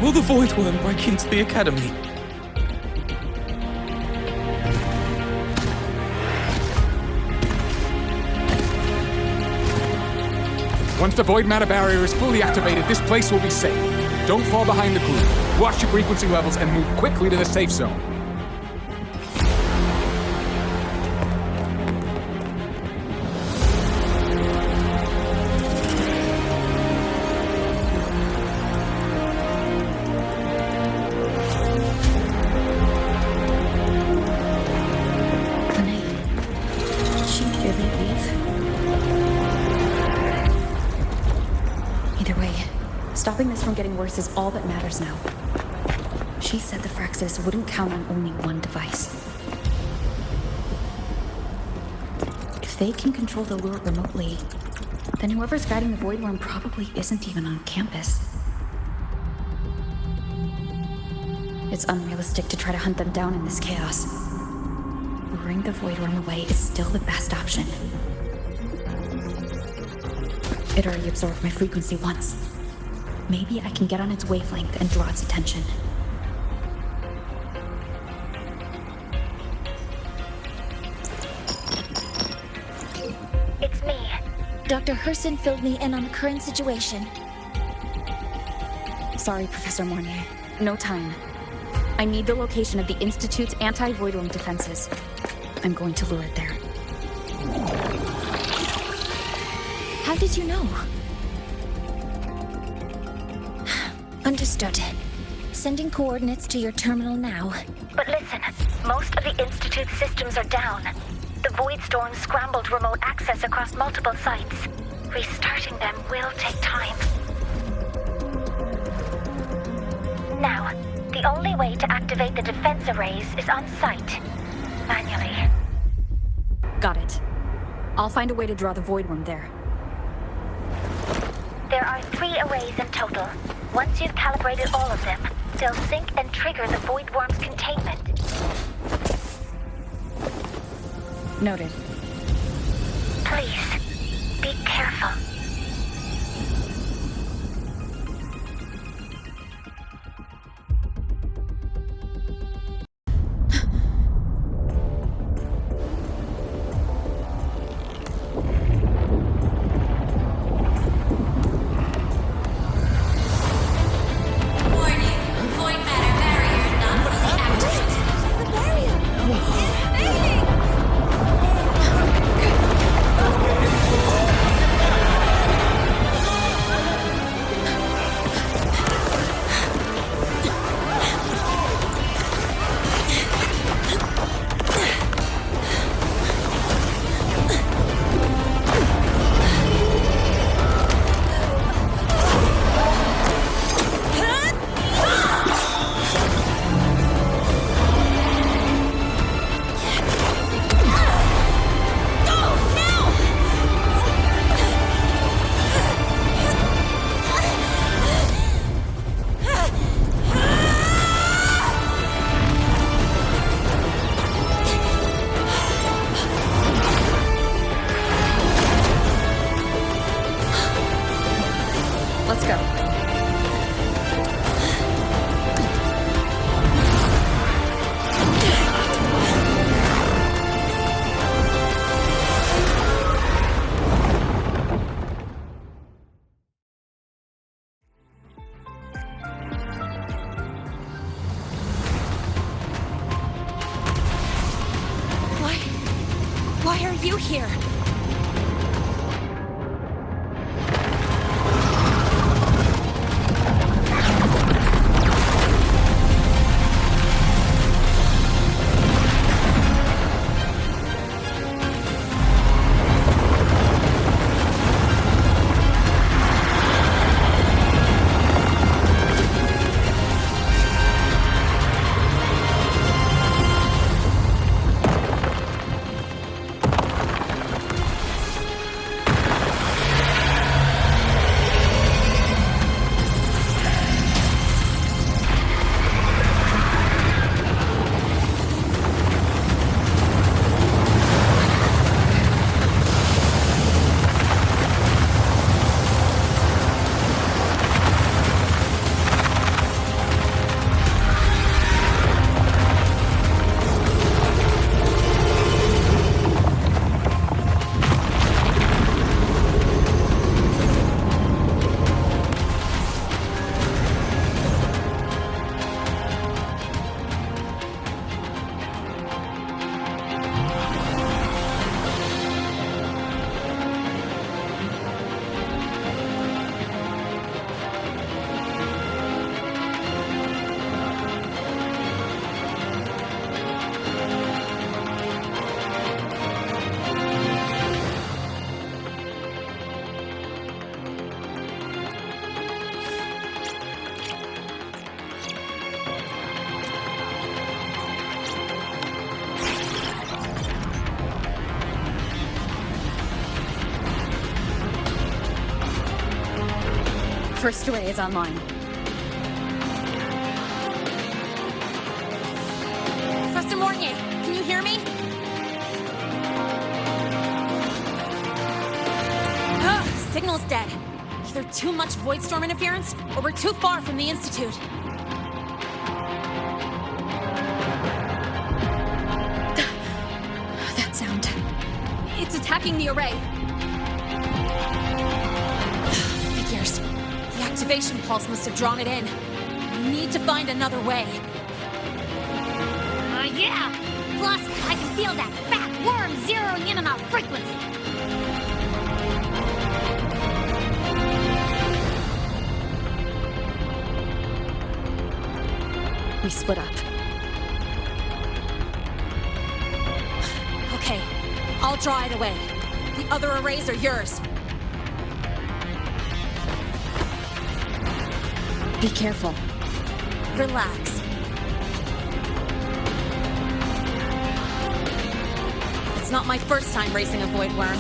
[SPEAKER 16] Will the Void Worm break into the Academy?
[SPEAKER 17] Once the Void Matter Barrier is fully activated, this place will be safe. Don't fall behind the group. Watch your frequency levels and move quickly to the safe zone.
[SPEAKER 2] Stopping this from getting worse is all that matters now. She said the Fraxis wouldn't count on only one device. If they can control the lure remotely, then whoever's guiding the Void Worm probably isn't even on campus. It's unrealistic to try to hunt them down in this chaos. Luring the Void Worm away is still the best option. It already absorbed my frequency once. Maybe I can get on its wavelength and draw its attention.
[SPEAKER 1] It's me. Dr. Herson filled me in on the current situation.
[SPEAKER 2] Sorry, Professor Mornier. No time. I need the location of the Institute's anti-Void Worm defenses. I'm going to lure it there.
[SPEAKER 1] How did you know? Understood. Sending coordinates to your terminal now. But listen, most of the Institute's systems are down. The Void Storm scrambled remote access across multiple sites. Restarting them will take time. Now, the only way to activate the defense arrays is on site. Manually.
[SPEAKER 2] Got it. I'll find a way to draw the Void Worm there.
[SPEAKER 1] There are 3 arrays in total. Once you've calibrated all of them, they'll sync and trigger the Void Worm's containment.
[SPEAKER 2] Noted.
[SPEAKER 1] Please, be careful.
[SPEAKER 2] Let's go.
[SPEAKER 5] Why are you here?
[SPEAKER 2] First array is online.
[SPEAKER 5] Professor Mornier, can you hear me? Ugh, signal's dead. Either too much void storm interference, or we're too far from the Institute.
[SPEAKER 2] That sound.
[SPEAKER 5] It's attacking the array. Figures. The activation pulse must have drawn it in. We need to find another way.
[SPEAKER 1] Yeah! Plus, I can feel that fat worm zeroing in on our frequency.
[SPEAKER 2] We split up.
[SPEAKER 5] Okay, I'll draw it away. The other arrays are yours.
[SPEAKER 2] Be careful.
[SPEAKER 5] Relax. It's not my first time racing a void worm.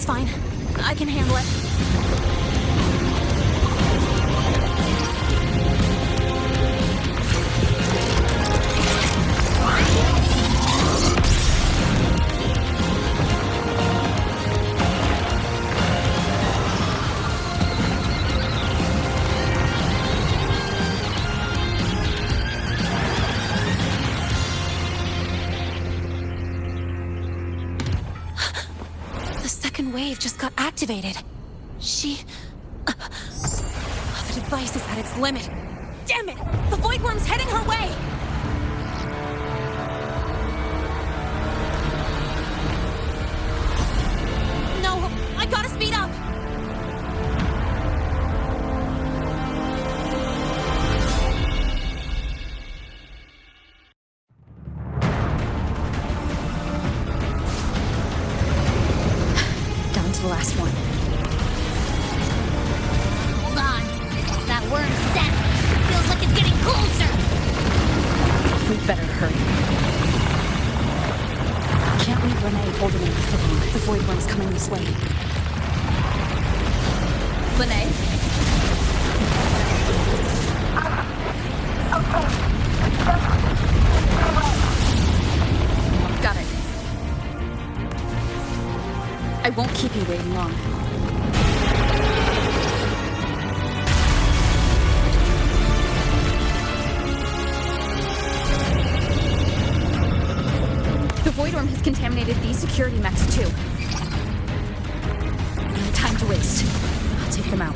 [SPEAKER 5] It's fine. I can handle it. Wave just got activated. The device is at its limit. Damn it! The Void Worm's heading her way! No, I gotta speed up!
[SPEAKER 2] The last one.
[SPEAKER 1] Hold on. That worm's set. Feels like it's getting closer.
[SPEAKER 2] We'd better hurry. Can't leave Renee holding him for long. The Void Worm's coming this way. Renee? Got it. I won't keep you waiting long. The Void Worm has contaminated these security mechs too. No time to waste. I'll take them out.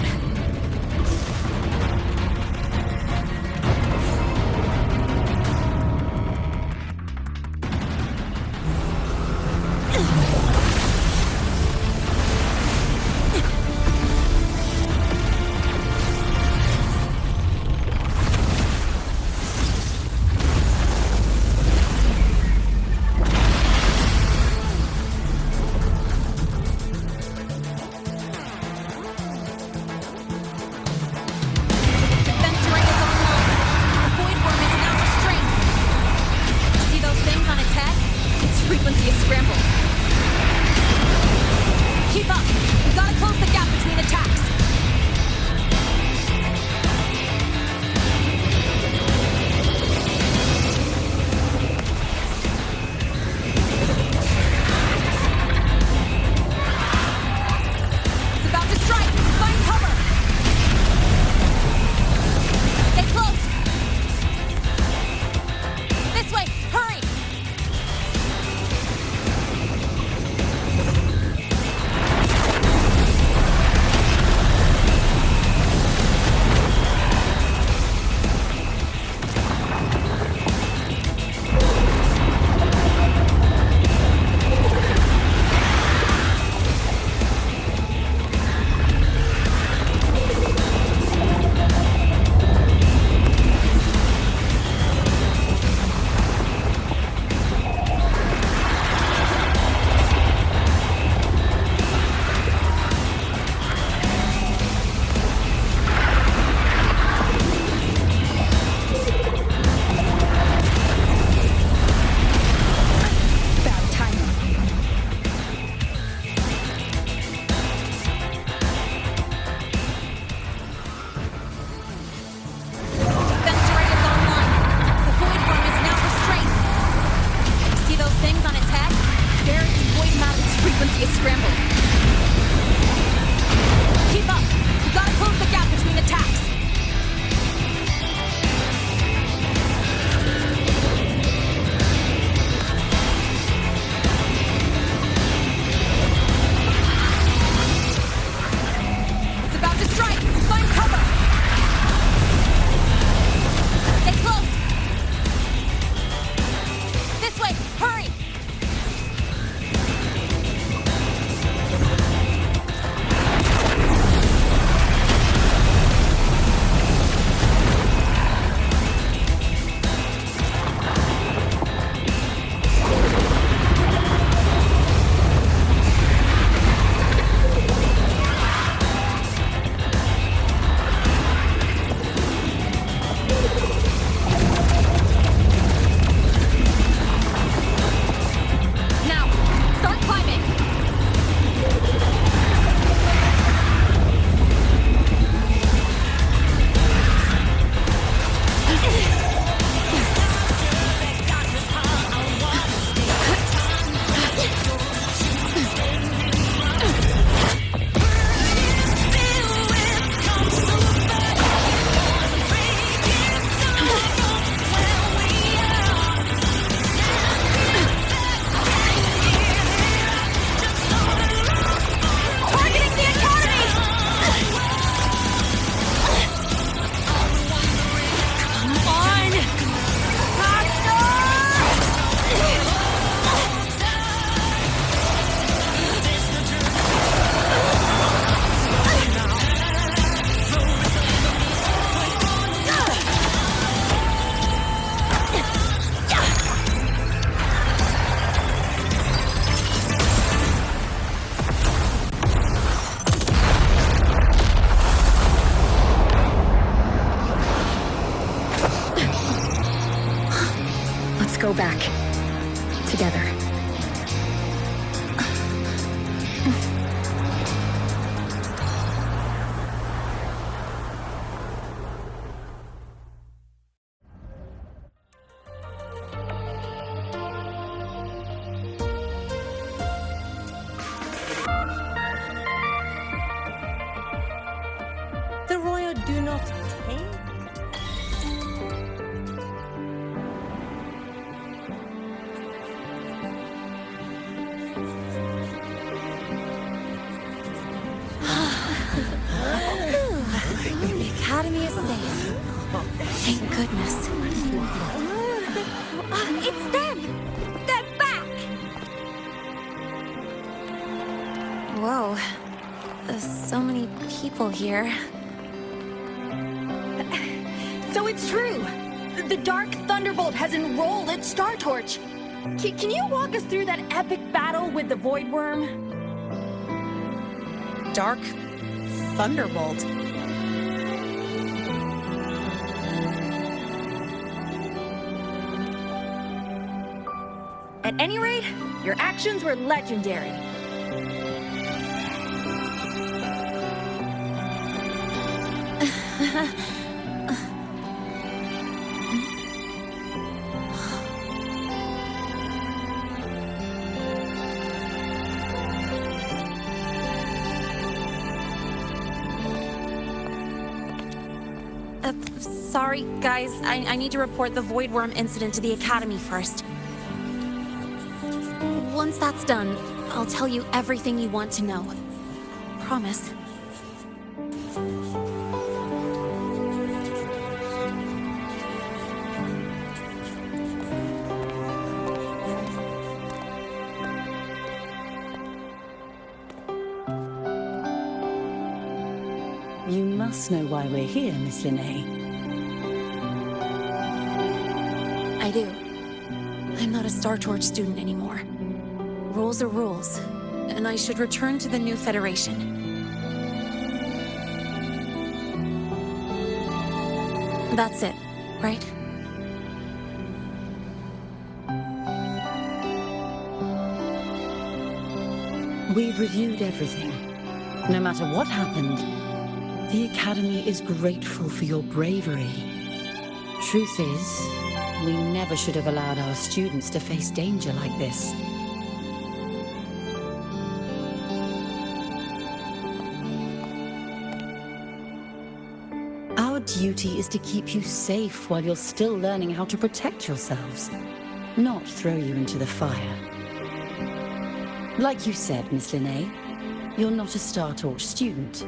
[SPEAKER 2] go back. Together.
[SPEAKER 22] The royal do not take?
[SPEAKER 5] The Academy is safe. Thank goodness.
[SPEAKER 22] It's them! They're back!
[SPEAKER 5] Whoa. There's so many people here.
[SPEAKER 9] So it's true! The Dark Thunderbolt has enrolled at Star Torch! Can you walk us through that epic battle with the Void Worm?
[SPEAKER 5] Dark Thunderbolt.
[SPEAKER 9] At any rate, your actions were legendary.
[SPEAKER 5] Sorry, guys. I need to report the Void Worm incident to the Academy first. Once that's done, I'll tell you everything you want to know. Promise.
[SPEAKER 21] You must know why we're here, Miss Linnae.
[SPEAKER 5] I do. I'm not a Star Torch student anymore. Rules are rules, and I should return to the new Federation. That's it, right?
[SPEAKER 21] We've reviewed everything. No matter what happened, the Academy is grateful for your bravery. Truth is, we never should have allowed our students to face danger like this. Our duty is to keep you safe while you're still learning how to protect yourselves, not throw you into the fire. Like you said, Miss Linnae, you're not a Star Torch student.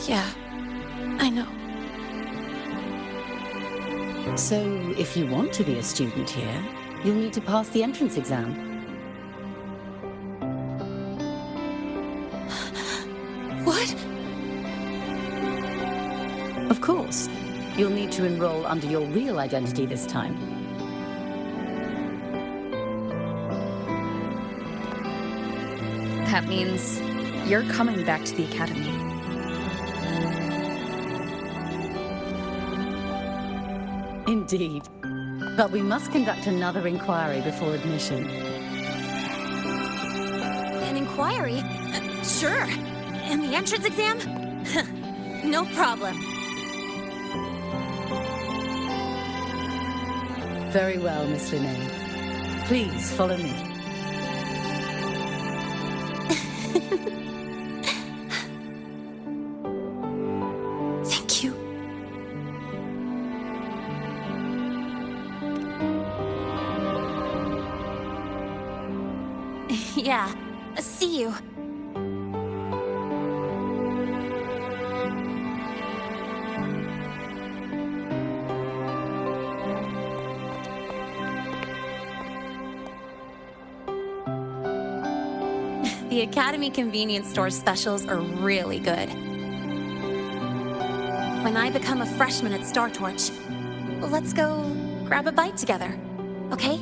[SPEAKER 5] Yeah, I know.
[SPEAKER 21] So, if you want to be a student here, you'll need to pass the entrance exam.
[SPEAKER 5] What?
[SPEAKER 21] Of course. You'll need to enroll under your real identity this time.
[SPEAKER 2] That means you're coming back to the Academy.
[SPEAKER 21] Indeed. But we must conduct another inquiry before admission.
[SPEAKER 5] An inquiry? Sure. And the entrance exam? No problem.
[SPEAKER 21] Very well, Miss Linnae. Please follow me.
[SPEAKER 5] Thank you. Yeah. See you. The Academy convenience store specials are really good. When I become a freshman at Star Torch, let's go grab a bite together, okay?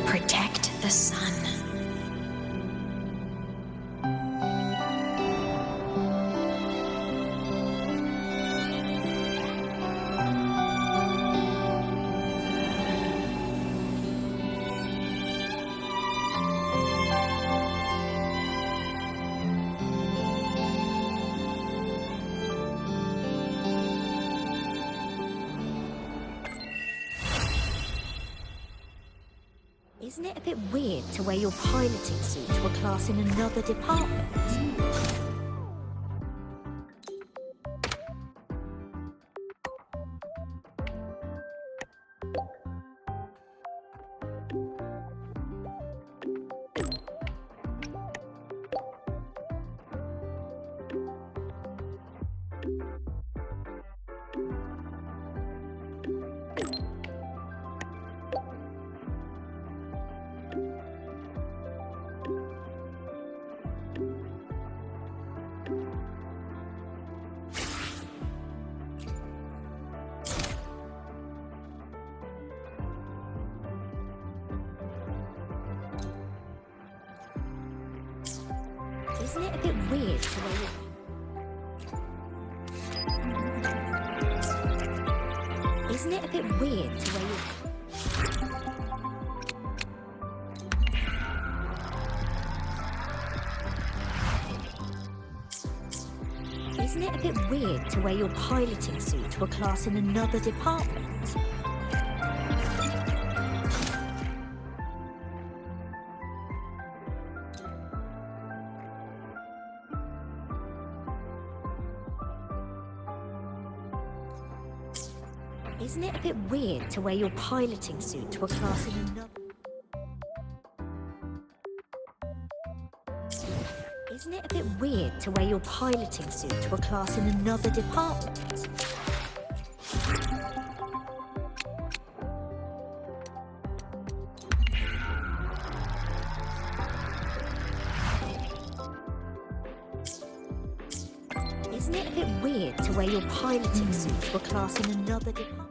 [SPEAKER 1] Protect the sun. Isn't it a bit weird to wear your piloting suit to a class in another department? Isn't it a bit weird to wear your... Isn't it a bit weird to wear your... Isn't it a bit weird to wear your piloting suit to a class in another department? Isn't it a bit weird to wear your piloting suit to a class in another... Isn't it a bit weird to wear your piloting suit to a class in another department? Isn't it a bit weird to wear your piloting suit to a class in another department?